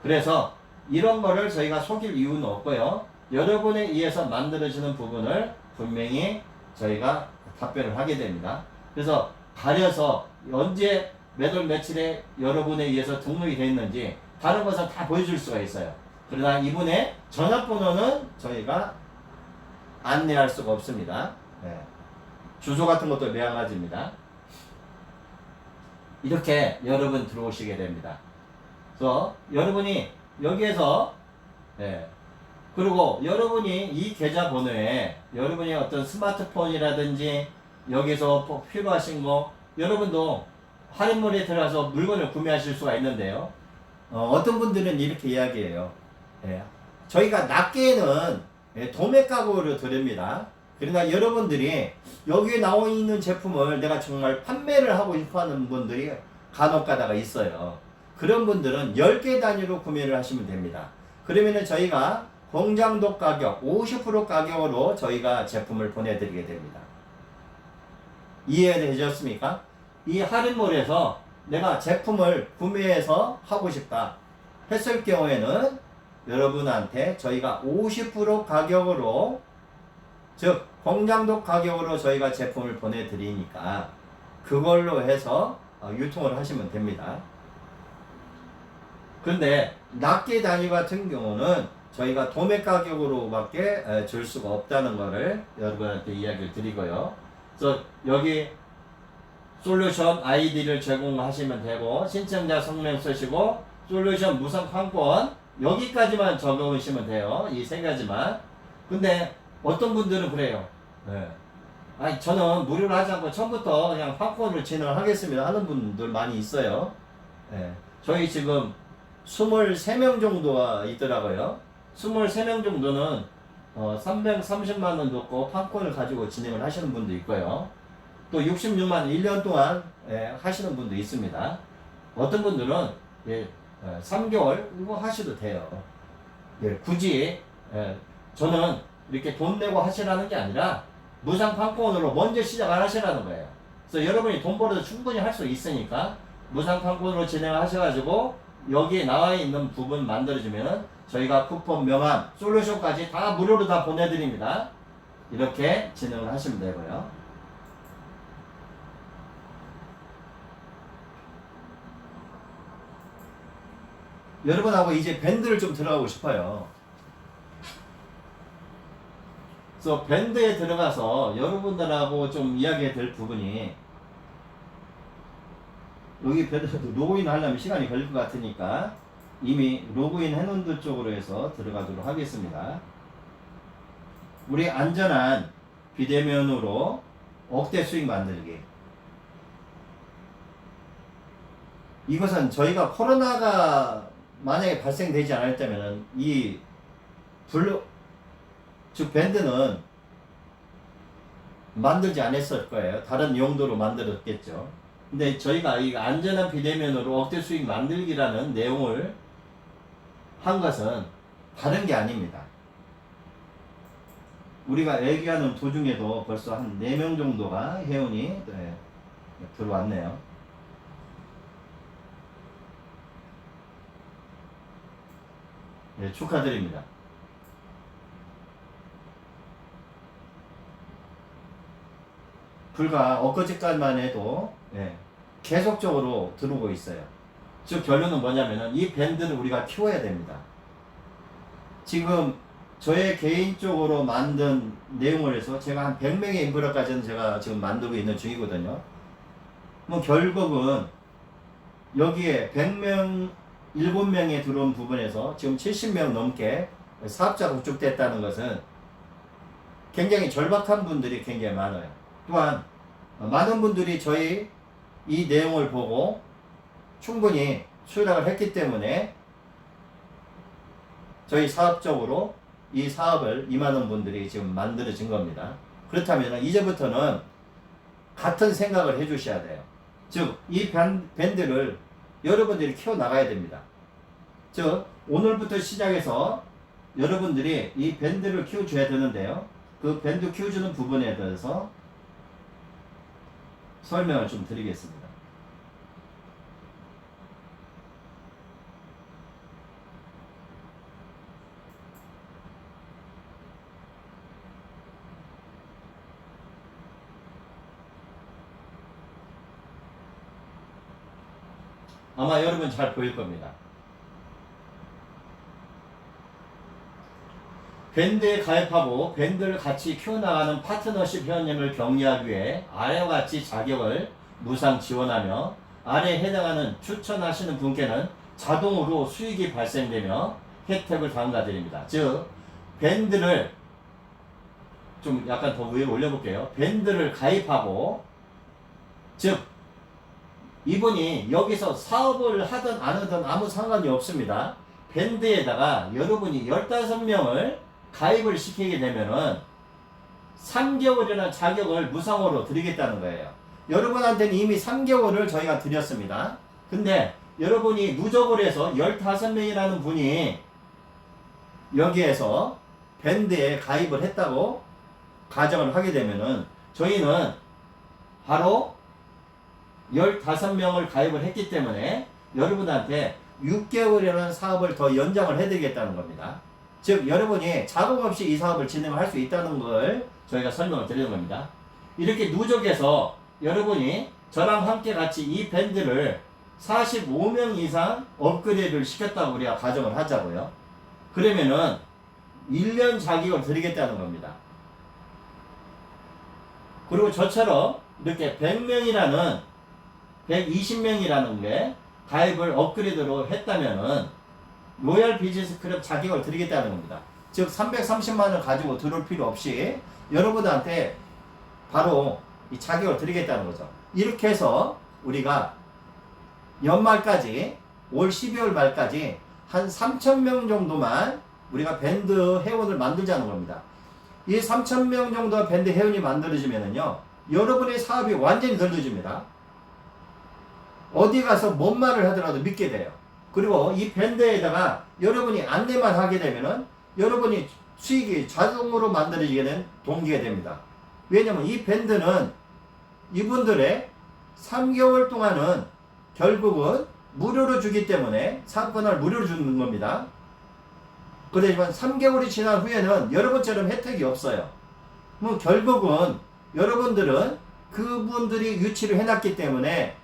그래서 이런 거를 저희가 속일 이유는 없고요. 여러분에 의해서 만들어지는 부분을 분명히 저희가 답변을 하게 됩니다. 그래서 가려서 언제 몇 월 며칠에 여러분에 의해서 등록이 되어 있는지 다른 것은 다 보여줄 수가 있어요. 그러나 이분의 전화번호는 저희가 안내할 수가 없습니다. 네. 주소 같은 것도 매한가지입니다. 이렇게 여러분 들어오시게 됩니다. 그래서 여러분이 여기에서 그리고 여러분이 이 계좌번호에 여러분이 어떤 스마트폰이라든지 여기서 필요하신 거 여러분도 할인몰에 들어가서 물건을 구매하실 수가 있는데요. 어떤 분들은 이렇게 이야기해요. 저희가 낱개는 도매 가격으로 드립니다. 그러나 여러분들이 여기에 나와 있는 제품을 내가 정말 판매를 하고 싶어 하는 분들이 간혹 가다가 있어요. 그런 분들은 10개 단위로 구매를 하시면 됩니다. 그러면은 저희가 공장도 가격 50% 가격으로 저희가 제품을 보내드리게 됩니다. 이해되셨습니까? 이 할인몰에서 내가 제품을 구매해서 하고 싶다 했을 경우에는 여러분한테 저희가 50% 가격으로 즉 공장도 가격으로 저희가 제품을 보내드리니까 그걸로 해서 유통을 하시면 됩니다. 근데 낱개 단위 같은 경우는 저희가 도매 가격으로밖에 줄 수가 없다는 것을 여러분한테 이야기를 드리고요. 그래서 여기 솔루션 아이디를 제공하시면 되고 신청자 성명 쓰시고 솔루션 무상 판권 여기까지만 적으시면 돼요. 이 세 가지만. 근데 어떤 분들은 그래요. 아니 저는 무료로 하지 않고 처음부터 그냥 판권을 진행하겠습니다 하는 분들 많이 있어요. 저희 지금 23명 정도가 있더라고요. 23명 정도는 330만원 넣고 판권을 가지고 진행을 하시는 분도 있고요. 또 66만원 1년 동안 하시는 분도 있습니다. 어떤 분들은 3개월 이거 하셔도 돼요. 굳이 저는 이렇게 돈 내고 하시라는 게 아니라 무상 판권으로 먼저 시작을 하시라는 거예요. 그래서 여러분이 돈 벌어도 충분히 할 수 있으니까 무상 판권으로 진행을 하셔가지고 여기에 나와 있는 부분 만들어주면은 저희가 쿠폰, 명함, 솔루션까지 다 무료로 다 보내드립니다. 이렇게 진행을 하시면 되고요. 여러분하고 이제 밴드를 좀 들어가고 싶어요. 그래서 밴드에 들어가서 여러분들하고 좀 이야기해 될 부분이 여기 밴드 로그인 하려면 시간이 걸릴 것 같으니까 이미 로그인 해놓은 쪽으로 해서 들어가도록 하겠습니다. 우리 안전한 비대면으로 억대 수익 만들기. 이것은 저희가 코로나가 만약에 발생되지 않았다면 이 즉 밴드는 만들지 않았을 거예요. 다른 용도로 만들었겠죠. 근데 저희가 이 안전한 비대면으로 억대 수익 만들기라는 내용을 한 것은 다른 게 아닙니다. 우리가 얘기하는 도중에도 벌써 한 4명 정도가 회원이 들어왔네요. 축하드립니다. 불과 엊그제까지만 해도 계속적으로 들어오고 있어요. 즉 결론은 뭐냐면은 이 밴드를 우리가 키워야 됩니다. 지금 저의 개인적으로 만든 내용을 해서 제가 한 100명의 인프라까지는 제가 지금 만들고 있는 중이거든요. 뭐 결국은 여기에 100명 7명에 들어온 부분에서 지금 70명 넘게 사업자가 구축됐다는 것은 굉장히 절박한 분들이 굉장히 많아요. 또한 많은 분들이 저희 이 내용을 보고 충분히 수락을 했기 때문에 저희 사업적으로 이 사업을 임하는 분들이 지금 만들어진 겁니다. 그렇다면 이제부터는 같은 생각을 해 주셔야 돼요. 즉 이 밴드를 여러분들이 키워나가야 됩니다. 즉 오늘부터 시작해서 여러분들이 이 밴드를 키워줘야 되는데요. 그 밴드 키워주는 부분에 대해서 설명을 좀 드리겠습니다. 아마 여러분 잘 보일 겁니다. 밴드에 가입하고 밴드를 같이 키워나가는 파트너십 회원님을 격려하기 위해 아래와 같이 자격을 무상 지원하며 아래에 해당하는 추천하시는 분께는 자동으로 수익이 발생되며 혜택을 다음과 드립니다. 즉 밴드를 좀 약간 더 위에 올려볼게요. 밴드를 가입하고, 즉 이분이 여기서 사업을 하든 안 하든 아무 상관이 없습니다. 밴드에다가 여러분이 15명을 가입을 시키게 되면은 3개월이라는 자격을 무상으로 드리겠다는 거예요. 여러분한테는 이미 3개월을 저희가 드렸습니다. 근데 여러분이 누적을 해서 15명이라는 분이 여기에서 밴드에 가입을 했다고 가정을 하게 되면은 저희는 바로 15명을 가입을 했기 때문에 여러분한테 6개월이라는 사업을 더 연장을 해드리겠다는 겁니다. 즉 여러분이 자금 없이 이 사업을 진행할 수 있다는 걸 저희가 설명을 드리는 겁니다. 이렇게 누적해서 여러분이 저랑 함께 같이 이 밴드를 45명 이상 업그레이드를 시켰다고 우리가 가정을 하자고요. 그러면은 1년 자격을 드리겠다는 겁니다. 그리고 저처럼 이렇게 100명이라는 120명이라는 게 가입을 업그레이드로 했다면은 로얄 비즈니스 클럽 자격을 드리겠다는 겁니다. 즉 330만원을 가지고 들어올 필요 없이 여러분한테 바로 이 자격을 드리겠다는 거죠. 이렇게 해서 우리가 연말까지 올 12월 말까지 한 3,000명 정도만 우리가 밴드 회원을 만들자는 겁니다. 이 3,000명 정도 밴드 회원이 만들어지면은요, 여러분의 사업이 완전히 달라집니다. 어디 가서 뭔 말을 하더라도 믿게 돼요. 그리고 이 밴드에다가 여러분이 안내만 하게 되면은 여러분이 수익이 자동으로 만들어지게 된 동기가 됩니다. 왜냐면 이 밴드는 이분들의 3개월 동안은 결국은 무료로 주기 때문에 사업권을 무료로 주는 겁니다. 그렇지만 3개월이 지난 후에는 여러분처럼 혜택이 없어요. 그럼 결국은 여러분들은 그분들이 유치를 해놨기 때문에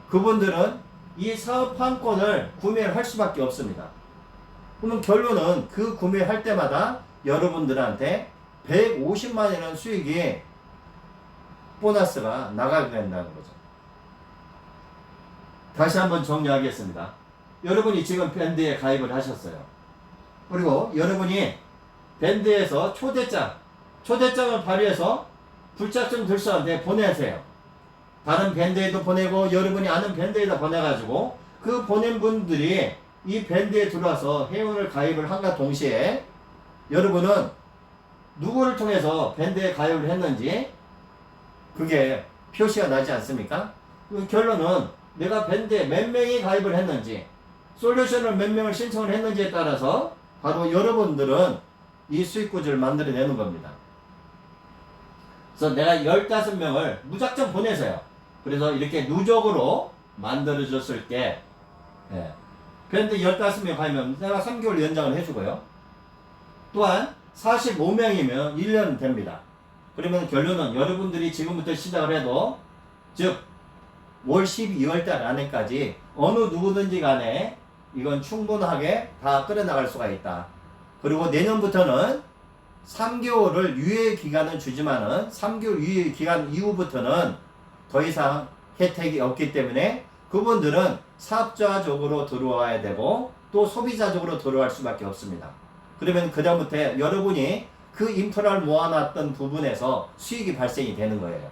그분들은 이 사업판권을 구매를 할 수밖에 없습니다. 그러면 결론은 그 구매할 때마다 여러분들한테 150만이라는 수익이 보너스가 나가게 된다는 거죠. 다시 한번 정리하겠습니다. 여러분이 지금 밴드에 가입을 하셨어요. 그리고 여러분이 밴드에서 초대장을 발휘해서 불착증 들서한테 보내세요. 다른 밴드에도 보내고 여러분이 아는 밴드에다 보내가지고 그 보낸 분들이 이 밴드에 들어와서 회원을 가입을 한과 동시에 여러분은 누구를 통해서 밴드에 가입을 했는지 그게 표시가 나지 않습니까? 그 결론은 내가 밴드에 몇 명이 가입을 했는지, 솔루션을 몇 명을 신청을 했는지에 따라서 바로 여러분들은 이 수익구조를 만들어내는 겁니다. 그래서 내가 15명을 무작정 보내세요. 그래서 이렇게 누적으로 만들어졌을 때, 밴드 15명 가면 내가 3개월 연장을 해주고요. 또한 45명이면 1년 됩니다. 그러면 결론은 여러분들이 지금부터 시작을 해도, 즉, 올 12월 달 안에까지 어느 누구든지 간에 이건 충분하게 다 끌어나갈 수가 있다. 그리고 내년부터는 3개월을 유예 기간은 주지만은 3개월 유예 기간 이후부터는 더 이상 혜택이 없기 때문에 그분들은 사업자적으로 들어와야 되고 또 소비자적으로 들어갈 수밖에 없습니다. 그러면 그다음부터 여러분이 그 인프라를 모아놨던 부분에서 수익이 발생이 되는 거예요.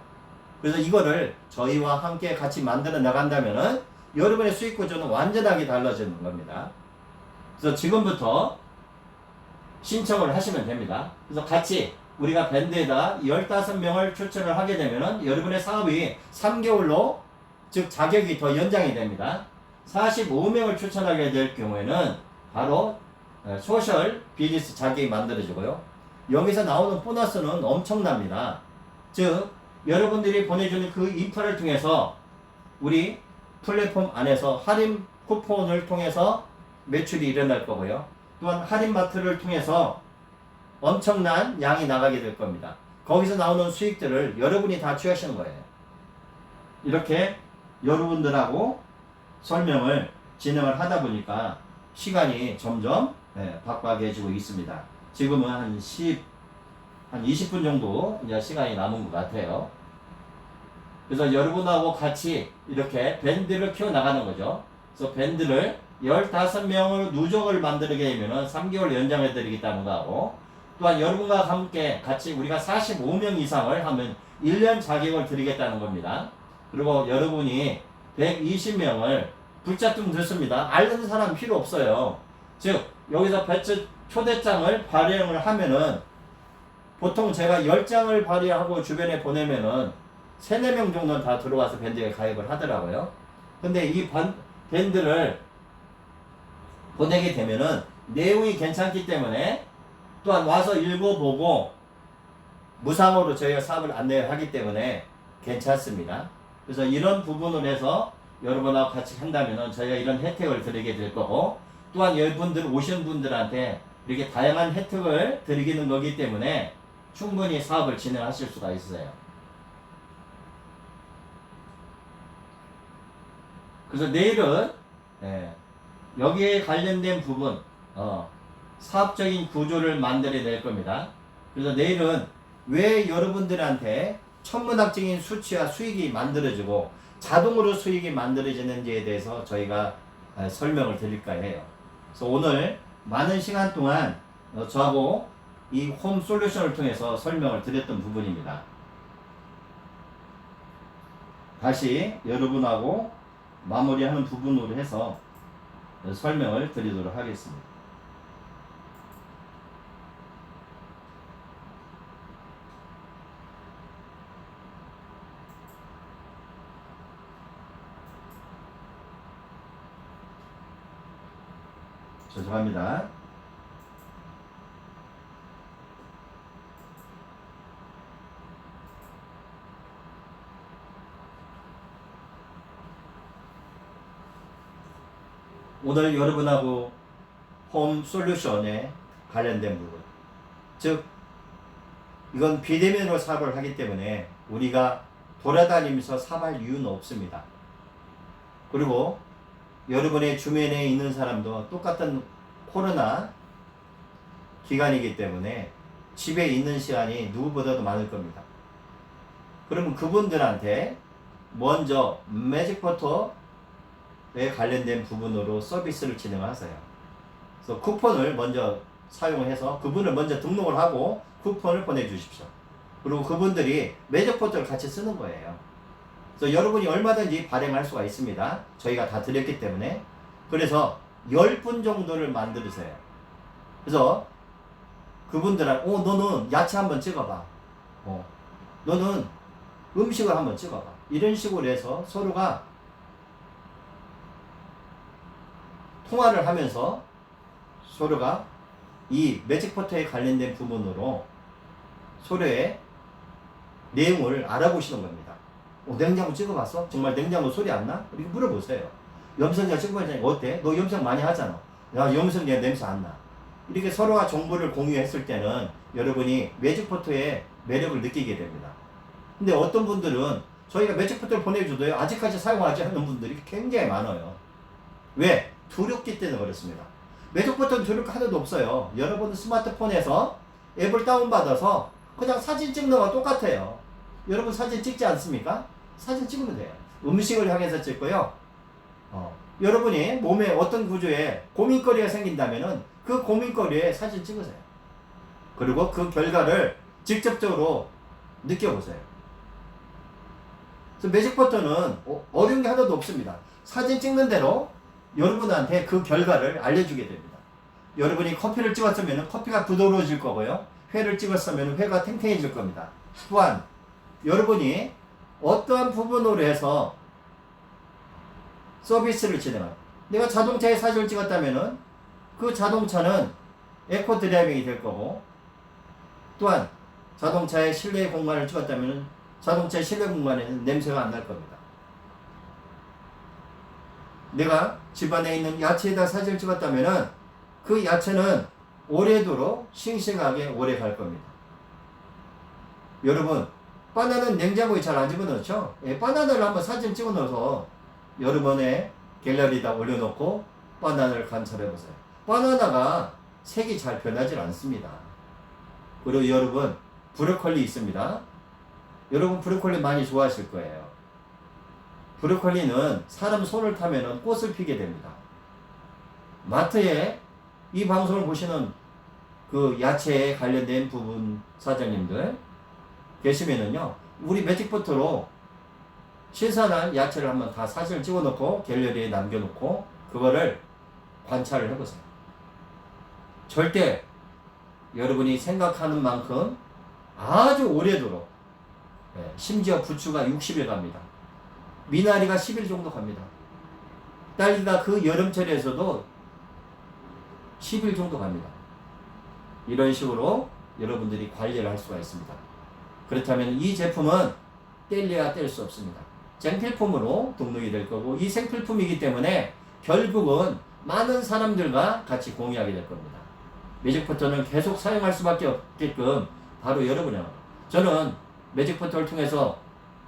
그래서 이거를 저희와 함께 같이 만들어 나간다면은 여러분의 수익 구조는 완전하게 달라지는 겁니다. 그래서 지금부터 신청을 하시면 됩니다. 그래서 같이 우리가 밴드에다 15명을 추천을 하게 되면은 여러분의 사업이 3개월로 즉 자격이 더 연장이 됩니다. 45명을 추천하게 될 경우에는 바로 소셜 비즈니스 자격이 만들어지고요. 여기서 나오는 보너스는 엄청납니다. 즉 여러분들이 보내주는 그 인프라를 통해서 우리 플랫폼 안에서 할인 쿠폰을 통해서 매출이 일어날 거고요. 또한 할인마트를 통해서 엄청난 양이 나가게 될 겁니다. 거기서 나오는 수익들을 여러분이 다 취하시는 거예요. 이렇게 여러분들하고 설명을 진행을 하다 보니까 시간이 점점 바빠해지고 있습니다. 지금은 한 20분 정도 이제 시간이 남은 것 같아요. 그래서 여러분하고 같이 이렇게 밴드를 키워나가는 거죠. 그래서 밴드를 15명으로 누적을 만들게 되면 3개월 연장해 드리겠다는 거하고, 또한 여러분과 함께 같이 우리가 45명 이상을 하면 1년 자격을 드리겠다는 겁니다. 그리고 여러분이 120명을 붙잡으면 됐습니다. 알는 사람 필요 없어요. 즉 여기서 배치 초대장을 발행을 하면은 보통 제가 10장을 발행하고 주변에 보내면은 3, 4명 정도는 다 들어와서 밴드에 가입을 하더라고요. 근데 이 밴드를 보내게 되면은 내용이 괜찮기 때문에 또한 와서 읽어보고 무상으로 저희가 사업을 안내하기 때문에 괜찮습니다. 그래서 이런 부분을 해서 여러분하고 같이 한다면은 저희가 이런 혜택을 드리게 될 거고, 또한 여러분들 오신 분들한테 이렇게 다양한 혜택을 드리는 거기 때문에 충분히 사업을 진행하실 수가 있어요. 그래서 내일은 여기에 관련된 부분, 사업적인 구조를 만들어낼 겁니다. 그래서 내일은 왜 여러분들한테 천문학적인 수치와 수익이 만들어지고 자동으로 수익이 만들어지는지에 대해서 저희가 설명을 드릴까 해요. 그래서 오늘 많은 시간 동안 저하고 이 홈 솔루션을 통해서 설명을 드렸던 부분입니다. 다시 여러분하고 마무리하는 부분으로 해서 설명을 드리도록 하겠습니다. 죄송합니다. 오늘 여러분하고 홈 솔루션에 관련된 부분, 즉 이건 비대면으로 사업을 하기 때문에 우리가 돌아다니면서 사업할 이유는 없습니다. 그리고 여러분의 주변에 있는 사람도 똑같은 코로나 기간이기 때문에 집에 있는 시간이 누구보다도 많을 겁니다. 그러면 그분들한테 먼저 매직포터에 관련된 부분으로 서비스를 진행하세요. 그래서 쿠폰을 먼저 사용해서 그분을 먼저 등록을 하고 쿠폰을 보내주십시오. 그리고 그분들이 매직포터를 같이 쓰는 거예요. 그래서 여러분이 얼마든지 발행할 수가 있습니다. 저희가 다 드렸기 때문에. 그래서 10분 정도를 만들으세요. 그래서 그분들은 너는 야채 한번 찍어봐. 너는 음식을 한번 찍어봐. 이런 식으로 해서 서로가 통화를 하면서 서로가 이 매직포터에 관련된 부분으로 서로의 내용을 알아보시는 겁니다. 냉장고 찍어봤어? 정말 냉장고 소리 안 나? 이렇게 물어보세요. 염성야 찍어봤자니까 어때? 너 염성 많이 하잖아. 야, 염성야 냄새 안 나. 이렇게 서로가 정보를 공유했을 때는 여러분이 매직포터의 매력을 느끼게 됩니다. 근데 어떤 분들은 저희가 매직포터를 보내줘도요, 아직까지 사용하지 않는 분들이 굉장히 많아요. 왜? 두렵기 때문에 그렇습니다. 매직포터는 두려울 거 하나도 없어요. 여러분 스마트폰에서 앱을 다운받아서 그냥 사진 찍는 거와 똑같아요. 여러분 사진 찍지 않습니까? 사진 찍으면 돼요. 음식을 향해서 찍고요. 여러분이 몸에 어떤 구조에 고민거리가 생긴다면은 그 고민거리에 사진 찍으세요. 그리고 그 결과를 직접적으로 느껴보세요. 그래서 매직포터는 어려운 게 하나도 없습니다. 사진 찍는 대로 여러분한테 그 결과를 알려주게 됩니다. 여러분이 커피를 찍었으면 커피가 부드러워질 거고요. 회를 찍었으면 회가 탱탱해질 겁니다. 또한 여러분이 어떠한 부분으로 해서 서비스를 진행합니다. 내가 자동차에 사진을 찍었다면은 그 자동차는 에코 드라이빙이 될 거고, 또한 자동차의 실내 공간을 찍었다면은 자동차의 실내 공간에는 냄새가 안 날 겁니다. 내가 집안에 있는 야채에다 사진을 찍었다면은 그 야채는 오래도록 싱싱하게 오래 갈 겁니다. 여러분, 바나나는 냉장고에 잘 안 집어넣죠? 바나나를 한번 사진 찍어 넣어서 여러분의 갤러리에다 올려놓고 바나나를 관찰해 보세요. 바나나가 색이 잘 변하지 않습니다. 그리고 여러분 브로콜리 있습니다. 여러분 브로콜리 많이 좋아하실 거예요. 브로콜리는 사람 손을 타면 꽃을 피게 됩니다. 마트에 이 방송을 보시는 그 야채에 관련된 부분 사장님들 계시면은요, 우리 매직포트로 신선한 야채를 한번 다 사진을 찍어 놓고 갤러리에 남겨놓고 그거를 관찰을 해보세요. 절대 여러분이 생각하는 만큼 아주 오래도록, 심지어 부추가 60일 갑니다. 미나리가 10일 정도 갑니다. 딸기가 그 여름철에서도 10일 정도 갑니다. 이런 식으로 여러분들이 관리를 할 수가 있습니다. 그렇다면 이 제품은 뗄래야 뗄 수 없습니다. 생필품으로 등록이 될 거고, 이 생필품이기 때문에 결국은 많은 사람들과 같이 공유하게 될 겁니다. 매직포터는 계속 사용할 수밖에 없게끔 바로 여러분이요. 저는 매직포터를 통해서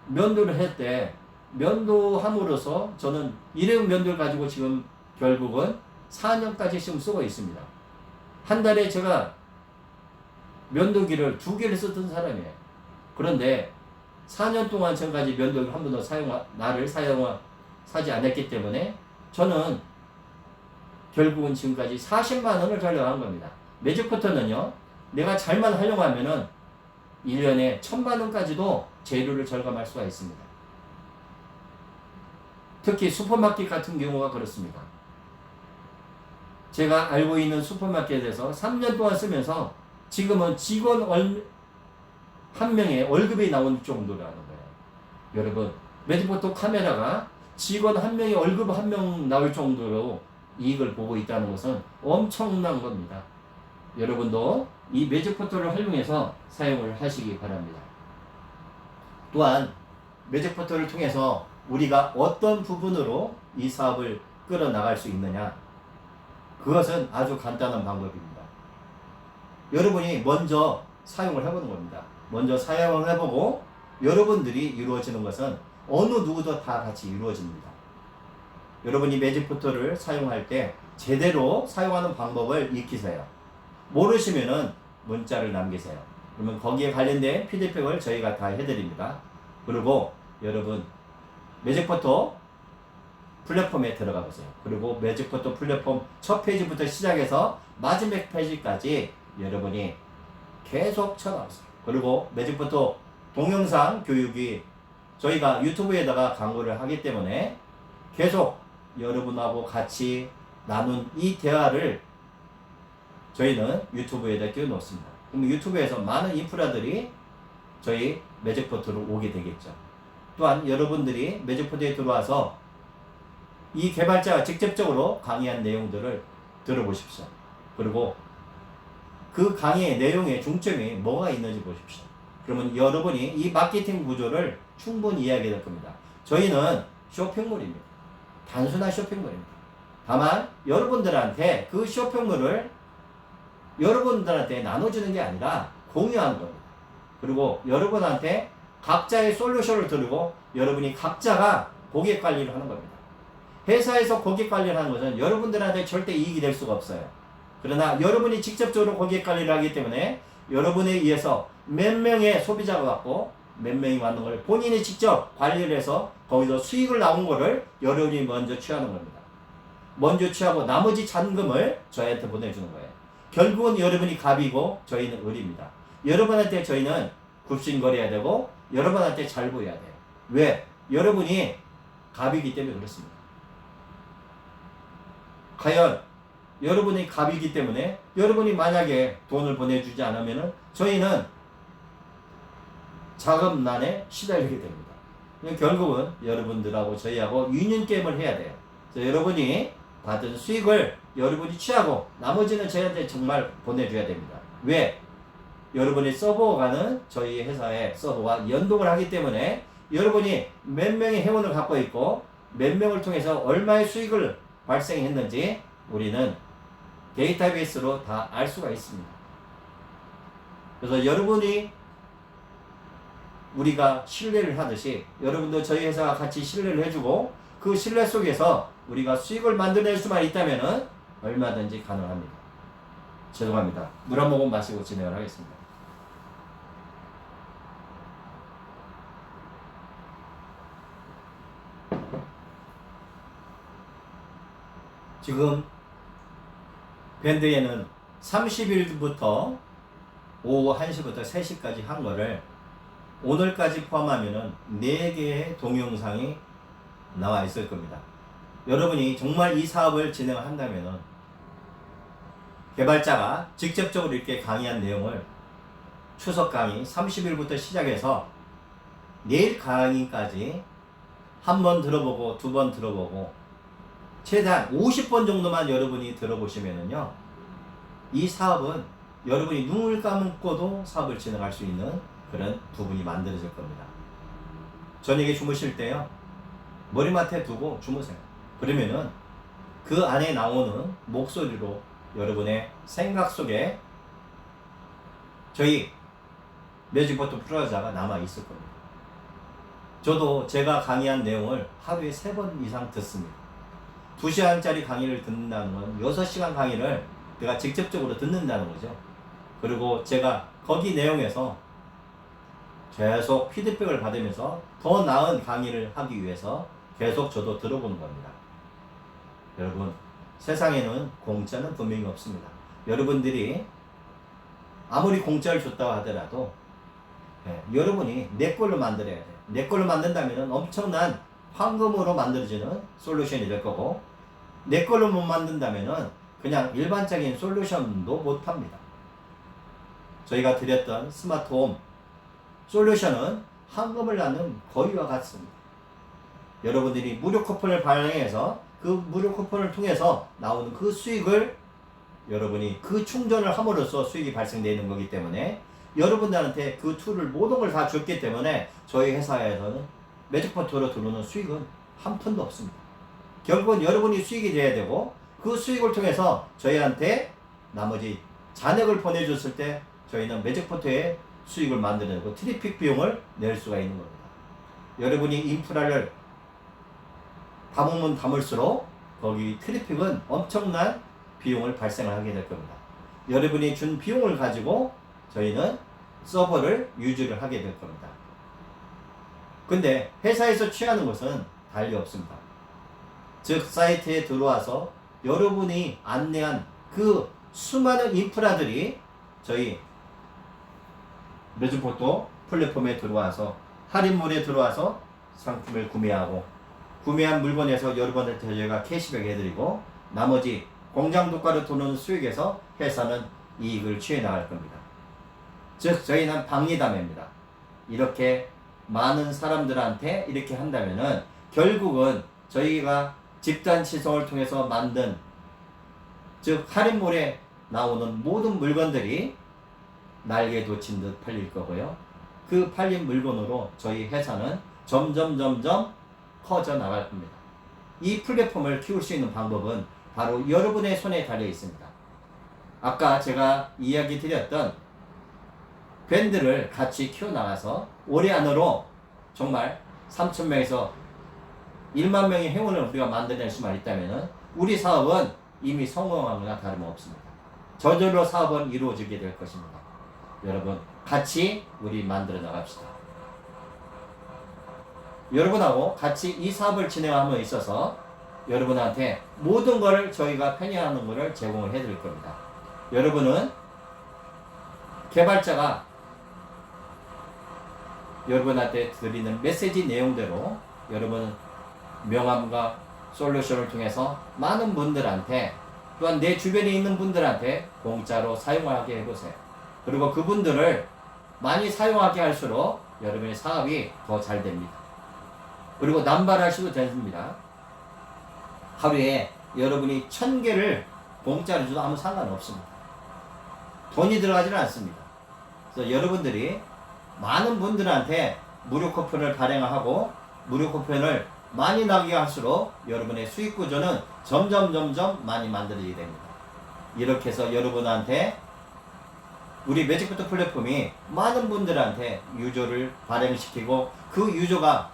면도를 할 때 면도함으로써 저는 일회용 면도를 가지고 지금 결국은 4년까지 지금 쓰고 있습니다. 한 달에 제가 면도기를 2개를 쓰던 사람이에요. 그런데 4년 동안 지금까지 면도기를 한 번도 사지 않았기 때문에 저는 결국은 지금까지 40만 원을 절약한 겁니다. 매직포터는요, 내가 잘만 활용하면은 1년에 1000만 원까지도 재료를 절감할 수가 있습니다. 특히 슈퍼마켓 같은 경우가 그렇습니다. 제가 알고 있는 슈퍼마켓에서 3년 동안 쓰면서 지금은 직원 한 명의 월급이 나온 정도라는 거예요. 여러분, 매직포터 카메라가 직원 한 명의 월급 한 명 나올 정도로 이익을 보고 있다는 것은 엄청난 겁니다. 여러분도 이 매직포터를 활용해서 사용을 하시기 바랍니다. 또한 매직포터를 통해서 우리가 어떤 부분으로 이 사업을 끌어나갈 수 있느냐, 그것은 아주 간단한 방법입니다. 여러분이 먼저 사용을 해보는 겁니다. 먼저 사용을 해보고 여러분들이 이루어지는 것은 어느 누구도 다 같이 이루어집니다. 여러분이 매직포터를 사용할 때 제대로 사용하는 방법을 익히세요. 모르시면은 문자를 남기세요. 그러면 거기에 관련된 피드백을 저희가 다 해드립니다. 그리고 여러분 매직포터 플랫폼에 들어가 보세요. 그리고 매직포터 플랫폼 첫 페이지부터 시작해서 마지막 페이지까지 여러분이 계속 쳐나오세요. 그리고 매직포터 동영상 교육이 저희가 유튜브에다가 광고를 하기 때문에 계속 여러분하고 같이 나눈 이 대화를 저희는 유튜브에다 끼워놓습니다. 그럼 유튜브에서 많은 인프라들이 저희 매직포터로 오게 되겠죠. 또한 여러분들이 매직포터에 들어와서 이 개발자가 직접적으로 강의한 내용들을 들어보십시오. 그리고 그 강의의 내용의 중점이 뭐가 있는지 보십시오. 그러면 여러분이 이 마케팅 구조를 충분히 이해하게 될 겁니다. 저희는 쇼핑몰입니다. 단순한 쇼핑몰입니다. 다만 여러분들한테 그 쇼핑몰을 여러분들한테 나눠주는 게 아니라 공유하는 겁니다. 그리고 여러분한테 각자의 솔루션을 드리고 여러분이 각자가 고객 관리를 하는 겁니다. 회사에서 고객 관리를 하는 것은 여러분들한테 절대 이익이 될 수가 없어요. 그러나 여러분이 직접적으로 고객 관리를 하기 때문에 여러분에 의해서 몇 명의 소비자가 왔고 몇 명이 왔는 걸 본인이 직접 관리를 해서 거기서 수익을 나온 거를 여러분이 먼저 취하는 겁니다. 먼저 취하고 나머지 잔금을 저희한테 보내주는 거예요. 결국은 여러분이 갑이고 저희는 을입니다. 여러분한테 저희는 굽신거려야 되고 여러분한테 잘 보여야 돼요. 왜? 여러분이 갑이기 때문에 그렇습니다. 과연 여러분이 갑이기 때문에 여러분이 만약에 돈을 보내주지 않으면 저희는 자금난에 시달리게 됩니다. 결국은 여러분들하고 저희하고 유니언 게임을 해야 돼요. 그래서 여러분이 받은 수익을 여러분이 취하고 나머지는 저희한테 정말 보내줘야 됩니다. 왜? 여러분이 서버가는 저희 회사의 서버와 연동을 하기 때문에 여러분이 몇 명의 회원을 갖고 있고 몇 명을 통해서 얼마의 수익을 발생했는지 우리는 데이터베이스로 다 알 수가 있습니다. 그래서 여러분이 우리가 신뢰를 하듯이 여러분도 저희 회사와 같이 신뢰를 해주고 그 신뢰 속에서 우리가 수익을 만들어낼 수만 있다면은 얼마든지 가능합니다. 죄송합니다. 물 한 모금 마시고 진행을 하겠습니다. 지금 밴드에는 30일부터 오후 1시부터 3시까지 한 거를 오늘까지 포함하면은 4개의 동영상이 나와 있을 겁니다. 여러분이 정말 이 사업을 진행을 한다면은 개발자가 직접적으로 이렇게 강의한 내용을 추석 강의 30일부터 시작해서 내일 강의까지 한 번 들어보고 2번 들어보고 최대한 50번 정도만 여러분이 들어보시면은요, 이 사업은 여러분이 눈을 감고도 사업을 진행할 수 있는 그런 부분이 만들어질 겁니다. 저녁에 주무실 때요, 머리맡에 두고 주무세요. 그러면은 그 안에 나오는 목소리로 여러분의 생각 속에 저희 매직버튼 프로자가 남아 있을 겁니다. 저도 제가 강의한 내용을 하루에 3번 이상 듣습니다. 2시간짜리 강의를 듣는다는 건 6시간 강의를 내가 직접적으로 듣는다는 거죠. 그리고 제가 거기 내용에서 계속 피드백을 받으면서 더 나은 강의를 하기 위해서 계속 저도 들어보는 겁니다. 여러분, 세상에는 공짜는 분명히 없습니다. 여러분들이 아무리 공짜를 줬다고 하더라도 여러분이 내 걸로 만들어야 돼요. 내 걸로 만든다면 엄청난 황금으로 만들어지는 솔루션이 될 거고, 내 걸로 못 만든다면 그냥 일반적인 솔루션도 못 합니다. 저희가 드렸던 스마트홈 솔루션은 황금을 낳는 거위와 같습니다. 여러분들이 무료 쿠폰을 발행해서 그 무료 쿠폰을 통해서 나오는 그 수익을 여러분이 그 충전을 함으로써 수익이 발생되는 거기 때문에 여러분들한테 그 툴을 모든 걸 다 줬기 때문에 저희 회사에서는 매직포트로 들어오는 수익은 한 푼도 없습니다. 결국은 여러분이 수익이 돼야 되고, 그 수익을 통해서 저희한테 나머지 잔액을 보내줬을 때 저희는 매직포트에 수익을 만들어내고 트래픽 비용을 낼 수가 있는 겁니다. 여러분이 인프라를 담으면 담을수록 거기 트래픽은 엄청난 비용을 발생을 하게 될 겁니다. 여러분이 준 비용을 가지고 저희는 서버를 유지를 하게 될 겁니다. 근데 회사에서 취하는 것은 달리 없습니다. 즉 사이트에 들어와서 여러분이 안내한 그 수많은 인프라들이 저희 매직포트 플랫폼에 들어와서 할인몰에 들어와서 상품을 구매하고, 구매한 물건에서 여러분한테 저희가 캐시백 해드리고, 나머지 공장 독가로 도는 수익에서 회사는 이익을 취해 나갈 겁니다. 즉 저희는 박리담회입니다. 이렇게 많은 사람들한테 이렇게 한다면은 결국은 저희가 집단 지성을 통해서 만든, 즉 할인몰에 나오는 모든 물건들이 날개 돋친 듯 팔릴 거고요. 그 팔린 물건으로 저희 회사는 점점 커져 나갈 겁니다. 이 플랫폼을 키울 수 있는 방법은 바로 여러분의 손에 달려 있습니다. 아까 제가 이야기 드렸던 밴드를 같이 키워나가서 올해 안으로 정말 3,000명에서 1만 명의 행운을 우리가 만들어낼 수만 있다면 우리 사업은 이미 성공하거나 다름없습니다. 저절로 사업은 이루어지게 될 것입니다. 여러분, 같이 우리 만들어 나갑시다. 여러분하고 같이 이 사업을 진행함에 있어서 여러분한테 모든 것을 저희가 편의하는 것을 제공을 해드릴 겁니다. 여러분은 개발자가 여러분한테 드리는 메시지 내용대로 여러분은 명함과 솔루션을 통해서 많은 분들한테, 또한 내 주변에 있는 분들한테 공짜로 사용하게 해보세요. 그리고 그분들을 많이 사용하게 할수록 여러분의 사업이 더 잘 됩니다. 그리고 남발하셔도 됩니다. 하루에 여러분이 1000개를 공짜로 줘도 아무 상관없습니다. 돈이 들어가지는 않습니다. 그래서 여러분들이 많은 분들한테 무료 쿠폰을 발행하고 무료 쿠폰을 많이 나게 할수록 여러분의 수익 구조는 점점 많이 만들어지게 됩니다. 이렇게 해서 여러분한테 우리 매직포트 플랫폼이 많은 분들한테 유저를 발행시키고, 그 유저가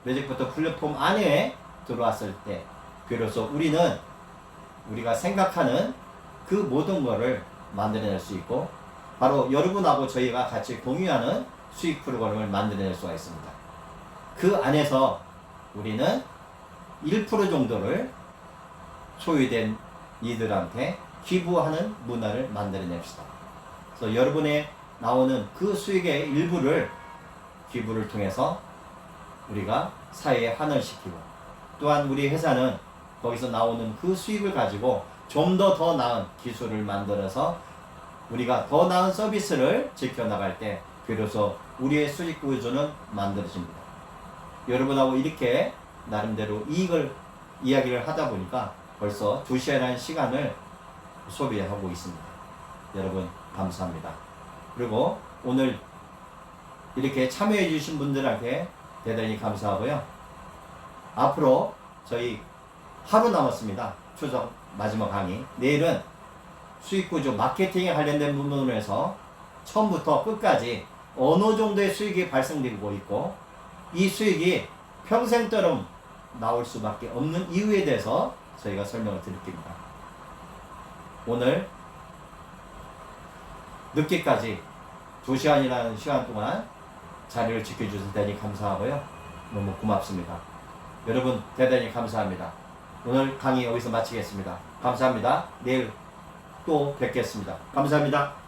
매직포트 플랫폼 안에 들어왔을 때 비로소 우리는 우리가 생각하는 그 모든 것을 만들어낼 수 있고 바로 여러분하고 저희가 같이 공유하는 수익 프로그램을 만들어낼 수가 있습니다. 그 안에서 우리는 1% 정도를 소유된 이들한테 기부하는 문화를 만들어냅시다. 그래서 여러분의 나오는 그 수익의 일부를 기부를 통해서 우리가 사회에 환원시키고 또한 우리 회사는 거기서 나오는 그 수익을 가지고 좀 더 나은 기술을 만들어서 우리가 더 나은 서비스를 지켜나갈 때 비로소 우리의 수익 구조는 만들어집니다. 여러분하고 이렇게 나름대로 이야기를 하다 보니까 벌써 2시간이라는 시간을 소비하고 있습니다. 여러분 감사합니다. 그리고 오늘 이렇게 참여해 주신 분들한테 대단히 감사하고요. 앞으로 저희 하루 남았습니다. 추석 마지막 강의. 내일은 수익구조 마케팅에 관련된 부분으로 해서 처음부터 끝까지 어느 정도의 수익이 발생되고 있고 이 수익이 평생처럼 나올 수밖에 없는 이유에 대해서 저희가 설명을 드릴 겁니다. 오늘 늦게까지 2시간이라는 시간 동안 자리를 지켜주셔서 대단히 감사하고요. 너무 고맙습니다. 여러분 대단히 감사합니다. 오늘 강의 여기서 마치겠습니다. 감사합니다. 내일 또 뵙겠습니다. 감사합니다.